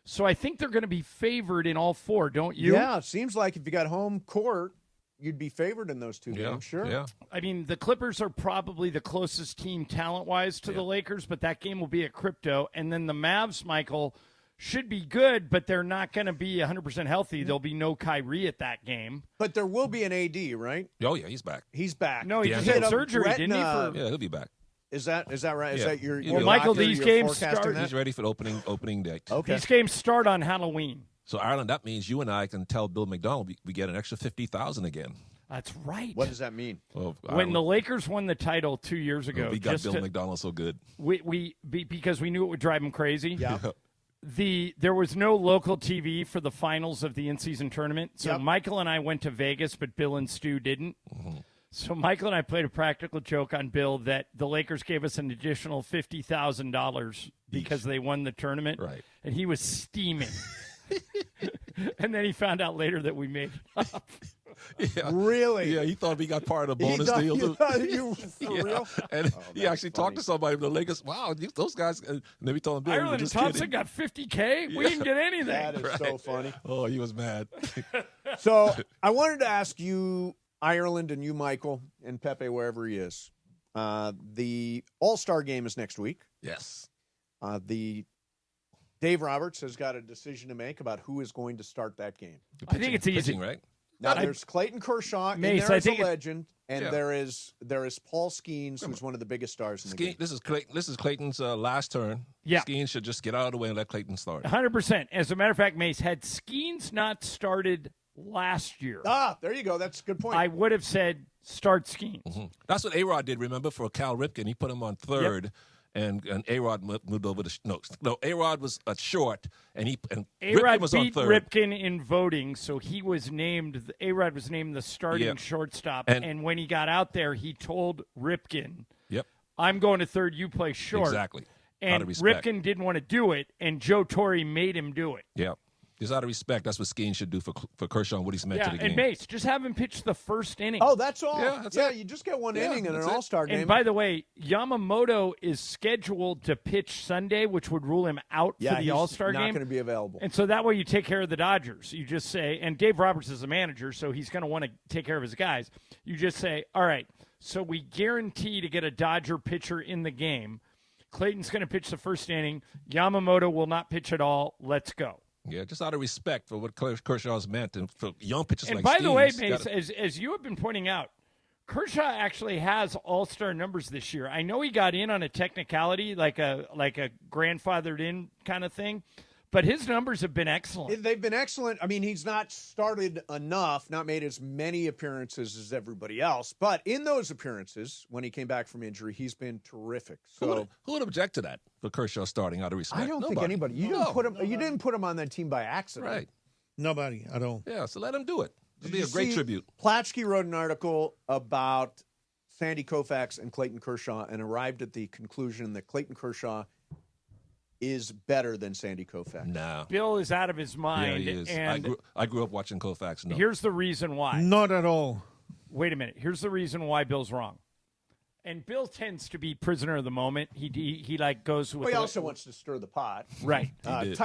So I think they're going to be favored in all 4, don't you? Yeah, it seems like if you got home court, you'd be favored in those 2 games, sure. Yeah. I mean, the Clippers are probably the closest team talent-wise to the Lakers, but that game will be at Crypto. And then the Mavs, Michael, should be good, but they're not going to be 100% healthy. There'll be no Kyrie at that game. But there will be an AD, right? Oh, yeah, he's back. He's back. No, he just had surgery, didn't he? Yeah, he'll be back. Is that right? Is that your Michael, these games start. He's ready for the opening date. Okay. These games start on Halloween. So, Ireland, that means you and I can tell Bill McDonald we get an extra $50,000 again. That's right. What does that mean? Well, when the Lakers won the title 2 years ago, we got Bill McDonald so good. Because we knew it would drive him crazy. Yeah. There was no local TV for the finals of the in-season tournament, so Michael and I went to Vegas, but Bill and Stu didn't. Mm-hmm. So Michael and I played a practical joke on Bill that the Lakers gave us an additional $50,000 because they won the tournament. Right. And he was steaming. And then he found out later that we made it up. Yeah. Really? Yeah, he thought we got part of the bonus deal. For real? And he actually talked to somebody from the Lakers. Wow, those guys. And then we told him, Bill, Ireland and Thompson got $50K. We didn't get anything. That is so funny. Oh, he was mad. So I wanted to ask you, Ireland, and you, Michael, and Pepe, wherever he is. The All-Star game is next week. Yes. The Dave Roberts has got a decision to make about who is going to start that game. I think it's easy. Pitching, right? Now, there's Clayton Kershaw Mace, in there I as a think legend, and Yeah. there is Paul Skeens, who's one of the biggest stars in the game. This is Clayton's last turn. Yeah. Skeens should just get out of the way and let Clayton start. 100%. As a matter of fact, Mace, had Skeens not started last year, There you go. That's a good point. I would have said start Skeens. Mm-hmm. That's what A-Rod did, remember, for Cal Ripken. He put him on third. And A-Rod moved over to no. A-Rod was short, and Ripken A-Rod was on beat third. Ripken in voting, so he was named. A-Rod was named the starting shortstop, and when he got out there, he told Ripken, "Yep, I'm going to third. You play short." Exactly. And Out of respect. Ripken didn't want to do it, and Joe Torre made him do it. Yeah. Just out of respect, that's what Skeens should do for Kershaw and what he's meant to the game. And Mace, just have him pitch the first inning. Oh, that's all. Yeah, that's yeah, it. you just get one Yeah, inning in an that's it. All-Star game. And by the way, Yamamoto is scheduled to pitch Sunday, which would rule him out for the he's All-Star not game. going to be available. And so that way you take care of the Dodgers. You just say, and Dave Roberts is the manager, so he's going to want to take care of his guys. You just say, all right, so we guarantee to get a Dodger pitcher in the game. Clayton's going to pitch the first inning. Yamamoto will not pitch at all. Let's go. Yeah, just out of respect for what Kershaw's meant and for young pitchers And like by the way, Skeens, Mace, as you have been pointing out, Kershaw actually has all-star numbers this year. I know he got in on a technicality, like a grandfathered in kind of thing, but his numbers have been excellent. They've been excellent. I mean, he's not started enough, not made as many appearances as everybody else. But in those appearances, when he came back from injury, he's been terrific. So who would object to that for Kershaw starting out of respect? I don't think Nobody. anybody. You didn't put him on that team by accident. Right. Nobody at all. Yeah, so let him do it. It'll be Did a you great see tribute. Platsky wrote an article about Sandy Koufax and Clayton Kershaw and arrived at the conclusion that Clayton Kershaw is better than Sandy Koufax. No. Bill is out of his mind. Yeah, he is. And I grew up watching Kofax. No. here's the reason why. Not at all. Wait a minute. Here's the reason why Bill's wrong. And Bill tends to be prisoner of the moment. He like goes with. Well, he also wants to stir the pot. Right. Tanner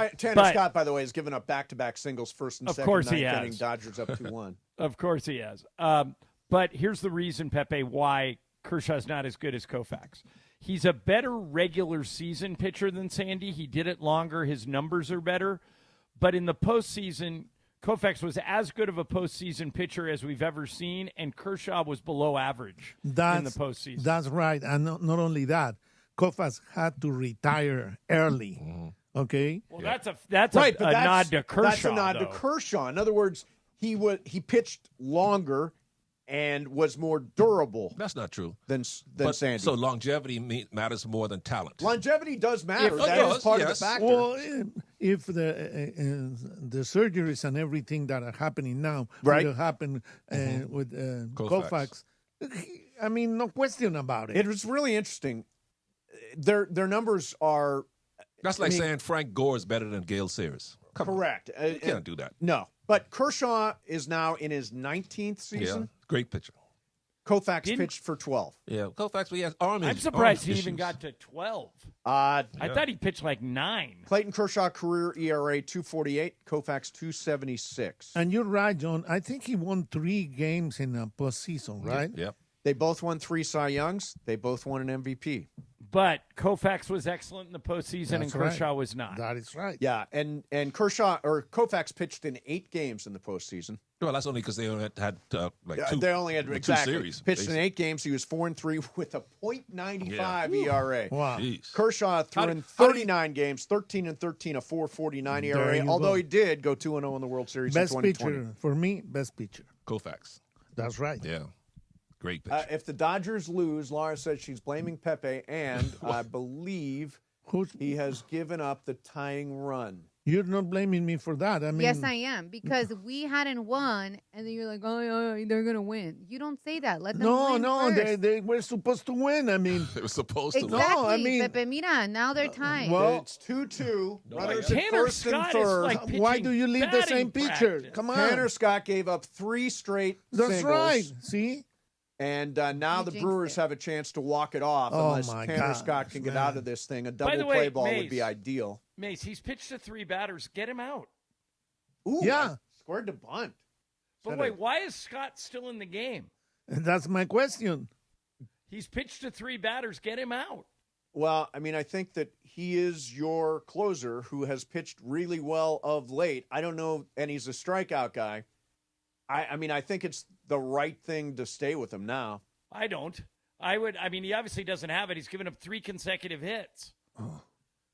Scott, by the way, has given up back-to-back singles, first and Of second course ninth he has. inning. Dodgers up 2-1. Of course he has. But here's the reason, Pepe, why Kershaw's not as good as Koufax. He's a better regular season pitcher than Sandy. He did it longer. His numbers are better. But in the postseason, Koufax was as good of a postseason pitcher as we've ever seen, and Kershaw was below average in the postseason. That's right. And not only that, Kofax had to retire early. Okay? Well, that's a nod to Kershaw. That's a nod to though. Kershaw. In other words, he pitched longer and was more durable. That's not true. Than Sandy. So longevity matters more than talent. Longevity does matter. That is part of the yes. factor. Well, if the surgeries and everything that are happening now will happen with Kofax, I mean, no question about it. It was really interesting. Their numbers are. That's like saying Frank Gore is better than Gale Sayers. Correct. You can't do that. No. But Kershaw is now in his 19th season. Yeah, great pitcher. Koufax pitched for 12. Yeah, Kofax, he has arm I'm surprised he even got to 12. I thought he pitched like 9. Clayton Kershaw career ERA 2.48, Koufax 2.76. And you're right, John. I think he won 3 games in a postseason, right? Yep. They both won 3 Cy Youngs. They both won an MVP. But Koufax was excellent in the postseason, and That's Kershaw right. was not. That is right. Yeah, and Koufax pitched in 8 games in the postseason. Well, that's only because they only had like two. They only had two exactly series. pitched in 8 games. He was 4-3 with a .95 ERA. Wow. Jeez. Kershaw threw in 39 games, 13-13, a 4.49 ERA. Although he did go 2-0 in the World Series Best in 2020. pitcher for me. Best pitcher. Kofax. That's right. Yeah. Great pitcher. If the Dodgers lose, Laura says she's blaming Pepe, and I believe he has given up the tying run. You're not blaming me for that. I mean, Yes, I am, because we hadn't won, and then you're like, oh, they're going to win. You don't say that. Let them win first. they were supposed to win. I mean, they were supposed to. Exactly, No, I mean, Pepe. Mira, now they're tied. well, it's 2-2. Runners at Tanner first and Scott is third. like why do you leave the batting same pitcher? practice. Come on. Tanner Scott gave up 3 straight That's singles. right. See? And now You the jinxed Brewers it. have a chance to walk it off Oh, unless my Tanner gosh, Scott can get man. out of this thing. A By the double way, play ball would be Mace. ideal. Mace, he's pitched to 3 batters. Get him out. Ooh, Yeah. scored to bunt. But wait, why is Scott still in the game? And that's my question. He's pitched to 3 batters. Get him out. Well, I mean, I think that he is your closer who has pitched really well of late. I don't know, and he's a strikeout guy. I mean, I think it's the right thing to stay with him now. I don't. I mean, he obviously doesn't have it. He's given up 3 consecutive hits.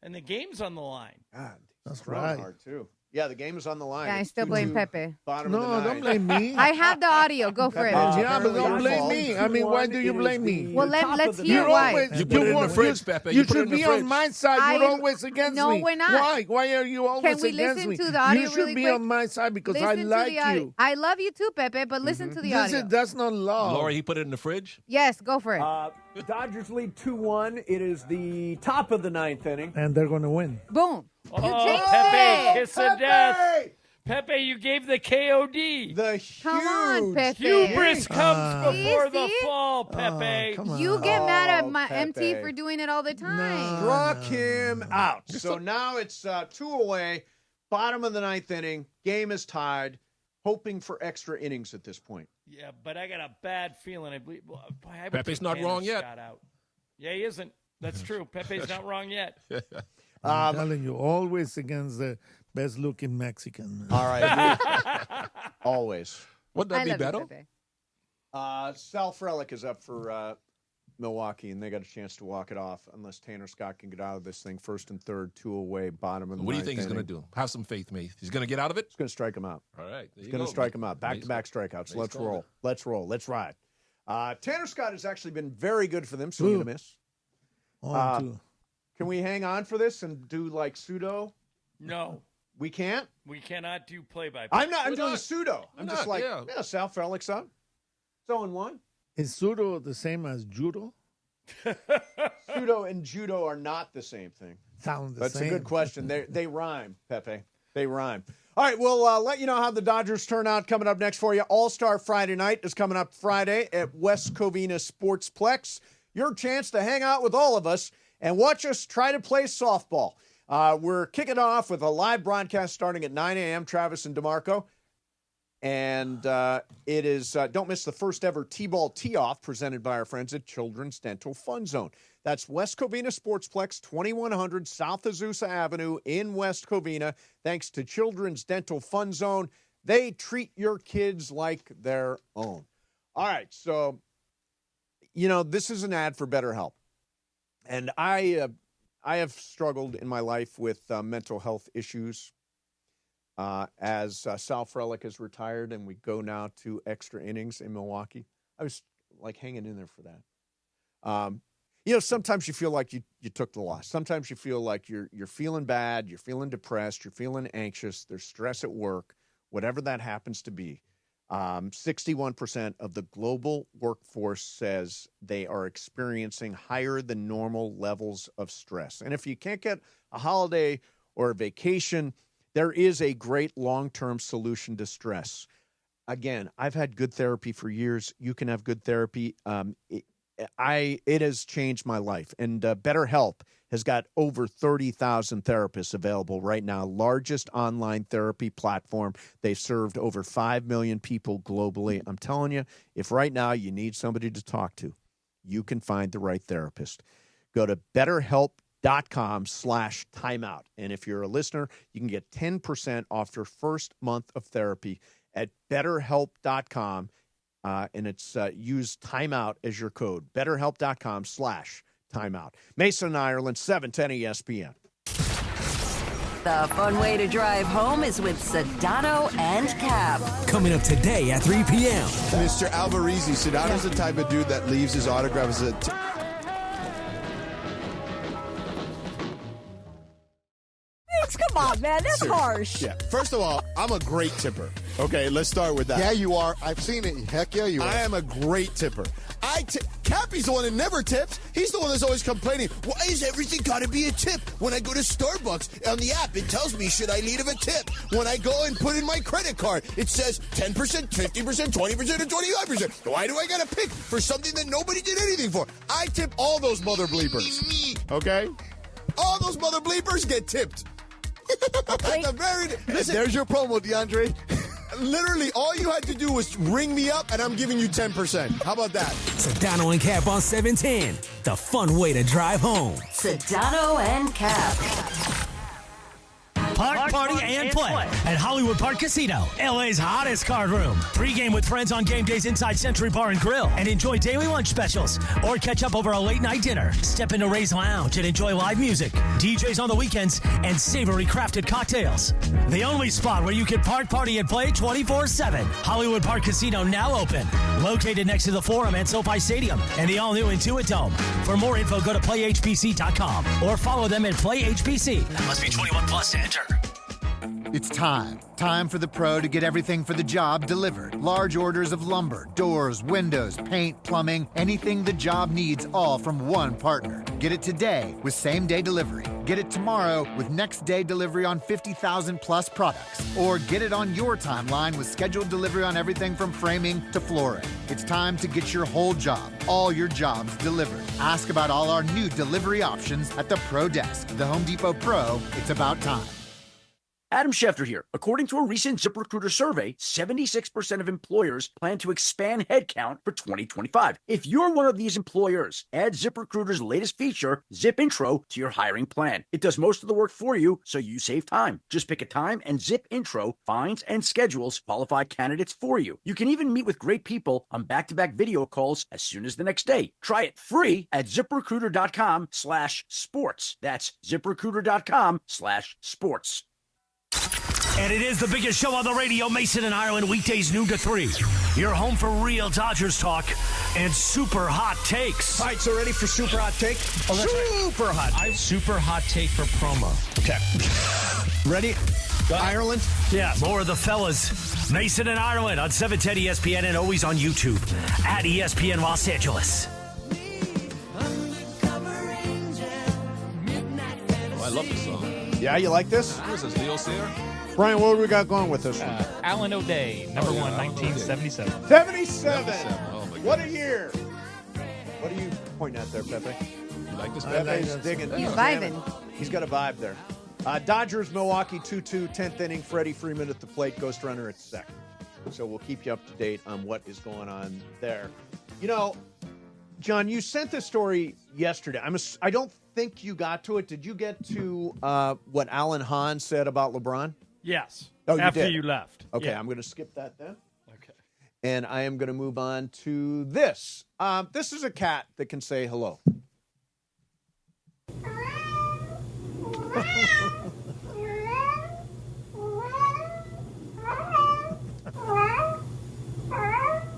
And the game's on the line. God, That's throwing right. hard, too. Yeah, the game is on the line. Yeah, I It's still blame 2-2, Pepe. Bottom of the No, ninth. don't blame me. I have the audio. Go for it. Yeah, but don't blame me. I mean, why do you blame me? Well, let's hear You're why. always, You put it in the fridge, Pepe. You You put it should in the be fridge. on my side. You're always against No, me. we're not. Why? Why are you always Can we against listen me? to the audio You should really be quick? on my side because Listen I to like the audio. you. I love you too, Pepe, but listen to the audio. That's not love. Lori, he put it in the fridge? Yes, go for it. The Dodgers lead 2-1. It is the top of the 9th inning. And they're going to win. Boom. Oh, jinxed Pepe, it. kiss of death. Pepe, you gave the KOD. The huge Come on, Pepe. Hubris comes before the See? fall, Pepe. Come on. You get mad at my Pepe. MT for doing it all the time. Struck him out. So now it's 2 away. Bottom of the 9th inning. Game is tied. Hoping for extra innings at this point. Yeah, but I got a bad feeling. I believe I would Pepe's take not Tanner wrong yet. Scott out. Yeah, he isn't. That's true. Pepe's not wrong yet. I'm telling you, always against the best-looking Mexican. All right. Always. Would I that be love you, better? Pepe. Sal Frelick is up for Milwaukee, and they got a chance to walk it off unless Tanner Scott can get out of this thing. First and third, 2 away, bottom of the What do you 9th think he's going to inning. do? Have some faith, mate. He's going to get out of it? He's going to strike him out. All right. He's going to strike him out. Back-to-back strikeouts. Let's roll. Let's roll. Let's ride. Tanner Scott has actually been very good for them. Swing and a miss. 1-2. Can we hang on for this and do like pseudo? No, We can't? we cannot do play-by-play. I'm not. I'm We're doing not. pseudo. I'm We're just not, like, yeah. Sal Frelick's up. It's 0-1. Is Sudo the same as Judo? Pseudo and judo are not the same thing. Sound the That's same. a good question. They rhyme, Pepe. They rhyme. All right, we'll let you know how the Dodgers turn out coming up next for you. All-Star Friday night is coming up Friday at West Covina Sportsplex. Your chance to hang out with all of us and watch us try to play softball. We're kicking off with a live broadcast starting at 9 a.m., Travis and DeMarco. And it is, don't miss the first ever T-ball tee-off presented by our friends at Children's Dental Fun Zone. That's West Covina Sportsplex, 2100 South Azusa Avenue in West Covina. Thanks to Children's Dental Fun Zone. They treat your kids like their own. All right, so, this is an ad for BetterHelp. And I have struggled in my life with mental health issues. As Sal Frelick is retired and we go now to extra innings in Milwaukee, I was like hanging in there for that. Sometimes you feel like you took the loss. Sometimes you feel like you're feeling bad, you're feeling depressed, you're feeling anxious, there's stress at work, whatever that happens to be. 61% of the global workforce says they are experiencing higher than normal levels of stress. And if you can't get a holiday or a vacation, there is a great long-term solution to stress. Again, I've had good therapy for years. You can have good therapy. It has changed my life. And BetterHelp has got over 30,000 therapists available right now, largest online therapy platform. They've served over 5 million people globally. I'm telling you, if right now you need somebody to talk to, you can find the right therapist. Go to BetterHelp.com/timeout. And if you're a listener, you can get 10% off your first month of therapy at BetterHelp.com. And it's use timeout as your code. BetterHelp.com/timeout. Mason, Ireland, 710 ESPN. The fun way to drive home is with Sedano and Cap. Coming up today at 3 p.m. Mr. Alvarez, Sedano's the type of dude that leaves his autograph as a... Come on, on, man. That's harsh. Yeah. First of all, I'm a great tipper. Okay, let's start with that. Yeah, you are. I've seen it. Heck yeah, you are. I am a great tipper. Cappy's the one that never tips. He's the one that's always complaining. Why is everything got to be a tip? When I go to Starbucks on the app, it tells me should I leave a tip. When I go and put in my credit card, it says 10%, 50%, 20%, and 25%. Why do I got to pick for something that nobody did anything for? I tip all those mother bleepers. Okay? All those mother bleepers get tipped. Listen, there's your promo, DeAndre. Literally, all you had to do was ring me up, and I'm giving you 10%. How about that? Sedano and Cap on 710. The fun way to drive home. Sedano and Cap. Park, party, and play at Hollywood Park Casino, LA's hottest card room. Pre-game with friends on game days inside Century Bar and Grill and enjoy daily lunch specials or catch up over a late-night dinner. Step into Ray's Lounge and enjoy live music, DJs on the weekends, and savory crafted cocktails. The only spot where you can park, party, and play 24/7. Hollywood Park Casino now open. Located next to the Forum and SoFi Stadium and the all-new Intuit Dome. For more info, go to playhbc.com or follow them at PlayHBC. Must be 21 plus to enter. It's time. Time for the pro to get everything for the job delivered. Large orders of lumber, doors, windows, paint, plumbing, anything the job needs, all from one partner. Get it today with same-day delivery. Get it tomorrow with next-day delivery on 50,000 plus products. Or get it on your timeline with scheduled delivery on everything from framing to flooring. It's time to get your whole job, all your jobs delivered. Ask about all our new delivery options at the Pro Desk. The Home Depot Pro, it's about time. Adam Schefter here. According to a recent ZipRecruiter survey, 76% of employers plan to expand headcount for 2025. If you're one of these employers, add ZipRecruiter's latest feature, Zip Intro, to your hiring plan. It does most of the work for you, so you save time. Just pick a time and Zip Intro finds and schedules qualified candidates for you. You can even meet with great people on back-to-back video calls as soon as the next day. Try it free at ZipRecruiter.com/sports. That's ZipRecruiter.com/sports. And it is the biggest show on the radio, Mason and Ireland, weekdays noon to 3. You're home for real Dodgers talk and super hot takes. All right, so ready for super hot take? Super hot take. Super hot take for promo. Okay. Ready? Ireland? Yeah, more of the fellas. Mason and Ireland on 710 ESPN and always on YouTube at ESPN Los Angeles. Oh, I love this song. Yeah, you like this? Who is this, Leo Sayer? Brian, what do we got going with this one? Alan O'Day, number 1977. 77. Oh, my What a year. What are you pointing at there, Pepe? You like this? Pepe's digging. He's vibing. He's got a vibe there. Dodgers, Milwaukee, 2-2, 10th inning. Freddie Freeman at the plate, ghost runner at second. So we'll keep you up to date on what is going on there. You know, John, you sent this story yesterday. I don't think you got to it. Did you get to what Alan Hahn said about LeBron? Yes. Oh, after did? you left. Okay, Yeah. I'm going to skip that then. Okay. And I am going to move on to this. This is a cat that can say hello.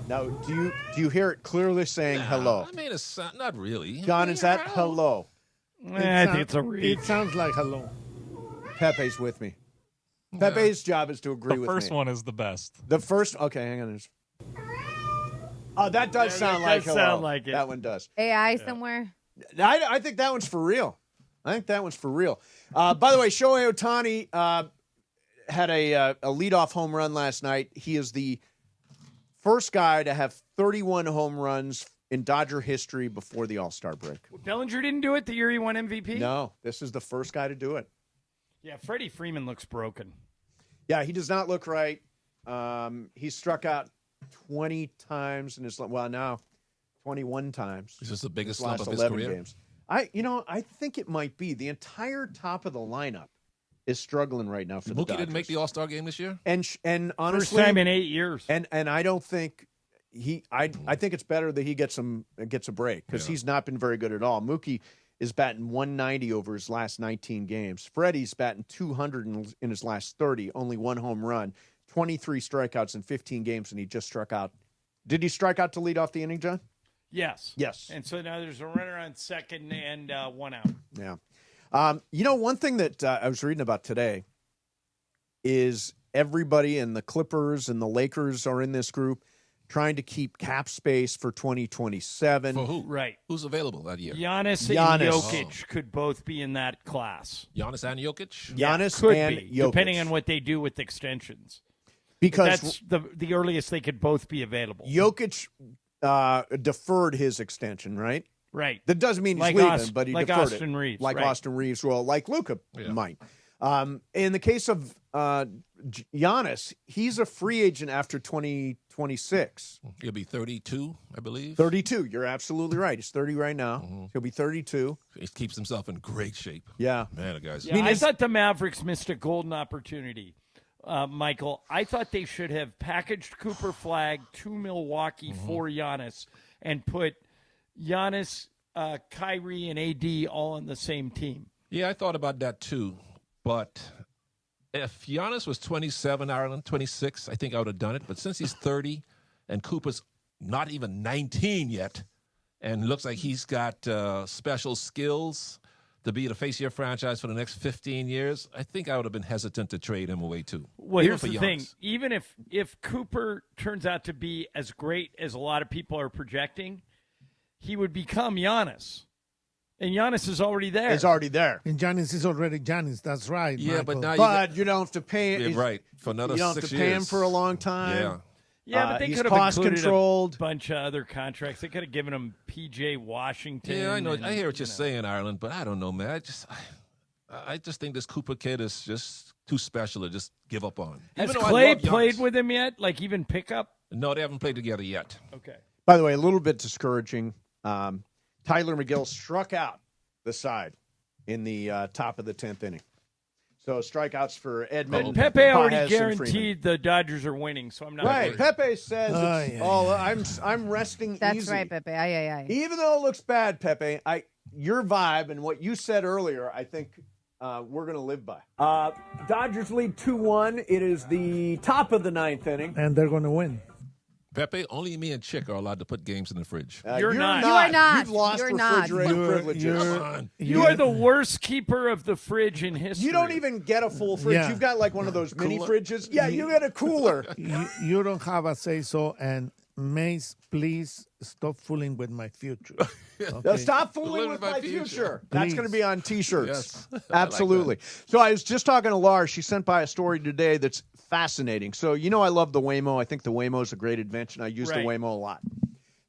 Now, do you hear it clearly saying hello? I mean, it's not really. John, is that hello? I think it's a reach. It sounds like hello. Pepe's with me. Pepe's job is to agree with me. The first one is the best. The first, okay, hang on. Oh, that does sound like hello. Sound like it. That one does. AI somewhere. I think that one's for real. By the way, Shohei Ohtani had a leadoff home run last night. He is the first guy to have 31 home runs in Dodger history before the All-Star break. Bellinger didn't do it the year he won MVP? No, this is the first guy to do it. Yeah, Freddie Freeman looks broken. Yeah, he does not look right. He struck out 20 times in his now 21 times. This is the biggest last slump of his 11 career. games. I think it might be the entire top of the lineup is struggling right now for the Mookie Dodgers. didn't make the All-Star game this year? And honestly, first time in 8 years. And I don't think I think it's better that he gets a break because he's not been very good at all. Mookie is batting 190 over his last 19 games. Freddie's batting 200 in his last 30, only one home run, 23 strikeouts in 15 games, and he just struck out. Did he strike out to lead off the inning, John? Yes. Yes. And so now there's a runner on second and one out. Yeah. One thing that I was reading about today, is everybody, and the Clippers and the Lakers are in this group, trying to keep cap space for 2027. For who? Right. Who's available that year? Giannis and Jokic could both be in that class. Giannis and Jokic? Giannis could and be, Jokic. depending on what they do with extensions. Because that's the earliest they could both be available. Jokic deferred his extension, right? Right. That doesn't mean he's Like leaving, but he like deferred Austin it. Reeves, Like right. Austin Reeves, well, like Luka might. In the case of Giannis, he's a free agent after 2026. He'll be 32, I believe. 32. You're absolutely right. He's 30 right now. He'll be 32. He keeps himself in great shape. Yeah. Man, the guy's. Yeah, I thought the Mavericks missed a golden opportunity, Michael. I thought they should have packaged Cooper Flag to Milwaukee for Giannis and put Giannis, Kyrie, and AD all on the same team. Yeah, I thought about that too. But if Giannis was 27, Ireland, 26, I think I would have done it. But since he's 30 and Cooper's not even 19 yet and looks like he's got special skills to be the face of your franchise for the next 15 years, I think I would have been hesitant to trade him away too. Well, Even here's for the Giannis. thing. Even if Cooper turns out to be as great as a lot of people are projecting, he would become Giannis. And Giannis is already there. He's already there. And Giannis is already Giannis. That's right. Yeah, Michael. but now But you don't have to pay Yeah, right. For another You don't 6 have to pay him years. for a long time. Yeah. Yeah, but they he's could have cost included controlled. a bunch of other contracts. They could have given him P.J. Washington. Yeah, I know. and, I hear what you're you know. saying, Ireland, but I don't know, man. I just think this Cooper kid is just too special to just give up on. Has Even though I Clay love Giannis. played with him yet? Like even pickup? No, they haven't played together yet. Okay. By the way, a little bit discouraging. Tyler McGill struck out the side in the top of the 10th inning. So strikeouts for Edmund. But Pepe already Pages, and Freeman. guaranteed the Dodgers are winning, so I'm not Right. worried. Pepe says, I'm resting That's easy. right, Pepe. Aye, aye, aye. Even though it looks bad, Pepe, your vibe and what you said earlier, I think we're going to live by. Dodgers lead 2-1. It is the top of the 9th inning. And they're going to win. Pepe, only me and Chick are allowed to put games in the fridge. You're not. You are not. You've lost You're not. refrigerator privileges. Come on. You are the worst keeper of the fridge in history. You don't even get a full fridge. Yeah. You've got like one of those mini Cooler? fridges. Yeah, you get a cooler. You don't have a say-so. And Mace, please stop fooling with my future. Now stop fooling Fooling with with my my future. future. That's Please. going to be on T-shirts. Yes. Absolutely. So I was just talking to Laura. She sent by a story today that's fascinating. So you know I love the Waymo. I think the Waymo is a great invention. I use the Right. Waymo a lot.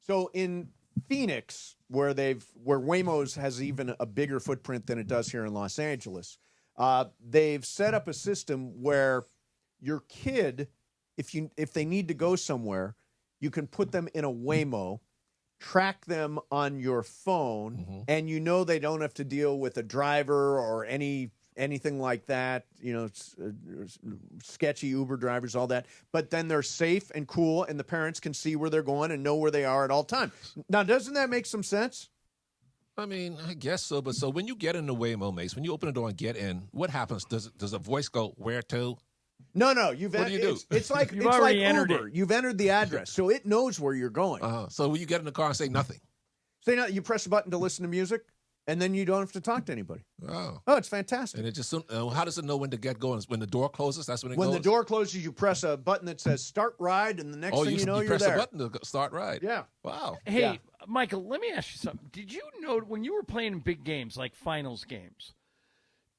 So in Phoenix, where Waymo's has even a bigger footprint than it does here in Los Angeles, they've set up a system where your kid, if they need to go somewhere, you can put them in a Waymo, track them on your phone, and you know they don't have to deal with a driver or anything like that, sketchy Uber drivers, all that. But then they're safe and cool, and the parents can see where they're going and know where they are at all times. Now, doesn't that make some sense? I mean, I guess so. But so when you get in the Waymo, Mace, when you open the door and get in, what happens? Does a voice go, where to? No. What do you do? It's like You've it's like already entered Uber. it. You've entered the address, so it knows where you're going. So when you get in the car and say nothing. So you press a button to listen to music, and then you don't have to talk to anybody. Oh. Oh, it's fantastic. And it just how does it know when to get going? When the door closes, that's when it When goes? the door closes, you press a button that says "Start Ride," and the next thing you know, you're press there. a button to start ride. Yeah. Wow. Hey, Yeah. Michael, let me ask you something. Did you know when you were playing in big games like finals games,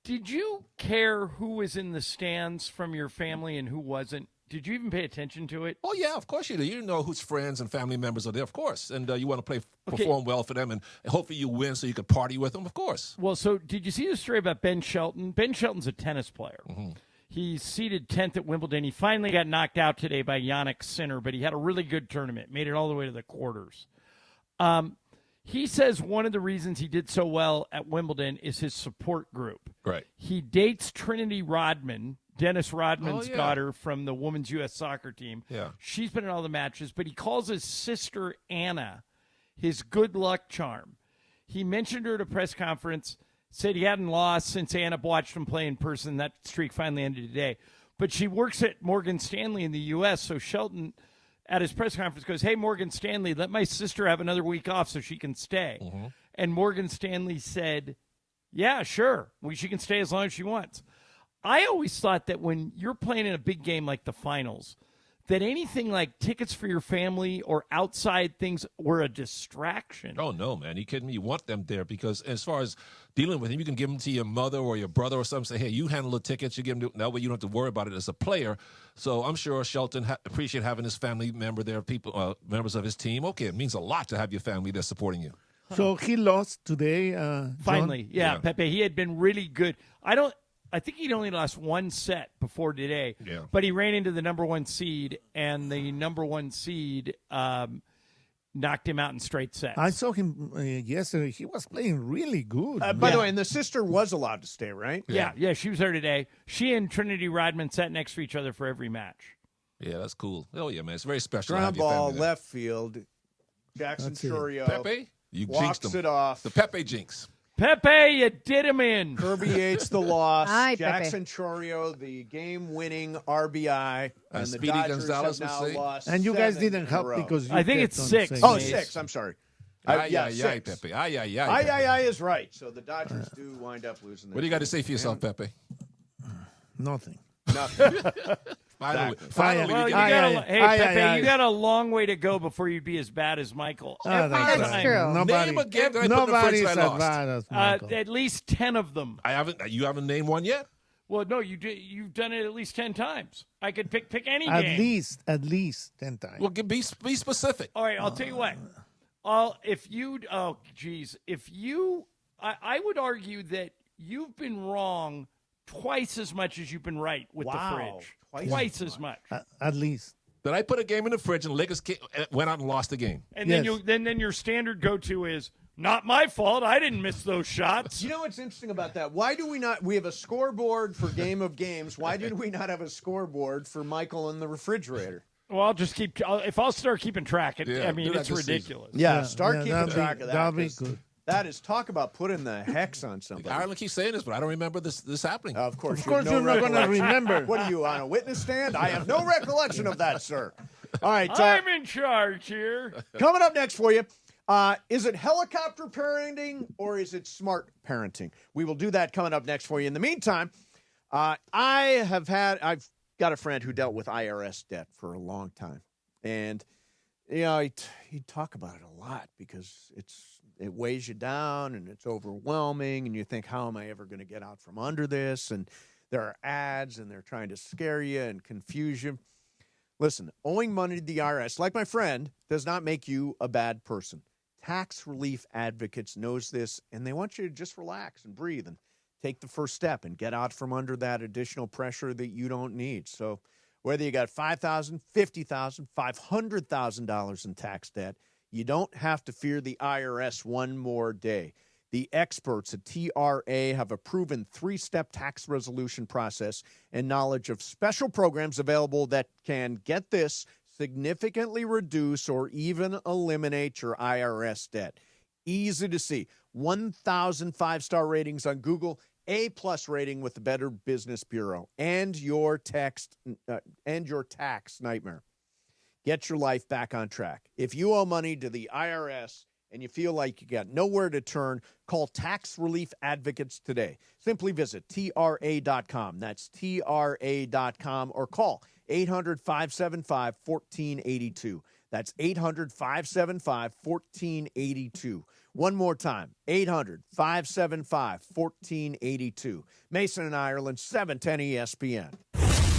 did you care who was in the stands from your family and who wasn't? Did you even pay attention to it? Oh, yeah, of course you do. You know whose friends and family members are there, of course. And you want to perform well for them, and hopefully you win so you can party with them, of course. Well, so did you see the story about Ben Shelton? Ben Shelton's a tennis player. He's seeded 10th at Wimbledon. He finally got knocked out today by Yannick Sinner, but he had a really good tournament, made it all the way to the quarters. He says one of the reasons he did so well at Wimbledon is his support group. Right. He dates Trinity Rodman, Dennis Rodman's yeah. daughter from the women's U.S. soccer team. Yeah. She's been in all the matches, but he calls his sister Anna his good luck charm. He mentioned her at a press conference, said he hadn't lost since Anna watched him play in person. That streak finally ended today. But she works at Morgan Stanley in the U.S., so Shelton at his press conference goes, "Hey, Morgan Stanley, let my sister have another week off so she can stay." And Morgan Stanley said, "Yeah, sure. She can stay as long as she wants." I always thought that when you're playing in a big game like the finals, that anything like tickets for your family or outside things were a distraction. Oh, no, man. You kidding me? You want them there because as far as dealing with them, you can give them to your mother or your brother or something. Say, hey, you handle the tickets. You give them that way you don't have to worry about it as a player. So I'm sure Shelton appreciate having his family member there, people, members of his team. Okay, it means a lot to have your family there supporting you. So he lost today. Finally, John? yeah, Pepe. He had been really good. I think he'd only lost one set before today. Yeah. But he ran into the number one seed, and the number one seed knocked him out in straight sets. I saw him yesterday. He was playing really good. By the way, and the sister was allowed to stay, right? Yeah, she was there today. She and Trinity Rodman sat next to each other for every match. Yeah, that's cool. Oh, yeah, man. It's very special. Ground to have your ball, family there. left field. Jackson Churio. Pepe? You walks jinxed him. it off. The Pepe jinx. Pepe, you did him in. Kirby Yates, the loss. Hi, Jackson Chorio, the game-winning RBI. And the Speedy Dodgers Gonzalez have now would say. lost And you guys 7 didn't in a help row. because you I think kept it's on 6. saying- Oh, Mace. 6. I'm sorry. Ay, yeah, ay, ay, 6. Pepe. Ay, ay, ay, Ay, Pepe. ay, ay is right. So the Dodgers do wind up losing. What do you got to say for yourself, Pepe? Nothing. Nothing. Finally, Well, we you get Pepe, you got a long way to go before you'd be as bad as Mychal. That's true. Name a game that I put in the fridge Nobody's that I as lost. bad as Michael. At least 10 of them. You haven't named one yet? Well, no, you've done it at least 10 times. I could pick any At game. least 10 times. Well, be specific. All right, I'll tell you what. I would argue that you've been wrong twice as much as you've been right with the fridge. Twice as much. At least. That I put a game in the fridge and Lakers went out and lost the game. And then your standard go-to is, not my fault. I didn't miss those shots. You know what's interesting about that? Why do we not? We have a scoreboard for Game of Games. Why did we not have a scoreboard for Mychal in the refrigerator? Well, I'll just keep. If I'll start keeping track, it's ridiculous. Start keeping track of that. That'll be good. That is talk about putting the hex on somebody. Ireland keeps saying this, but I don't remember this happening. Of course you're not going to remember. What are you, on a witness stand? I have no recollection of that, sir. All right. I'm in charge here. Coming up next for you, is it helicopter parenting or is it smart parenting? We will do that coming up next for you. In the meantime, I've got a friend who dealt with IRS debt for a long time. And, he'd talk about it a lot because it weighs you down and it's overwhelming and you think, how am I ever going to get out from under this? And there are ads and they're trying to scare you and confuse you. Listen, owing money to the IRS, like my friend, does not make you a bad person. Tax Relief Advocates knows this, and they want you to just relax and breathe and take the first step and get out from under that additional pressure that you don't need. So whether you got $5,000, $50,000, $500,000 in tax debt, you don't have to fear the IRS one more day. The experts at TRA have a proven 3-step tax resolution process and knowledge of special programs available that can, get this, significantly reduce or even eliminate your IRS debt. Easy to see. 1,000 5-star ratings on Google, A+ rating with the Better Business Bureau, and your tax nightmare. Get your life back on track. If you owe money to the IRS and you feel like you got nowhere to turn, call Tax Relief Advocates today. Simply visit TRA.com. That's TRA.com, or call 800-575-1482. That's 800-575-1482. One more time, 800-575-1482. Mason and Ireland, 710 ESPN.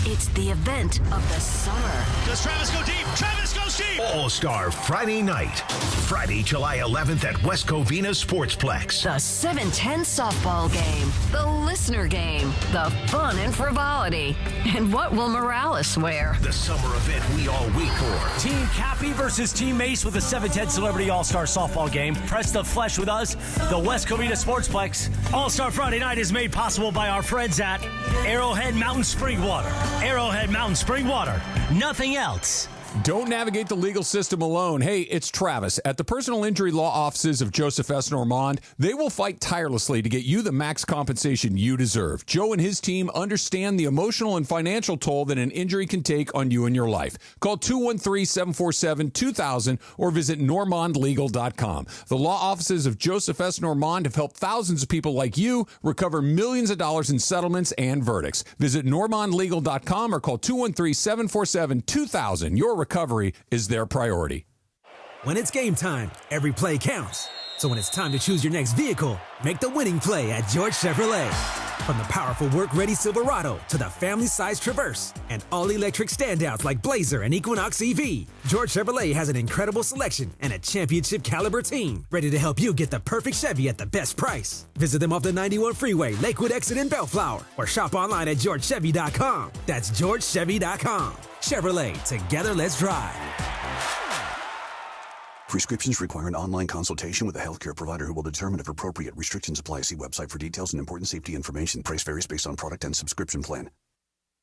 It's the event of the summer. Does Travis go deep? Travis goes deep! All-Star Friday night. Friday, July 11th at West Covina Sportsplex. The 710 softball game. The listener game. The fun and frivolity. And what will Morales wear? The summer event we all wait for. Team Cappy versus Team Mace with the 710 Celebrity All-Star Softball Game. Press the flesh with us, the West Covina Sportsplex. All-Star Friday night is made possible by our friends at Arrowhead Mountain Spring Water. Arrowhead Mountain Spring Water. Nothing else Don't navigate the legal system alone. Hey, it's Travis. At the personal injury law offices of Joseph S. Normand, they will fight tirelessly to get you the max compensation you deserve. Joe and his team understand the emotional and financial toll that an injury can take on you and your life. Call 213-747-2000 or visit normandlegal.com. The law offices of Joseph S. Normand have helped thousands of people like you recover millions of dollars in settlements and verdicts. Visit normandlegal.com or call 213-747-2000. Your recovery is their priority. When it's game time, every play counts. So when it's time to choose your next vehicle, make the winning play at George Chevrolet. From the powerful work-ready Silverado to the family-sized Traverse and all-electric standouts like Blazer and Equinox EV, George Chevrolet has an incredible selection and a championship-caliber team ready to help you get the perfect Chevy at the best price. Visit them off the 91 freeway, Lakewood exit in Bellflower, or shop online at georgechevy.com. That's georgechevy.com. Chevrolet, together let's drive. Prescriptions require an online consultation with a healthcare provider who will determine if appropriate. Restrictions apply. See website for details and important safety information. Price varies based on product and subscription plan.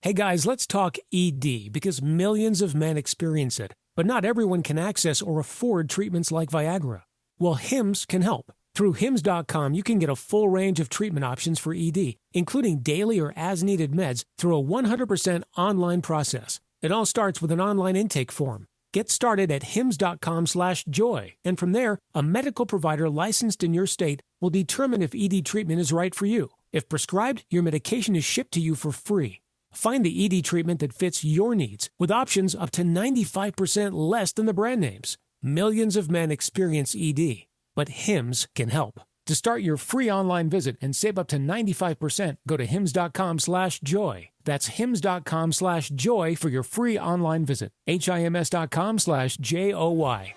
Hey guys, let's talk ED because millions of men experience it, but not everyone can access or afford treatments like Viagra. Well, Hims can help. Through Hims.com, you can get a full range of treatment options for ED, including daily or as-needed meds through a 100% online process. It all starts with an online intake form. Get started at hims.com/joy, and from there, a medical provider licensed in your state will determine if ED treatment is right for you. If prescribed, your medication is shipped to you for free. Find the ED treatment that fits your needs with options up to 95% less than the brand names. Millions of men experience ED, but Hims can help. To start your free online visit and save up to 95%, go to hims.com/joy. That's hims.com/joy for your free online visit. HIMS.com/JOY.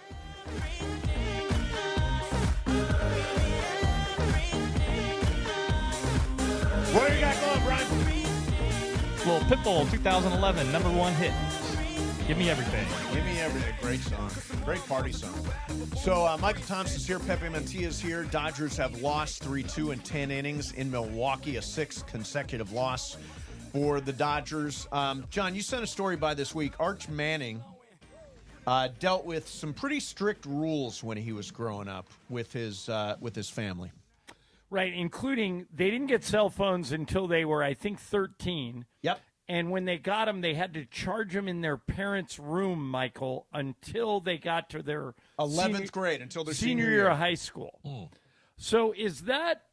What do you got going, Brian? Little Pitbull 2011 #1 hit. Give me everything. Give me everything. Great song. Great party song. So Mychal Thompson's here. Pepe Mantilla's here. Dodgers have lost 3-2 in 10 innings in Milwaukee, a sixth consecutive loss for the Dodgers. John, you sent a story by this week. Arch Manning dealt with some pretty strict rules when he was growing up with his family. Right, including they didn't get cell phones until they were, I think, 13. Yep. And when they got them, they had to charge them in their parents' room, Michael, until they got to their 11th grade, until their senior year of high school. So is that,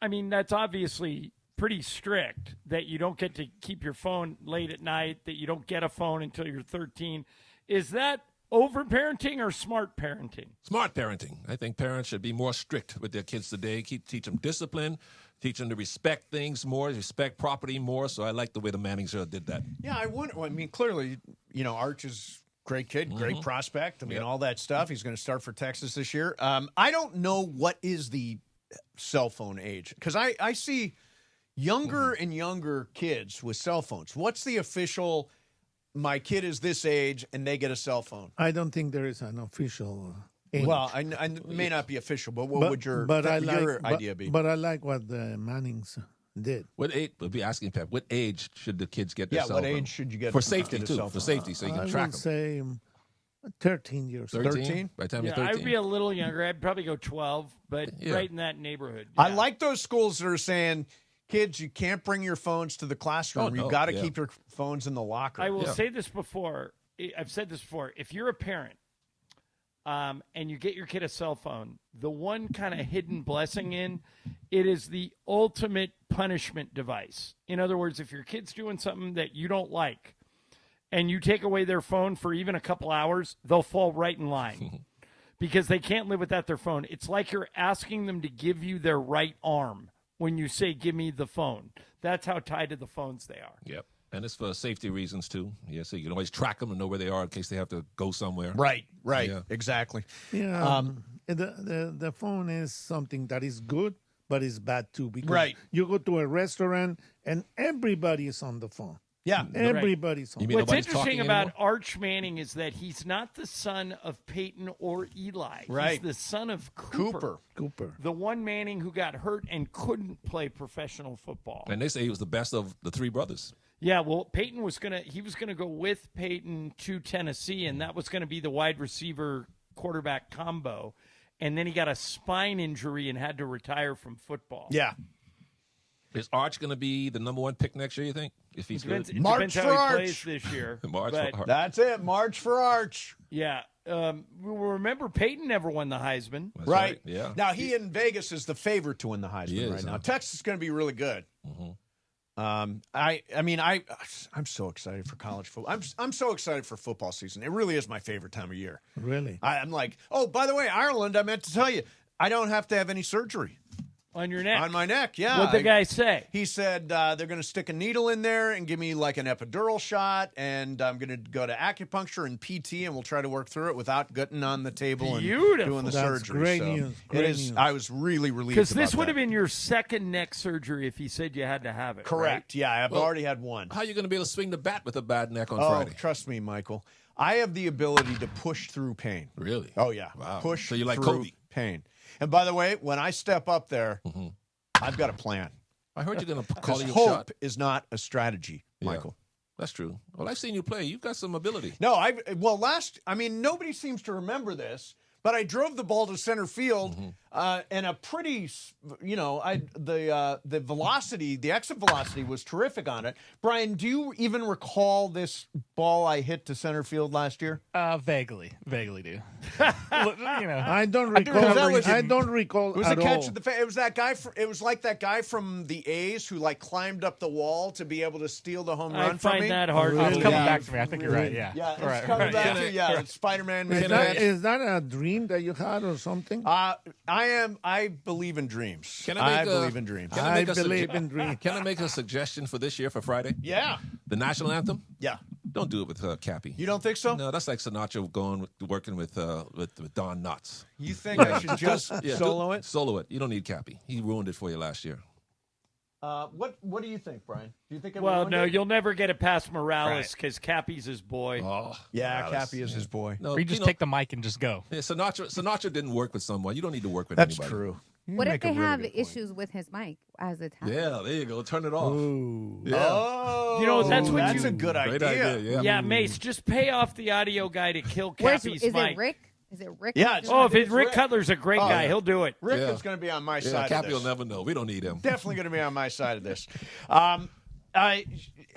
I mean, that's obviously pretty strict that you don't get to keep your phone late at night, that you don't get a phone until you're 13. Is that over-parenting or smart parenting? Smart parenting. I think parents should be more strict with their kids today. Teach them discipline, teach them to respect things more, respect property more. So I like the way the Mannings did that. Yeah, I mean, clearly, Arch is a great kid, great prospect. I mean, all that stuff. He's going to start for Texas this year. I don't know what is the cell phone age, because I see younger and younger kids with cell phones. What's the official, my kid is this age and they get a cell phone? I don't think there is an official age. Well, I may not be official, but what would your idea be? But I like what the Mannings did. What age? We'll be asking Pep. What age should the kids get their cell phone? Yeah, what age should you get for safety too? For safety, so you can track them. I would say 13 years. 13? By the time you're 13? I'd be a little younger. I'd probably go 12, but right in that neighborhood. I like those schools that are saying, kids, you can't bring your phones to the classroom. You've got to keep your phones in the locker. I will say this before. I've said this before. If you're a parent and you get your kid a cell phone, the one kind of hidden blessing it is the ultimate punishment device. In other words, if your kid's doing something that you don't like and you take away their phone for even a couple hours, they'll fall right in line because they can't live without their phone. It's like you're asking them to give you their right arm. When you say, give me the phone. That's how tied to the phones they are. Yep. And it's for safety reasons, too. Yeah, so you can always track them and know where they are in case they have to go somewhere. Right. Yeah. Exactly. Yeah. The phone is something that is good, but it's bad, too. Because you go to a restaurant and everybody is on the phone. Yeah. Everybody's on the phone. What's interesting about Arch Manning is that he's not the son of Peyton or Eli. Right. He's the son of Cooper. The one Manning who got hurt and couldn't play professional football. And they say he was the best of the three brothers. Yeah, well, Peyton was gonna go with Peyton to Tennessee, and that was gonna be the wide receiver quarterback combo. And then he got a spine injury and had to retire from football. Yeah. Is Arch going to be the number 1 pick next year, you think? If he's good? It depends how he plays this year. March for Arch. That's it. March for Arch. Yeah. Remember, Peyton never won the Heisman. That's right. Yeah. Now, he in Vegas is the favorite to win the Heisman right now. Texas is going to be really good. I'm so excited for college football. I'm so excited for football season. It really is my favorite time of year. Really? I'm like, oh, by the way, Ireland, I meant to tell you, I don't have to have any surgery. On your neck? On my neck, yeah. What'd the guy say? He said they're going to stick a needle in there and give me like an epidural shot, and I'm going to go to acupuncture and PT, and we'll try to work through it without getting on the table and doing the surgery. Great so news. It is. I was really relieved because this about would have that. been your second neck surgery if he said you had to have it. Correct. Right? Yeah, I've already had one. How are you going to be able to swing the bat with a bad neck on Oh, Friday? trust me, Michael. I have the ability to push through pain. Really? Oh, yeah. Wow. Push So you're like through Kobe. pain. And by the way, when I step up there, I've got a plan. I heard you're going to call you a hope shot. is not a strategy, Michael. That's true. Well, I've seen you play. You've got some ability. No, nobody seems to remember this, but I drove the ball to center field, and a pretty, the velocity, the exit velocity was terrific on it. Brian, do you even recall this ball I hit to center field last year? Vaguely do. I don't recall. I don't recall. It was at a catch all. at the. It was that guy. It was like that guy from the A's who like climbed up the wall to be able to steal the home run from me. I find that hard. It's coming back to me. I think you're right. Yeah. Yeah, it's Right, coming right. back to you. Yeah, it's Spider-Man. Is that a dream that you had or something? I believe in dreams. I believe in dreams. I believe in dreams. Can I make a suggestion for this year for Friday? Yeah. The national anthem? Yeah. Don't do it with Cappy. You don't think so? No, that's like Sinatra working with Don Knotts. You think I should just solo it? Solo it. You don't need Cappy. He ruined it for you last year. What do you think, Brian? Do you think it Well, ruined no, it? you'll never get it past Morales because Cappy's his boy. Oh, Yeah, Morales. Cappy is his boy. No, Or you just take the mic and just go. Yeah, Sinatra didn't work with someone. You don't need to work with That's anybody. true. What if they have issues with his mic as a talent? Yeah, there you go. Turn it off. Ooh. Yeah. Oh, You know, that's what that's you- a good Great idea. idea. Yeah. Yeah, Mace, just pay off the audio guy to kill Where's, Cappy's is mic. it Rick? Is it Rick? Yeah, Cutler? Oh, if it's It's Rick Rick. Cutler's a great Oh, guy, yeah. he'll do it. Rick Yeah. is going to be on my Yeah, side Cappy of will this. never know. We don't need him. Definitely going to be on my side of this.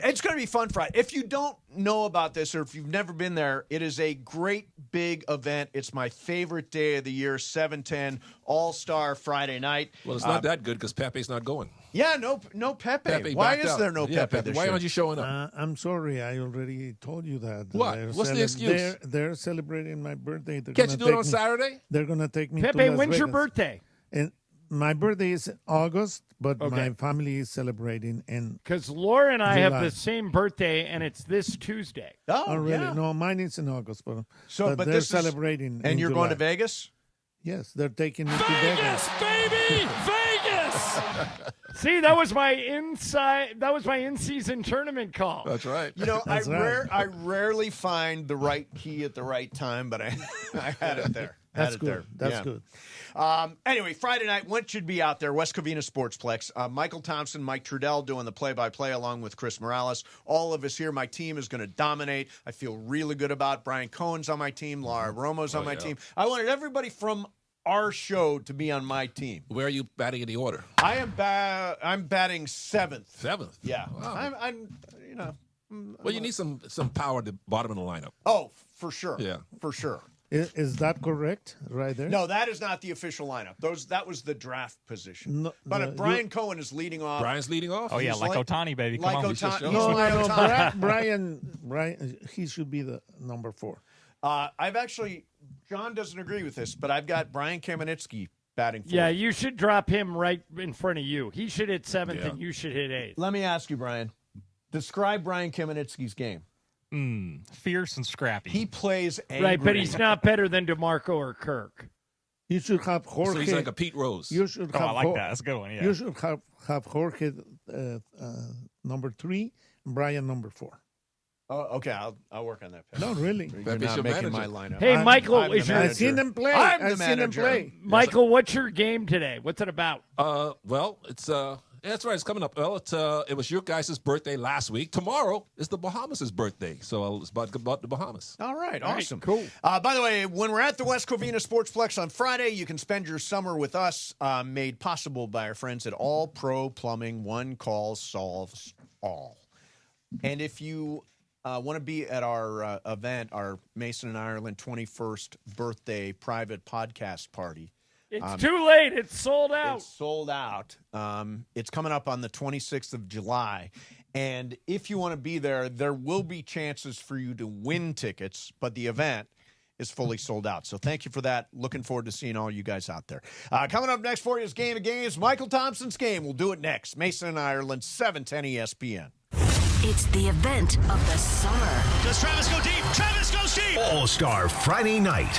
It's going to be fun Friday. If you don't know about this or if you've never been there, it is a great big event. It's my favorite day of the year, 7-10 All-Star Friday night. Well, it's not that good because Pepe's not going. Yeah, no Pepe. Pepe Why backed is out. there no Yeah, Pepe this Why year? aren't you showing up? I'm sorry. I already told you that. What? They're What's the excuse? They're celebrating my birthday. Can't you do it on Saturday? They're going to take me to Pepe, Las when's your Vegas. birthday? And my birthday is August, but Okay. my family is celebrating in. Because Laura and I have July. the same birthday, and it's this Tuesday. Oh, really? No, mine is in August, but but they're this is- celebrating. And in you're July. going to Vegas? Yes, they're taking me to Vegas. Baby, Vegas. See, that was my in-season tournament call. That's right. You know, That's right. I rarely find the right key at the right time, but I had it there. That's Had it good. there. That's Yeah. good. Anyway, Friday night, what should be out there? West Covina Sportsplex. Mychal Thompson, Mike Trudell doing the play-by-play along with Chris Morales. All of us here. My team is going to dominate. I feel really good about it. Brian Cohen's on my team. Laura Romo's on my team. I wanted everybody from our show to be on my team. Where are you batting in the order? I'm batting seventh. Seventh. Yeah. Wow. Well, you need some power at the bottom of the lineup. Oh, for sure. Yeah. For sure. Is that correct? Right there. No, that is not the official lineup. That was the draft position. No, but Brian Cohen is leading off. Brian's leading off? Oh, yeah, He's like Ohtani, baby. Come like on. Ohtani. No, Like no, Ohtani. Brian, he should be the number 4. I've actually, John doesn't agree with this, but I've got Brian Kamenetsky batting 4th. Yeah, you should drop him right in front of you. He should hit 7th, and you should hit 8th. Let me ask you, Brian. Describe Brian Kamenetsky's game. Fierce and scrappy. He plays angry. Right, but he's not better than DeMarco or Kirk. You should have Jorge. So he's like a Pete Rose. You should Oh, have I like that. That's a good one, yeah. You should have Jorge number 3 and Brian number 4. Oh, okay. I'll work on that. Pep. No, really. You're Pepe's not your making manager. my lineup. Hey, I'm Michael, the is your- manager. I've seen them play. I'm the I've seen them manager. play. Michael, what's your game today? What's it about? Well, it's That's right. It's coming up. Well, it was your guys' birthday last week. Tomorrow is the Bahamas' birthday. So it's about the Bahamas. All right. All right, Awesome. cool. By the way, when we're at the West Covina Sportsplex on Friday, you can spend your summer with us, made possible by our friends at All Pro Plumbing. One call solves all. And if you want to be at our event, our Mason and Ireland 21st birthday private podcast party, It's too late. It's sold out. It's sold out. It's coming up on the 26th of July. And if you want to be there, there will be chances for you to win tickets, but the event is fully sold out. So thank you for that. Looking forward to seeing all you guys out there. Coming up next for you is Game of Games. Mychal Thompson's game. We'll do it next. Mason and Ireland, 710 ESPN. It's the event of the summer. Does Travis go deep? Travis goes deep! All-Star Friday night.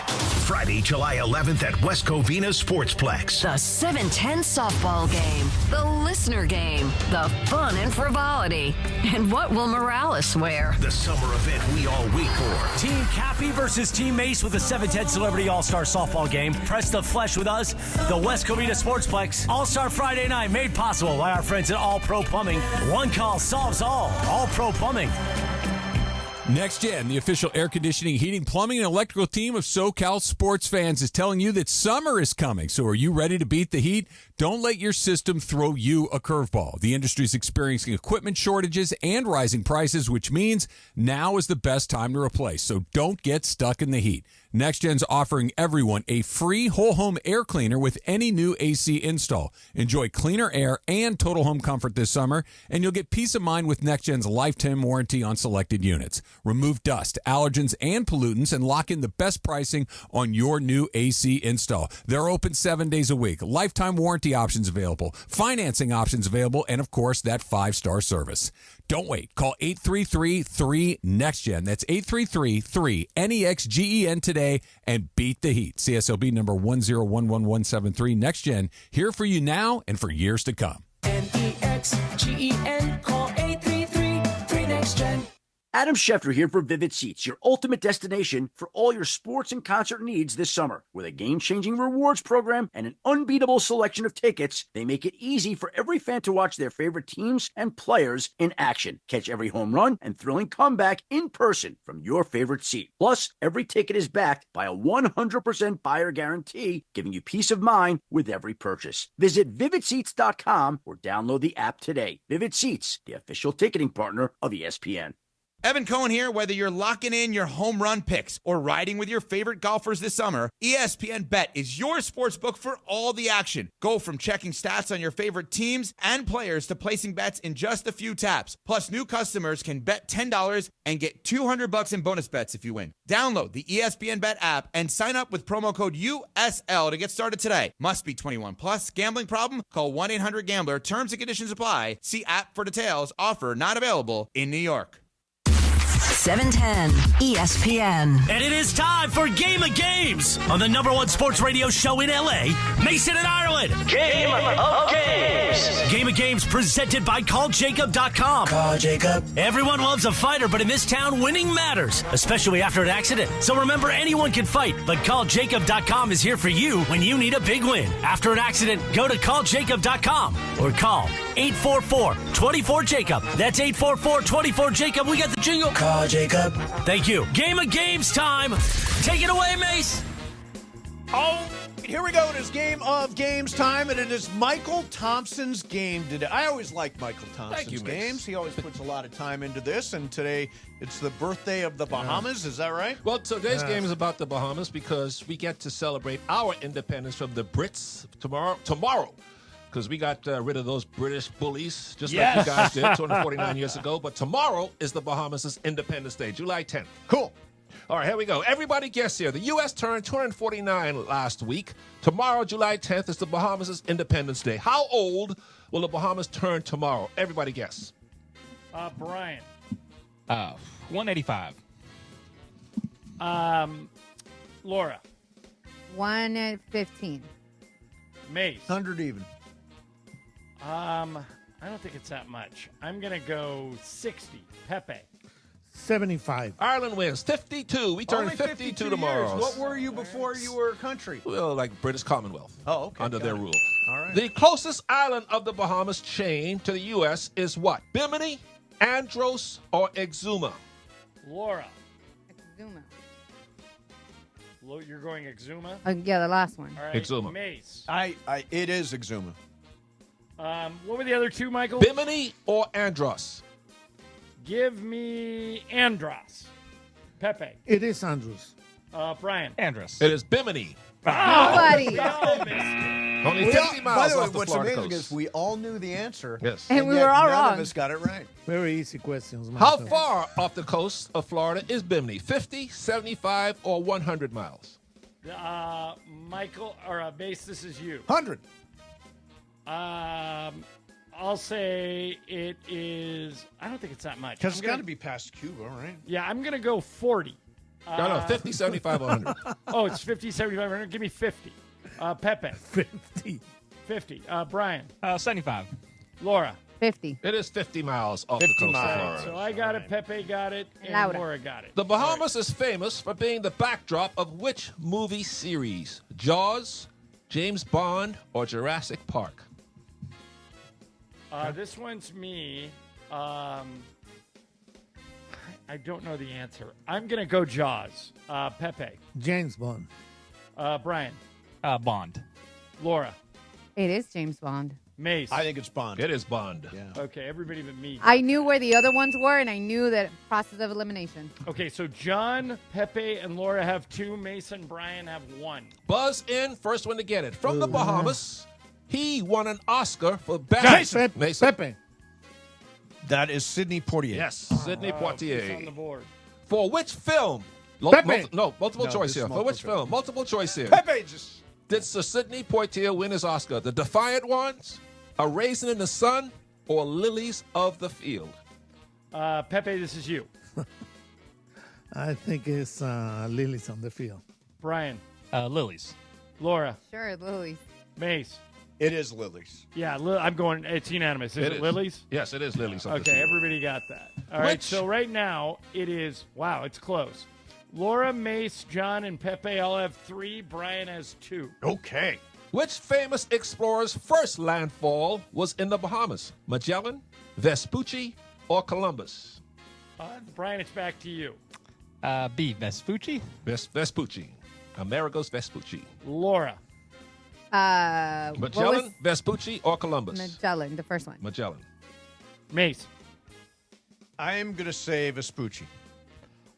Friday, July 11th at West Covina Sportsplex. The 710 softball game. The listener game. The fun and frivolity. And what will Morales wear? The summer event we all wait for. Team Cappy versus Team Mace with the 710 Celebrity All-Star Softball Game. Press the flesh with us. The West Covina Sportsplex. All-Star Friday night made possible by our friends at All Pro Plumbing. One call solves all. All Pro Plumbing. Next Gen, the official air conditioning, heating, plumbing, and electrical team of SoCal sports fans, is telling you that summer is coming. So are you ready to beat the heat? Don't let your system throw you a curveball. The industry is experiencing equipment shortages and rising prices, which means now is the best time to replace. So don't get stuck in the heat. Next Gen's offering everyone a free whole home air cleaner with any new AC install. Enjoy cleaner air and total home comfort this summer, and you'll get peace of mind with Next Gen's lifetime warranty on selected units. Remove dust, allergens, and pollutants, and lock in the best pricing on your new AC install. They're open 7 days a week. Lifetime warranty options available, financing options available, and of course, that 5-star service. Don't wait. Call 833-3-NEXTGEN. That's 833-3-NEXGEN today and beat the heat. CSLB number 1011173. Next Gen, here for you now and for years to come. NEXGEN. Call 833-3-NEXTGEN. Adam Schefter here for Vivid Seats, your ultimate destination for all your sports and concert needs this summer. With a game-changing rewards program and an unbeatable selection of tickets, they make it easy for every fan to watch their favorite teams and players in action. Catch every home run and thrilling comeback in person from your favorite seat. Plus, every ticket is backed by a 100% buyer guarantee, giving you peace of mind with every purchase. Visit VividSeats.com or download the app today. Vivid Seats, the official ticketing partner of ESPN. Evan Cohen here. Whether you're locking in your home run picks or riding with your favorite golfers this summer, ESPN Bet is your sports book for all the action. Go from checking stats on your favorite teams and players to placing bets in just a few taps. Plus, new customers can bet $10 and get $200 in bonus bets if you win. Download the ESPN Bet app and sign up with promo code USL to get started today. Must be 21 plus. Gambling problem? Call 1-800-GAMBLER. Terms and conditions apply. See app for details. Offer not available in New York. 710 ESPN. And it is time for Game of Games on the #1 sports radio show in LA, Mason and Ireland. Game of Games. Game of Games presented by CallJacob.com. Call Jacob. Everyone loves a fighter, but in this town, winning matters, especially after an accident. So remember, anyone can fight, but CallJacob.com is here for you when you need a big win. After an accident, go to CallJacob.com or call 844-24-JACOB. That's 844-24-JACOB. We got the jingle. Call Jacob. Thank you. Game of Games time. Take it away, Mace. Oh, here we go. It is Game of Games time, and it is Mychal Thompson's game today. I always like Mychal Thompson's games. He always puts a lot of time into this, and today it's the birthday of the Bahamas. Is that right? Well, today's game is about the Bahamas because we get to celebrate our independence from the Brits tomorrow. Because we got rid of those British bullies, just like you guys did 249 years ago. But tomorrow is the Bahamas' Independence Day, July 10th. Cool. All right, here we go. Everybody guess here. The U.S. turned 249 last week. Tomorrow, July 10th, is the Bahamas' Independence Day. How old will the Bahamas turn tomorrow? Everybody guess. Brian. 185. Laura. 115. Mace. 100 even. I don't think it's that much. I'm going to go 60. Pepe. 75. Ireland wins 52. We turn Only 52 years. tomorrow. What were you before you were a country? Well, like British Commonwealth. Oh, okay. Under their Got it. rule. All right. The closest island of the Bahamas chain to the U.S. is what? Bimini, Andros, or Exuma? Laura. Exuma. You're going Exuma? Yeah, the last one. All right. Exuma. Mace. It is Exuma. What were the other two, Michael? Bimini or Andros? Give me Andros. Pepe. It is Andrews. Brian. Andros. It is Bimini. Buddy. We all missed it. Only 50 miles By the way, off the what's Florida amazing coast. is we all knew the answer. Yes. And we yet were all none wrong. of us got it right. Very easy questions. How Michael. far off the coast of Florida is Bimini? 50, 75, or 100 miles? Michael, or Base, this is you. 100. I'll say it is. I don't think it's that much. Because it's got to be past Cuba, right? Yeah, I'm going to go 40. No, 50, 75, or 100. Oh, it's 50, 75, 100. Give me 50. Pepe. 50. 50. Brian. 75. Laura. 50. It is 50 miles off 50 the coast miles. of Florida. So I got it, Pepe got it, and Laura. Laura got it. The Bahamas is famous for being the backdrop of which movie series? Jaws, James Bond, or Jurassic Park? This one's me. I don't know the answer. I'm going to go Jaws. Pepe. James Bond. Brian. Bond. Laura. It is James Bond. Mace. I think it's Bond. It is Bond. Yeah. Okay, everybody but me. I knew where the other ones were, and I knew that process of elimination. Okay, so John, Pepe, and Laura have 2. Mace and Brian have 1. Buzz in, first one to get it. From the Bahamas, he won an Oscar for best. Mason. Pepe. That is Sidney Poitier. Yes, Sidney It's on the Poitier. board. For which film? Pepe. Multiple No, choice this is here. For multiple which choice. film? Multiple choice here. Pepe just. Did Sir Sidney Poitier win his Oscar? The Defiant Ones, A Raisin in the Sun, or Lilies of the Field? Pepe, this is you. I think it's Lilies on the Field. Brian. Lilies. Laura. Sure, Lilies. Mace. It is Lilies. Yeah, I'm going. It's unanimous. Is it Lilies? Yes, it is Lilies of the Okay, Field. everybody got that. All right, Which- so right now it is, wow, it's close. Laura, Mace, John, and Pepe all have 3. Brian has 2. Okay. Which famous explorer's first landfall was in the Bahamas? Magellan, Vespucci, or Columbus? Brian, it's back to you. B. Vespucci. Vespucci. Amerigo's Vespucci. Laura. What Magellan, was Vespucci, or Columbus? Magellan, the first one. Magellan. Mace. I am going to say Vespucci.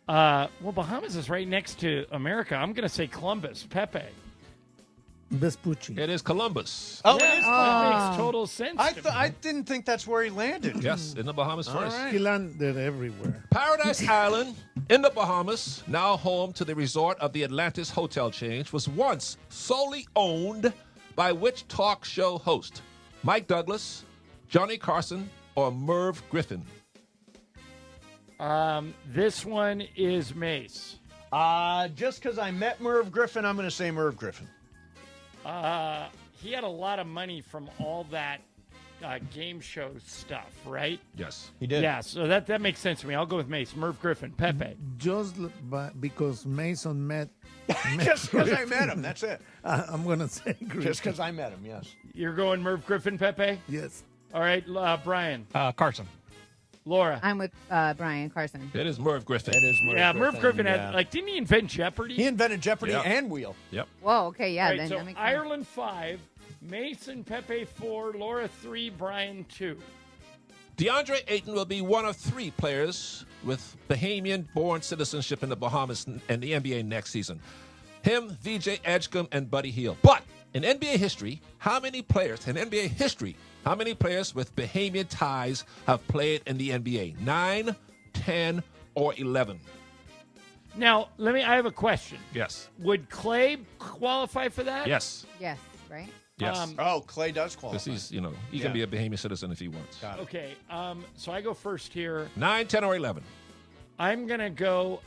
Well, Bahamas is right next to America. I'm going to say Columbus. Pepe. Vespucci. It is Columbus. Oh, Yes, it is. that makes total sense. to me. I didn't think that's where he landed. Yes, in the Bahamas first. right. He landed everywhere. Paradise Island in the Bahamas, now home to the resort of the Atlantis hotel chain, was once solely owned by which talk show host? Mike Douglas, Johnny Carson, or Merv Griffin? This one is Mace. Just because I met Merv Griffin, I'm going to say Merv Griffin. He had a lot of money from all that game show stuff, right? Yes. He did. Yeah, so that makes sense to me. I'll go with Mace. Merv Griffin. Pepe. Just because Mason met. Just because I met him. That's it. I'm going to say Griffin. Just because I met him, yes. You're going Merv Griffin, Pepe? Yes. All right, Brian. Carson. Laura. I'm with Brian Carson. It is Merv Griffin. It is Merv Yeah, Griffin. Merv Griffin had, yeah. didn't he invent Jeopardy? He invented Jeopardy Yep. and Wheel. Yep. Whoa, okay, yeah. All right, then so that makes sense. Ireland 5, Mason, Pepe 4, Laura 3, Brian 2. DeAndre Ayton will be one of 3 players with Bahamian-born citizenship in the Bahamas and the NBA next season. Him, VJ Edgecombe, and Buddy Hield. But in NBA history, how many players with Bahamian ties have played in the NBA? 9, 10, or 11? Now, I have a question. Yes. Would Clay qualify for that? Yes. Yes, right? Yes. Clay does qualify. Because he's, he can be a Bahamian citizen if he wants. Got it. Okay, so I go first here. 9, 10, or 11? I'm going to go.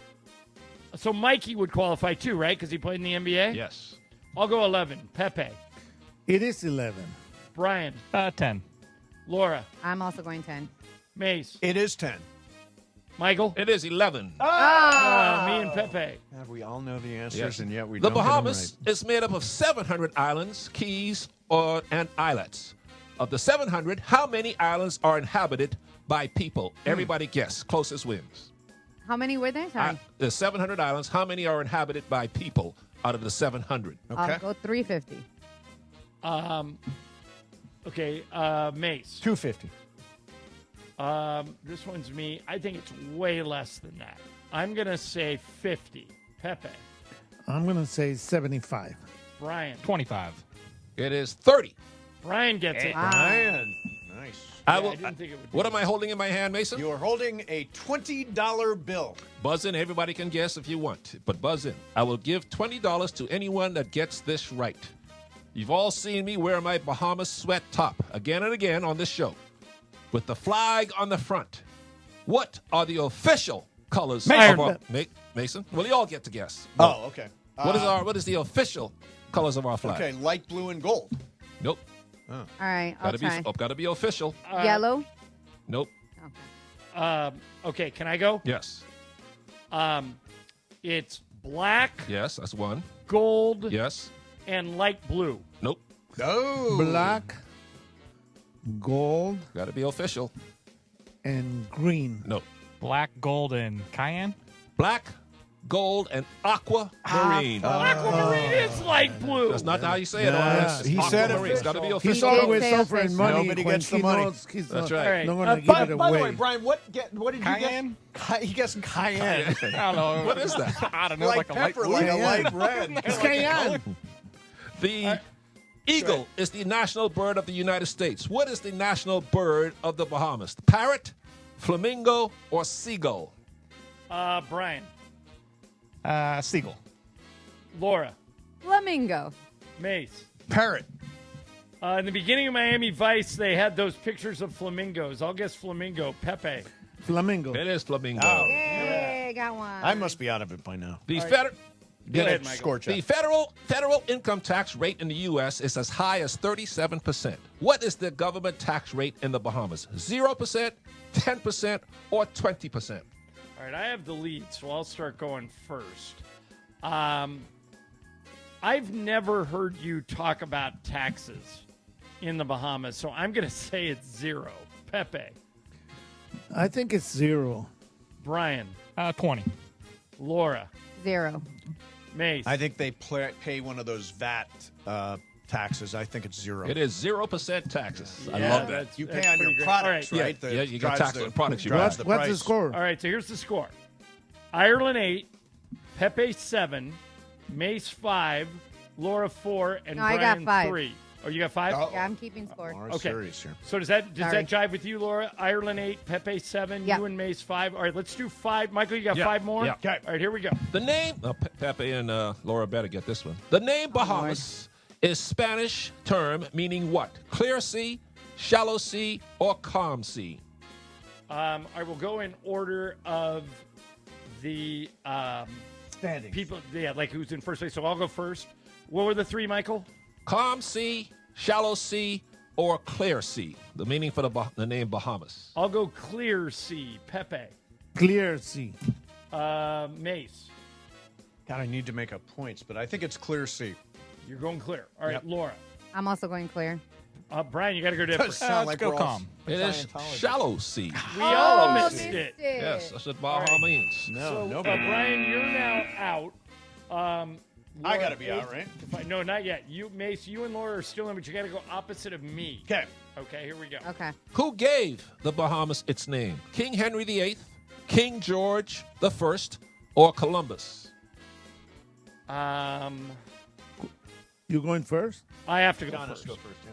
So Mikey would qualify too, right? Because he played in the NBA? Yes. I'll go 11. Pepe. It is 11. Brian. 10. Laura. I'm also going 10. Mace. It is 10. Michael? It is 11. Me and Pepe. God, we all know the answers, Yes. and yet we The don't get them Bahamas is made up of 700 islands, keys, and islets. Of the 700, how many islands are inhabited by people? Everybody guess. Closest wins. How many were there? Sorry. There's 700 islands. How many are inhabited by people out of the 700? I'll go 350. Okay, Mace. 250. This one's me. I think it's way less than that. I'm going to say 50. Pepe. I'm going to say 75. Brian. 25. It is 30. Brian gets it. Brian. Nice. I didn't think it would what am I holding in my hand, Mason? You are holding a $20 bill. Buzz in. Everybody can guess if you want, but buzz in. I will give $20 to anyone that gets this right. You've all seen me wear my Bahamas sweat top again and again on this show with the flag on the front. What are the official colors of our Mason? Well, you all get to guess. Oh, okay. What is the official colors of our flag? Okay, light blue and gold. Nope. All right, I'll try. Got to be official. Yellow. Nope. Okay, can I go? Yes. It's black. Yes, that's one. Gold. Yes. And light blue. Nope. No. Black, gold, got to be official. And green. Nope. Black, gold, and cayenne. Black, gold, and aquamarine. Aquamarine is light blue. That's not how you say it. He said aquamarine. It's got to be He's official. always Say offering money. Nobody when gets the he money. knows he's That's not, right. not going to give it By away. the way, Brian, what did Cayenne? you get? He guessed cayenne. I don't know. What is that? I don't know. Like a pepper, light like a blue. light red. It's cayenne. The eagle is the national bird of the United States. What is the national bird of the Bahamas? The parrot, flamingo, or seagull? Brian. Seagull. Laura. Flamingo. Mace. Parrot. In the beginning of Miami Vice, they had those pictures of flamingos. I'll guess flamingo. Pepe. Flamingo. It is flamingo. Yay, got one. I must be out of it by now. The Go ahead, Michael. Score check. The federal income tax rate in the U.S. is as high as 37%. What is the government tax rate in the Bahamas? 0%, 10%, or 20%? All right, I have the lead, so I'll start going first. I've never heard you talk about taxes in the Bahamas, so I'm going to say it's 0. Pepe. I think it's 0. Brian. 20. Laura. 0. Mace. I think they pay one of those VAT taxes. I think it's 0. It is 0% taxes. I Yeah, love that. You that's pay on your pretty great. products, All right? Yeah, you get taxed on products you buy. drives the What's the price. score? All right, so here's the score. Ireland 8, Pepe 7, Mace 5, Laura 4, and No, I Brian got 5. 3. Oh, you got 5? Yeah, I'm keeping score. Laura's Okay. serious here. So does that Sorry. jive with you, Laura? Ireland 8, Pepe 7, Yeah. you and Mace 5. All right, let's do 5. Michael, you got 5 more? Yeah. Okay. All right, here we go. The name, Pepe and Laura better get this one. The name Bahamas is Spanish term meaning what? Clear sea, shallow sea, or calm sea? I will go in order of the Standing. people, like who's in first place. So I'll go first. What were the 3, Michael? Calm sea, shallow sea, or clear sea? The meaning for the name Bahamas. I'll go clear sea, Pepe. Clear sea. Mace. God, I need to make up points, but I think it's clear sea. You're going clear. All right, Yep. Laura. I'm also going clear. Brian, you got to go different. Does sound let's like go we're all calm. It is shallow sea. We all Oh, missed it. Yes, that's what Baha right. means. No, So, nobody. Brian, you're now out. I Laura, got to be out, right? No, not yet. You, Mace, you and Laura are still in, but you got to go opposite of me. Okay. Okay, here we go. Okay. Who gave the Bahamas its name? King Henry VIII, King George I, or Columbus? You going first? I have to go John has first. to go first, yeah.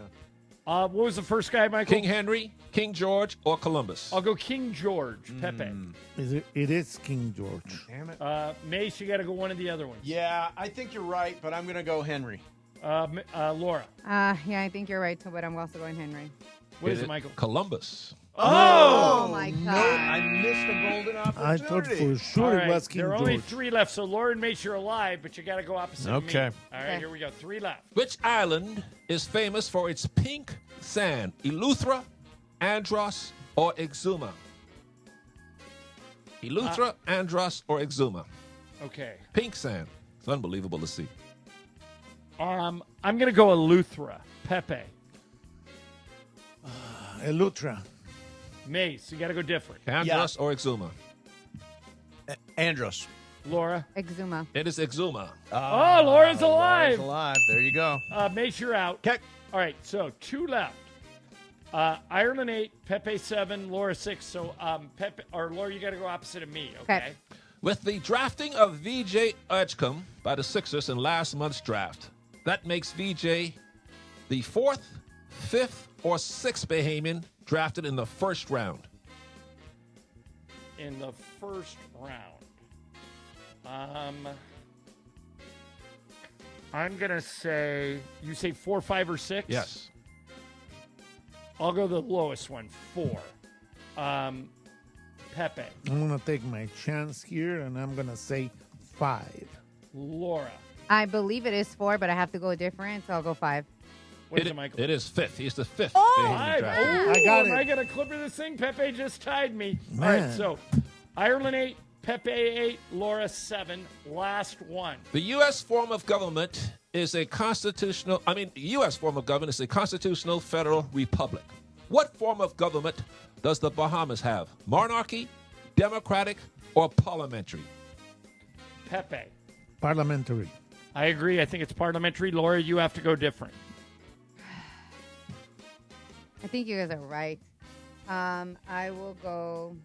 What was the first guy, Michael? King Henry, King George, or Columbus? I'll go King George, Pepe. It is King George. Damn it. Mace, you got to go one of the other ones. Yeah, I think you're right, but I'm going to go Henry. Laura. Yeah, I think you're right, too, but I'm also going Henry. What is it, Michael? Columbus. Oh, my God. No, I missed a golden I opportunity. thought for All sure right, it was King there are George. only 3 left, so Laura and Mace, you're alive, but you got to go opposite of me. Okay. All right, here we go. 3 left. Which island is famous for its pink sand? Eleuthera, Andros, or Exuma? Eleuthera, Andros, or Exuma. Okay. Pink sand. It's unbelievable to see. I'm going to go Eleuthera. Pepe. Eleuthera. Mace, you got to go different. Andros or Exuma? Andros. Laura. Exuma. It is Exuma. Oh, Laura's alive. Laura's alive. There you go. Mace, you're out. Okay. All right, so 2 left. Ireland 8, Pepe 7, Laura 6. So Pepe or Laura, you got to go opposite of me, okay? With the drafting of VJ Edgecombe by the Sixers in last month's draft, that makes VJ the 4th, 5th, or 6th Bahamian drafted in the first round. In the first round. I'm going to say, you say 4, 5, or 6? Yes. I'll go the lowest one, 4. Pepe. I'm going to take my chance here, and I'm going to say 5. Laura. I believe it is 4, but I have to go different, so I'll go 5. What is it, Michael? It is 5th. He's the 5th. I got it. Am I going to clip of this thing? Pepe just tied me. Man. All right, so Ireland 8, Pepe 8, Laura 7. Last one. The U.S. form of government is a constitutional, the U.S. form of government is a constitutional federal republic. What form of government does the Bahamas have? Monarchy, democratic, or parliamentary? Pepe. Parliamentary. I agree. I think it's parliamentary. Laura, you have to go different. I think you guys are right. I will go,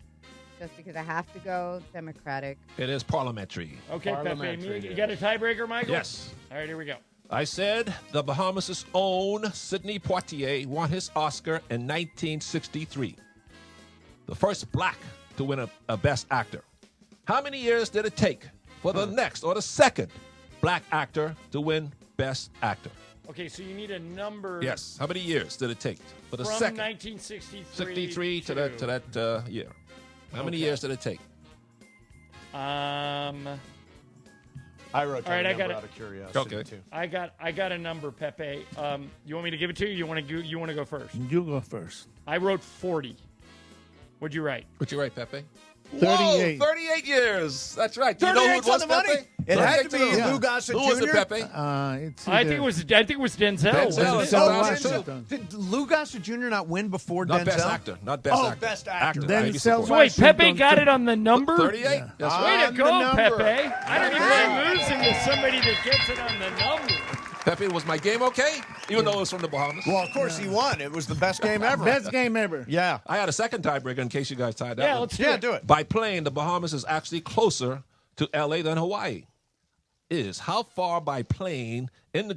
just because I have to go, Democratic. It is parliamentary. Okay, Pepe. You got a tiebreaker, Michael? Yes. All right, here we go. I said the Bahamas' own Sidney Poitier won his Oscar in 1963. The first black to win a Best Actor. How many years did it take for the next or the second black actor to win Best Actor? Okay, so you need a number. Yes. How many years did it take for the from second? 1963 63 to that year. How many years did it take? I wrote down all right, a I number got out of curiosity, Okay. too. I got a number, Pepe. You want me to give it to you? You want to go first? You go first. I wrote 40. What'd you write? What'd you write, Pepe? 38. Whoa, 38 years. That's right. Do you know who it 38's was, on the money. Pepe? It had to be Yeah. Lou Gossett Jr. Who was it, Pepe? It's I think it was Denzel. Denzel. wasn't it? Denzel. Did Lou Gossett Jr. not win before Not Denzel? Best Actor. Not Best Actor. Best Actor. Denzel Maybe So wait, Pepe got it on the number? 38? Yeah. That's Way right. to go, number. Pepe. I don't even like losing to somebody that gets it on the number. Pepe, was my game okay? Even though it was from the Bahamas? Well, of course he won. It was the best game ever. Best game ever. Yeah. I had a second tiebreaker in case you guys tied that Yeah, one. let's do Yeah, it. do it. By plane, the Bahamas is actually closer to L.A. than Hawaii. How far by plane in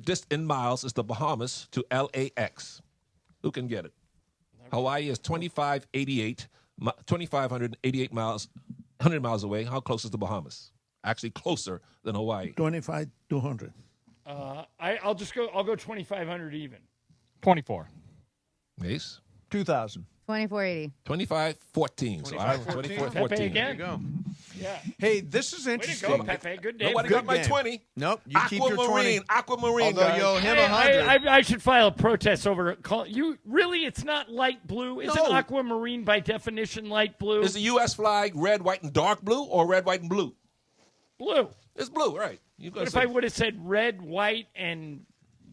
miles is the Bahamas to LAX? Who can get it? Hawaii is 2,588 miles, 100 miles away. How close is the Bahamas? Actually closer than Hawaii. 25 to 100. I'll go 2,500 even. 24. Mace? 2,000. 2480. 25-14. So I was 24-14. Pepe again. There you go. Yeah. Hey, this is Way to interesting. go, Pepe. Good day. Nobody Good got my game. 20. Nope, you keep your 20. Aquamarine, Although guys. you owe him 100. I should file a protest over you. Really, it's not light blue. Isn't No. aquamarine by definition light blue? Is the U.S. flag red, white, and dark blue or red, white, and blue? Blue. It's blue, right. What if I would have said red, white, and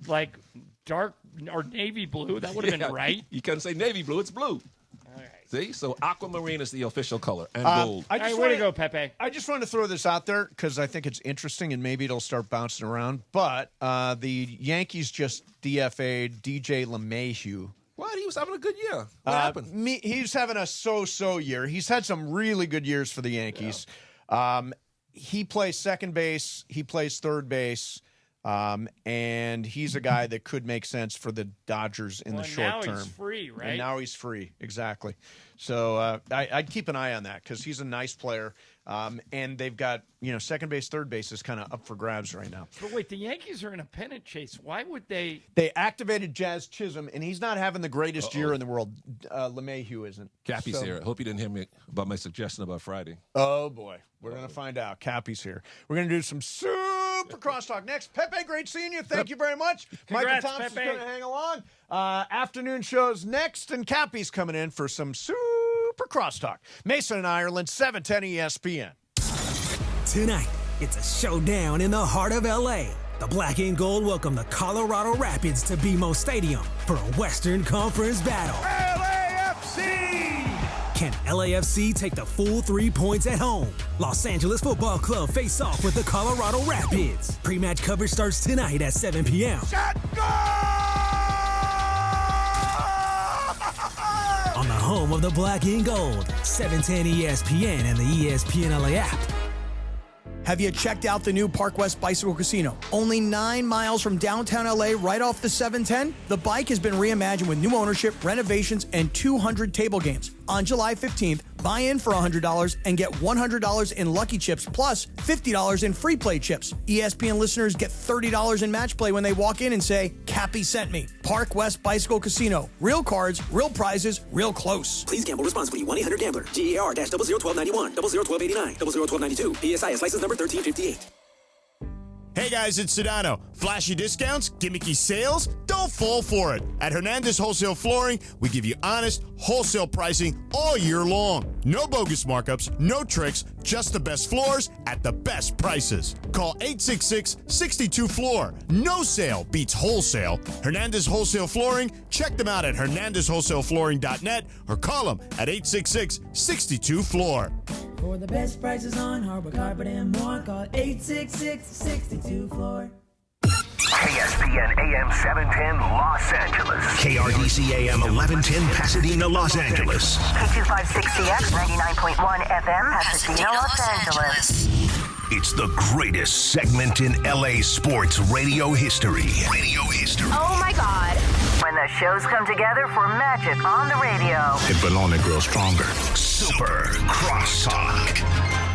like dark or navy blue? That would have been right. You can't say navy blue. It's blue. All right. See? So aquamarine is the official color and gold. I just Way want to go, Pepe. I just want to throw this out there because I think it's interesting and maybe it'll start bouncing around. But the Yankees just DFA'd DJ LeMahieu. What? He was having a good year. What happened? He's having a so-so year. He's had some really good years for the Yankees. Yeah. He plays second base. He plays third base. And he's a guy that could make sense for the Dodgers in the short term. Now he's free, right? And now he's free, exactly. So I'd keep an eye on that because he's a nice player. And they've got, second base, third base is kind of up for grabs right now. But wait, the Yankees are in a pennant chase. Why would they? They activated Jazz Chisholm, and he's not having the greatest year in the world. LeMahieu isn't. Cappy's here. I hope you didn't hear me about my suggestion about Friday. Oh, boy. We're going to find out. Cappy's here. We're going to do some super crosstalk next. Pepe, great seeing you. Thank you very much. Congrats, Mychal Thompson's Pepe. going to hang along. Afternoon shows next, and Cappy's coming in for some super for Crosstalk. Mason and Ireland, 710 ESPN. Tonight, it's a showdown in the heart of L.A. The Black and Gold welcome the Colorado Rapids to BMO Stadium for a Western Conference battle. LAFC! Can LAFC take the full 3 points at home? Los Angeles Football Club face off with the Colorado Rapids. Pre-match coverage starts tonight at 7 p.m. On the home of the Black and Gold, 710 ESPN and the ESPN LA app. Have you checked out the new Park West Bicycle Casino? Only 9 miles from downtown LA, right off the 710. The bike has been reimagined with new ownership, renovations, and 200 table games. On July 15th, buy in for $100 and get $100 in Lucky Chips plus $50 in free play chips. ESPN listeners get $30 in match play when they walk in and say, Cappy sent me. Park West Bicycle Casino. Real cards, real prizes, real close. Please gamble responsibly. 1-800-GAMBLER. GAR-001291, 001289, 001292. PSIS license number 1358. Hey guys, it's Sedano. Flashy discounts, gimmicky sales? Don't fall for it. At Hernandez Wholesale Flooring, we give you honest, wholesale pricing all year long. No bogus markups, no tricks, just the best floors at the best prices. Call 866-62-FLOOR. No sale beats wholesale. Hernandez Wholesale Flooring, check them out at hernandezwholesaleflooring.net or call them at 866-62-FLOOR. For the best prices on hardwood carpet and more, call 866-62-FLOOR. KSPN AM 710 Los Angeles. KRDC AM 1110 Pasadena, Los Angeles. K256CX 99.1 FM Pasadena, Los Angeles. It's the greatest segment in LA sports radio history. Oh my God. When the shows come together for magic on the radio. It will only grow stronger. Super Crosstalk.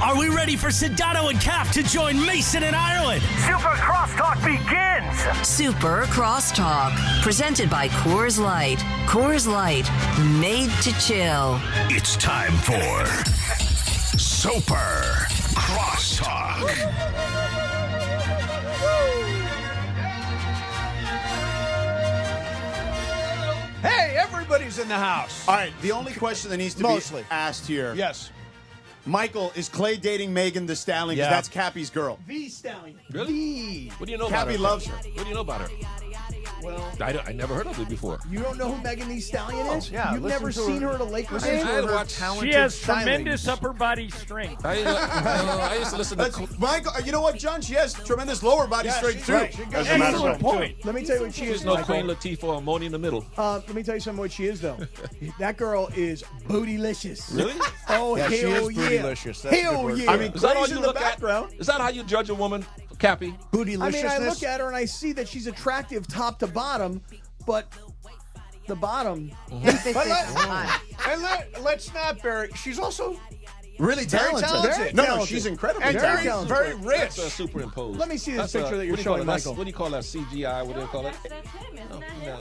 Are we ready for Sedano and Cap to join Mason in Ireland? Super Crosstalk begins. Super Crosstalk, presented by Coors Light. Coors Light, made to chill. It's time for Super Crosstalk. Hey, everybody's in the house. All right, the only question that needs to be asked here. Yes. Mychal, is Clay dating Megan Thee Stallion? Because that's Cappy's girl. The Stallion. Really? What do you know Cappy about her? loves her. What do you know about her? Well, I never heard of it before. You don't know who Megan Thee Stallion is? Yeah, You've never seen her at a Lakers game? She has tremendous upper body strength. I used to listen to Mychal, you know what, John? She has tremendous lower body strength, too. Right. As a matter of point. Let me tell you what she is. There's no Michael. Queen Latifah or Moni in the middle. Let me tell you something what she is, though. That girl is bootylicious. Really? Oh, Yeah, hell she is yeah. bootylicious. That's a good Hell word. yeah. I mean, Is that all Clay's you in the look background. at? Is that how you judge a woman, Cappy? I mean, I look at her and I see that she's attractive top to bottom, but the bottom. Let's not bury. She's also Really talented. Very No, talented. she's incredible. And Very very, talented. very rich. That's superimposed. Let me see this That's picture that you're what do you call showing, it? Michael. What do you call that? CGI? What do you call it?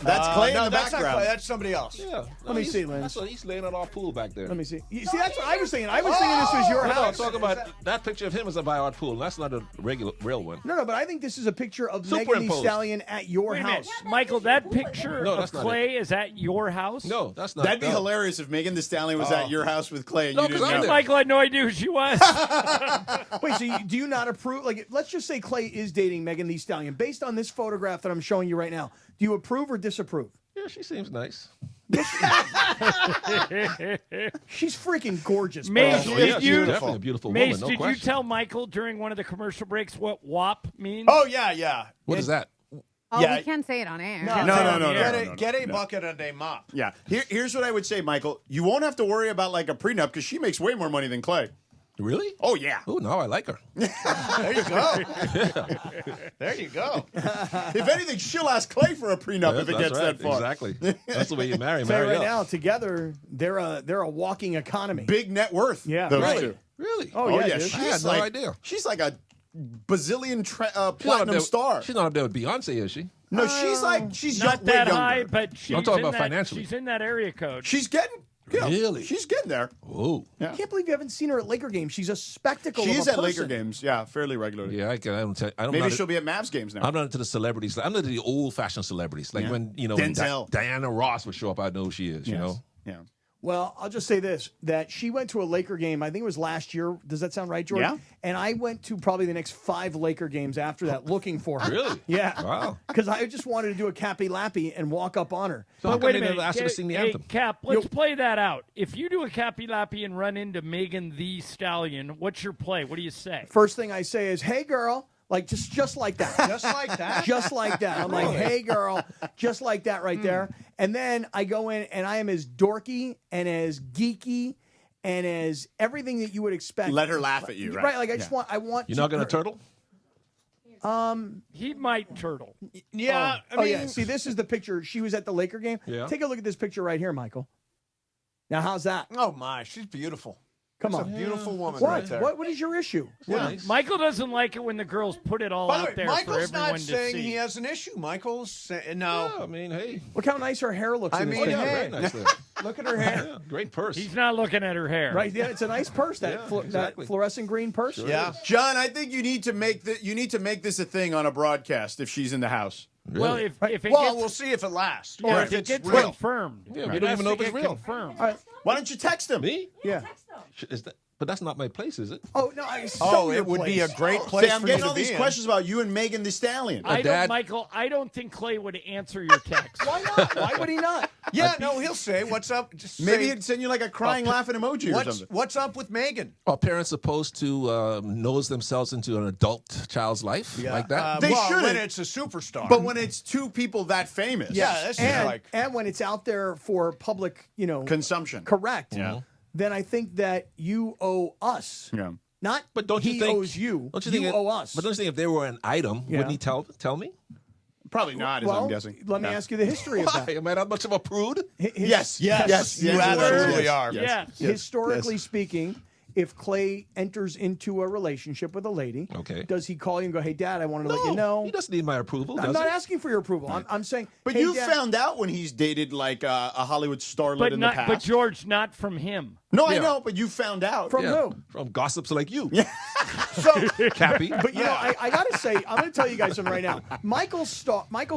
That's Clay in no, the that's background. Not Clay, that's somebody else. Yeah. Let me see, Lynn. That's what he's laying on our pool back there. Let me see. You see, that's what I was thinking. I was thinking this was your No, I'm house. talking about that picture of him is by our pool. That's not a real one. No, but I think this is a picture of Megan Thee Superimposed. Stallion at your Wait a minute, house. Michael, that picture No, of that's not Clay is at your house? No, that's not. That'd be hilarious if Megan Thee Stallion was at your house with Clay and No, you 'cause didn't I'm know. there. Michael had no idea who she was. Wait, so do you not approve? Like, let's just say Clay is dating Megan Thee Stallion. Based on this photograph that I'm showing you right now, do you approve or disapprove? Yeah, she seems nice. She's freaking gorgeous. Mace, bro. did she's you, definitely a beautiful Mace, woman, no did question. you tell Michael during one of the commercial breaks what WAP means? Oh, yeah. What is that? Oh, Yeah. we can't say it on air. No. Get a bucket and a mop. Yeah. Here's what I would say, Michaal. You won't have to worry about like a prenup because she makes way more money than Clay. Really? Oh, yeah. Oh, no, I like her. There you go. There you go. If anything, she'll ask Clay for a prenup if it That's gets right. that far. Exactly. That's the way you marry. Tell you Marry right up. now, together they're a walking economy. Big net worth. Yeah. Those Really? two. Really? Oh, yeah, dude. She's I had no like, idea. She's like a bazillion She's not up platinum there- star. She's not up there with Beyonce, is she? No, she's Not way that younger. high, but she's I'm talking in about that, financially. She's in that area code. She's getting. Yeah, Really? She's getting there. Oh. Yeah. I can't believe you haven't seen her at Laker games. She's a spectacle. She of is a at Laker person. games, yeah, fairly regularly. Yeah, I don't Maybe know. she'll be at Mavs games now. I'm not into the celebrities. I'm into the old-fashioned celebrities. Like when, when Denzel. Diana Ross would show up, I know who she is, you know? Yeah. Well, I'll just say this, that she went to a Laker game, I think it was last year. Does that sound right, George? Yeah. And I went to probably the next 5 Laker games after that looking for her. Really? Yeah. Wow. Because I just wanted to do a Cappy Lappy and walk up on her. So But wait a minute. asked her to sing the Hey, anthem? Cap, let's play that out. If you do a Cappy Lappy and run into Megan the Stallion, what's your play? What do you say? First thing I say is, hey, girl. Like, just like that. Just like that? Just like that. I'm like, hey, girl. Just like that right there. And then I go in, and I am as dorky and as geeky and as everything that you would expect. Let her laugh at you, right? Right. Like, I want You're not going to turtle? He might turtle. Yeah. Yeah. See, this is the picture. She was at the Laker game. Yeah. Take a look at this picture right here, Michael. Now, how's that? Oh, my. She's beautiful. Come That's on. a beautiful woman What? right there. What is your issue? Yeah. Michael doesn't like it when the girls put it all By the out way, there for Michael's everyone not to saying see. he has an issue. Michael's saying, no. Yeah, I mean, hey. Look how nice her hair looks. I in this mean, picture. hey. Very nice there. Look at her hair. Yeah, great purse. He's not looking at her hair. Right, yeah, it's a nice purse. That Yeah, exactly. that fluorescent green purse. Sure Yeah. John, I think you need to make this a thing on a broadcast if she's in the house. Well, if it Well, gets, we'll see if it lasts. or Or if it gets real. confirmed. Yeah, we It don't has even know to if it's get real. confirmed. All right. Why don't you text him? Me? Yeah. But that's not my place, is it? Oh no! Oh, it would be a great place Say, I'm for getting you all to these be in. questions about you and Megan the Stallion. Michael, I don't think Clay would answer your text. Why not? Why would he not? Yeah, no, he'll say, what's up? Just Maybe say, he'd send you like a crying, laughing emoji or something. What's up with Megan? Are parents supposed to nose themselves into an adult child's life like that? They well, shouldn't. when it's a superstar. But when it's two people that famous, Yeah, this is and, like- and when it's out there for public, consumption. correct. Yeah. Then I think that you owe us. Yeah. Not. But don't you he think owes you. Don't you You think owe us. But don't you think if they were an item, Yeah. wouldn't he tell me? Probably not, as well, I'm guessing. let me ask you the history of Why? that. Am I not much of a prude? Yes. you absolutely are. Yes. Historically speaking, if Clay enters into a relationship with a lady, Okay. does he call you and go, "Hey, Dad, I wanted to let you know"? He doesn't need my approval, I'm does not he? asking for your approval. I'm saying, But hey, you Dad, found out when he's dated like a Hollywood starlet But in not. the past. But George, not from him. No, I Yeah. know, but you found out. from Yeah. who? From gossips like you. So, Cappy. but you know, I got to say, I'm going to tell you guys something right now. Michael's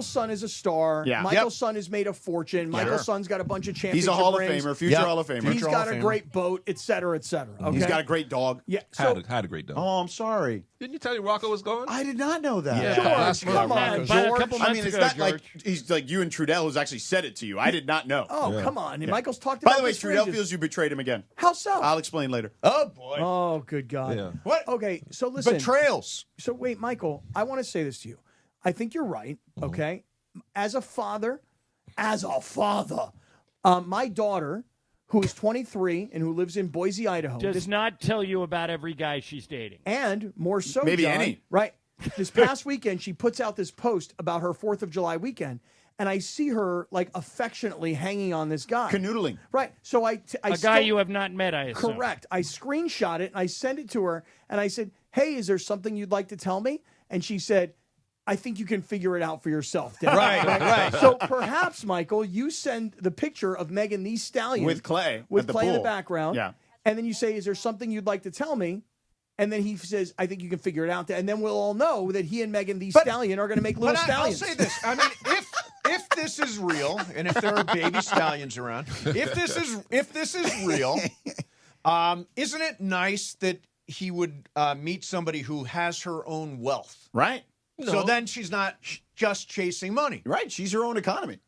son is a star. Yeah. Michael's son has made a fortune. Michael's Sure. son's got a bunch of He's championship a Hall of rings. Famer, future Hall of Famer. He's got a great boat, et cetera, et cetera. Okay? He's got a great dog. Yeah. So, Had a great dog. Oh, I'm sorry. Didn't you tell you Rocco was going? I did not know that. Yeah. George, Last come month. on, About a George. couple I months mean, it's ago, not like George. he's like you and Trudell who's actually said it to you. I did not know. Oh, Yeah. come on. And Michael's talked about By the way, this for Trudell ages. feels you betrayed him again. How so? I'll explain later. Oh, boy. Oh, good God. Yeah. What? Okay, so listen. Betrayals. So wait, Michael, I want to say this to you. I think you're right, okay? As a father, my daughter, who is 23 and who lives in Boise, Idaho, Does not tell you about every guy she's dating. and more so, Maybe John, any. right? This past weekend, she puts out this post about her 4th of July weekend, and I see her like affectionately hanging on this guy. Canoodling. Right. So I A guy you have not met, I assume. Correct. I screenshot it and I sent it to her and I said, "Hey, is there something you'd like to tell me?" And she said, "I think you can figure it out for yourself, Dad." Right. So perhaps, Michael, you send the picture of Megan the Stallion With Clay with at the Clay in the pool. background. Yeah. And then you say, "Is there something you'd like to tell me?" And then he says, "I think you can figure it out." And then we'll all know that he and Megan the Stallion are going to make little But I'll stallions. say this. I mean, if this is real, and if there are baby stallions around, if this is real, isn't it nice that he would meet somebody who has her own wealth? Right. So then she's not just chasing money. Right. She's her own economy.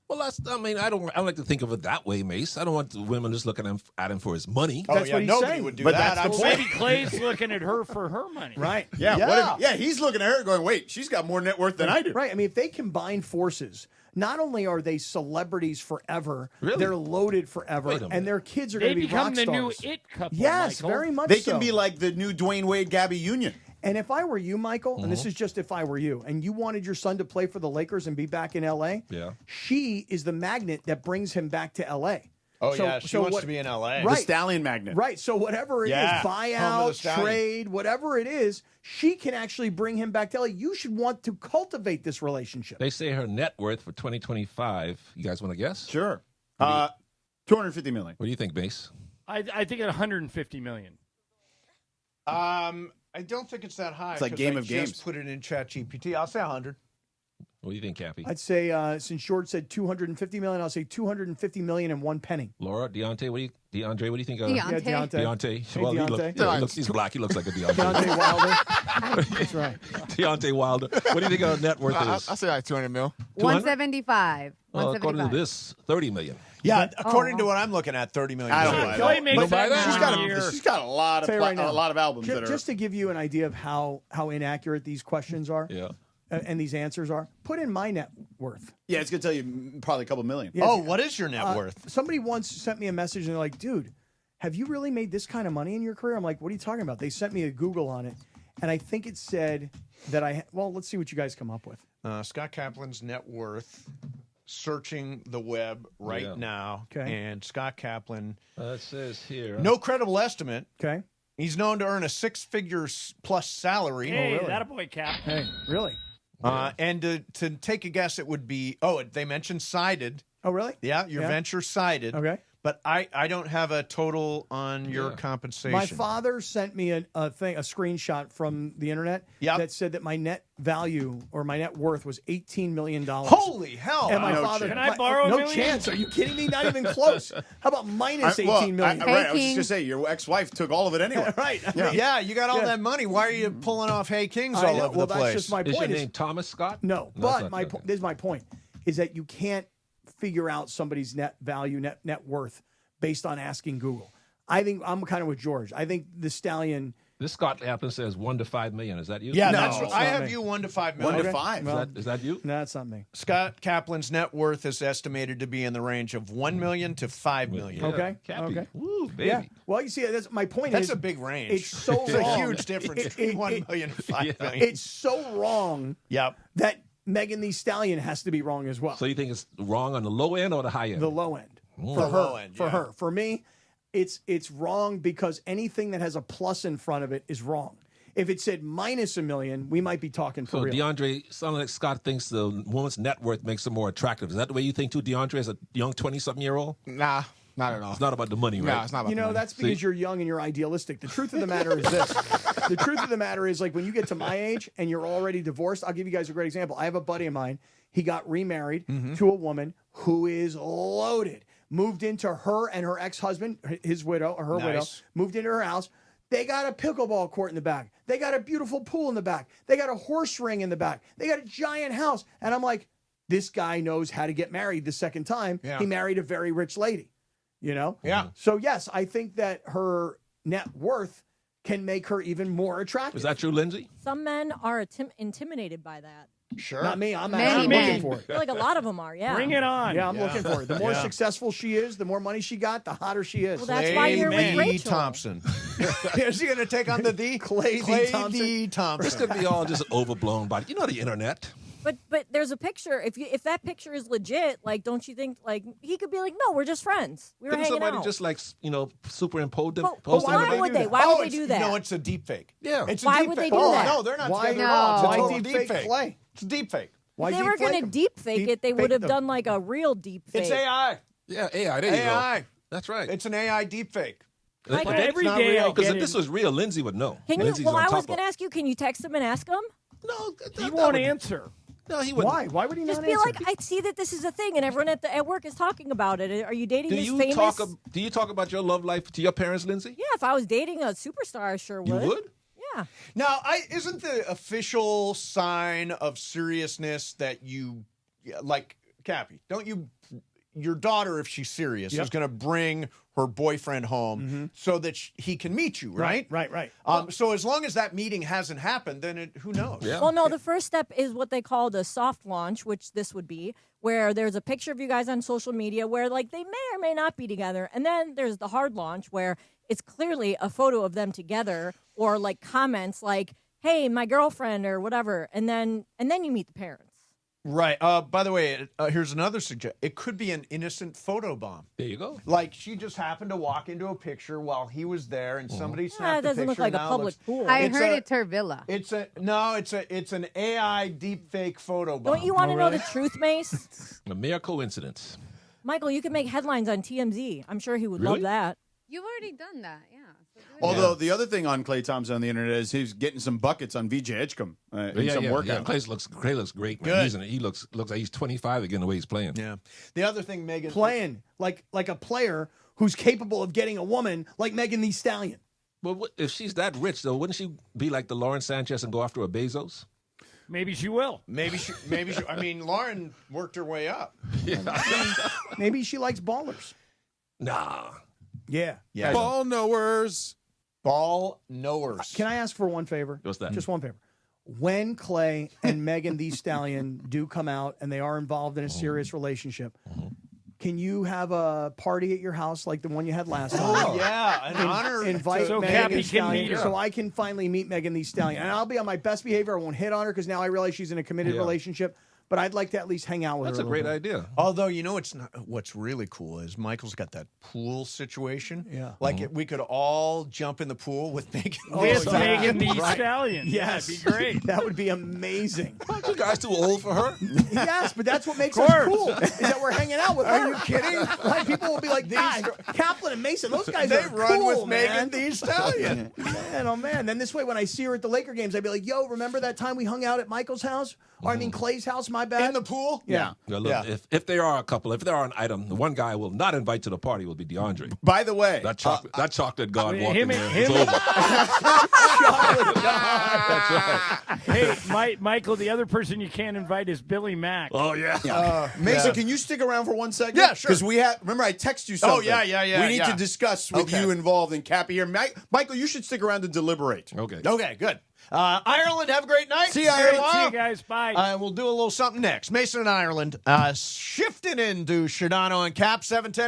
Well, I don't like to think of it that way, Mace. I don't want the women just looking at him for his money. That's what he's nobody saying. would do But that. that's the I'm point. saying. Maybe Clay's looking at her for her money. Right. Yeah. Yeah. He's looking at her going, wait, she's got more net worth than I do. Right. I mean, if they combine forces, not only are they celebrities forever, Really? they're loaded forever, Wait a minute. and their kids are They going to be become rock the new stars. it couple, Yes, Michael. very much They so. can be like the new Dwayne Wade, Gabby Union. And if I were you, Michael, and this is just if I were you, and you wanted your son to play for the Lakers and be back in L.A., Yeah. she is the magnet that brings him back to L.A. Oh, So- yeah. She so wants what- to be in L.A. Right. The Stallion Magnet. Right. So whatever it is, Yeah, home of the buyout, stallion. trade, whatever it is, she can actually bring him back to LA. You should want to cultivate this relationship. They say her net worth for 2025. You guys want to guess? Sure. 250 million. What do you think, Mace? I think at 150 million. I don't think it's that high. It's like 'cause Game I of just Games. put it in ChatGPT. I'll say 100. What do you think, Cappy? I'd say since George said $250 million, I'll say $250 million and 1 penny. Laura, DeAndre, what do you think? Deontay. Yeah, Deontay. Deontay. Hey, Well, Deontay. he's black. He looks like a Deontay. Deontay Wilder. That's right. Deontay Wilder. What do you think our net worth is? I say like 200 mil. 175. According to this, $30 million. Yeah, according to what I'm looking at, $30 million. I don't buy Kelly that. makes that She's got a lot of Right now, a lot of albums that are just to give you an idea of how inaccurate these questions are. Yeah. And these answers are. Put in my net worth. Yeah, it's gonna tell you probably a couple million. Yeah, Oh, what is your net worth? Somebody once sent me a message and they're like, dude, have you really made this kind of money in your career? I'm like, what are you talking about? They sent me a Google on it. And I think it said that well, let's see what you guys come up with. Scott Kaplan's net worth, searching the web right now. Okay. And Scott Kaplan. It says here. No credible estimate. Okay. He's known to earn a 6-figure plus salary. Hey, that a boy, Cap. Hey, really? And to take a guess, it would be, they mentioned sided. Oh, really? Yeah, your venture sided. Okay. But I don't have a total on your compensation. My father sent me a screenshot from the internet that said that my net value or my net worth was $18 million. Holy hell! And my No father, chance. Can I borrow no $1 million? chance. Are you kidding me? Not even close. How about minus $18 million? I was just gonna say your ex-wife took all of it anyway. Right. Yeah, you got all that money. Why are you pulling off Hey Kings all over the place? That's just my point. Is your name Thomas Scott? No, but this is my point, is that you can't figure out somebody's net value, net worth based on asking Google. I think I'm kind of with George. I think the Stallion. This Scott Kaplan says 1 to 5 million. Is that you? Yeah, No, I have you 1 to 5 million. 1 to 5. Well, Is that you? No, that's not me. Scott Kaplan's net worth is estimated to be in the range of $1 million to $5 million. Okay. Cappy. Okay. Woo, baby. Yeah. Well, you see, that's my point. That's is a big range. It's so It's wrong. a huge difference between $1 million and $5 million. It's so wrong. Yep. That Megan Thee Stallion has to be wrong as well. So you think it's wrong on the low end or the high end? The low end. Mm. For The her. low end, For yeah. her. For me, it's wrong because anything that has a plus in front of it is wrong. If it said minus $1 million, we might be talking for So real. DeAndre, sounds like Scott thinks the woman's net worth makes her more attractive. Is that the way you think too, DeAndre, as a young 20-something-year-old? Nah, not at all. It's not about the money, right? No, it's not about the money. That's because you're young and you're idealistic. The truth of the matter is this. The truth of the matter is, like, when you get to my age and you're already divorced, I'll give you guys a great example. I have a buddy of mine. He got remarried to a woman who is loaded. Moved into her and her ex-husband, his widow, or her widow, moved into her house. They got a pickleball court in the back. They got a beautiful pool in the back. They got a horse ring in the back. They got a giant house. And I'm like, this guy knows how to get married the second time. Yeah. He married a very rich lady, you know? Yeah. So, yes, I think that her net worth can make her even more attractive. Is that true, Lindsay? Some men are intimidated by that. Sure. Not me. I'm Many actually men. looking for I it. feel like a lot of them are, yeah. Bring it on. Yeah, I'm looking for it. The more successful she is, the more money she got, the hotter she is. Well, that's why you're with Clay D. Rachel. Thompson. Is he going to take on the D? Clay D. Thompson. This could be all just overblown by, you know, the internet. But there's a picture. If that picture is legit, like, don't you think, like, he could be like, no, we're just friends. We were Couldn't hanging somebody out. just, like, superimpose them? But post them why together? would they? Why would they do that? No, it's a deep fake. Yeah. It's a Why deep would they fake. do Oh, that? No, they're not Why together no? at all. It's a Why total deep deep fake fake. Clay? It's a deep fake. Why If they deep were going to fake deep fake Deep it, they fake would have them. done like a real deep fake. It's AI. Yeah, AI. There you AI. go. That's right. It's an AI deep fake. Like, But every it's not day real, I because get if this in- was real, Lindsay would know. Can you? Lindsay's Well, on I top was of going to ask you. Can you text him and ask him? No, He won't answer. No, he wouldn't. Why? Why would he Just not be answer? like, I see that this is a thing, and everyone at work is talking about it. Are you dating Do this you famous? do you talk about your love life to your parents, Lindsay? Yeah, if I was dating a superstar, I sure You would. would? Yeah. Now, isn't the official sign of seriousness that you, like, Cappy, don't you, your daughter, if she's serious, is going to bring her boyfriend home so that he can meet you, right? Right. So as long as that meeting hasn't happened, then who knows? Yeah. Well, no, the first step is what they call the soft launch, which this would be, where there's a picture of you guys on social media where, like, they may or may not be together. And then there's the hard launch where it's clearly a photo of them together or, like, comments like, hey, my girlfriend or whatever. And then you meet the parents. Right. By the way, here's another suggestion. It could be an innocent pho bomb. There you go. Like she just happened to walk into a picture while he was there, and somebody snapped it doesn't the look picture. like a Now it public looks- pool. I It's heard a- it's her villa. It's an AI deep fake photo bomb. Don't you want to know the truth, Mace? A mere coincidence. Michael, you can make headlines on TMZ. I'm sure he would Really? love that. You've already done that, yeah. Although the other thing on Klay Thompson on the internet is he's getting some buckets on VJ Edgecombe in some workout. Klay looks great, man. He looks like he's 25 again the way he's playing. Yeah. The other thing, Megan, playing like a player who's capable of getting a woman like Megan Thee Stallion. Well, if she's that rich, though, wouldn't she be like the Lauren Sanchez and go after a Bezos? Maybe she will. Maybe she. I mean, Lauren worked her way up. Maybe she likes ballers. Nah. Yeah. Ball knowers. Ball knowers. Can I ask for one favor? What's that? Just one favor. When Klay and Megan Thee Stallion do come out and they are involved in a serious relationship, can you have a party at your house like the one you had last time? Oh, yeah. An honor. Invite So Megan Cappy Thee can Stallion meet her. so I can finally meet Megan Thee Stallion. And I'll be on my best behavior. I won't hit on her because now I realize she's in a committed relationship. But I'd like to at least hang out with That's her. a great idea. Although, you know, what's really cool is Michael's got that pool situation. Yeah. Like we could all jump in the pool with Megan. With Megan Thee Stallion. Yes. That'd be great. That would be amazing. Aren't you guys too old for her? Yes, but that's what makes us cool, is that we're hanging out with her. Are you kidding? Like, people will be like, Kaplan and Mason, those guys They are run cool, with man. Megan Thee Stallion. Man, oh, man. Then this way, when I see her at the Laker games, I'd be like, yo, remember that time we hung out at Michael's house? Or, I mean, Clay's house, my bad. In the pool? Yeah. Now, look, if they are a couple, if they are an item, the one guy I will not invite to the party will be DeAndre. By the way, That chocolate god walked him in and- there. It's him and- over. That's right. Hey, Michael, the other person you can't invite is Billy Mack. Oh, yeah. Mason, can you stick around for 1 second? Yeah, sure. Because remember, I text you something. yeah. We need to discuss with Okay. you involved in Cappy here. Michael, you should stick around to deliberate. Okay. Okay, good. Ireland, have a great night. See you, Ireland. See you guys. Bye. We'll do a little something next. Mason and Ireland shifting into Shadano and Cap 710.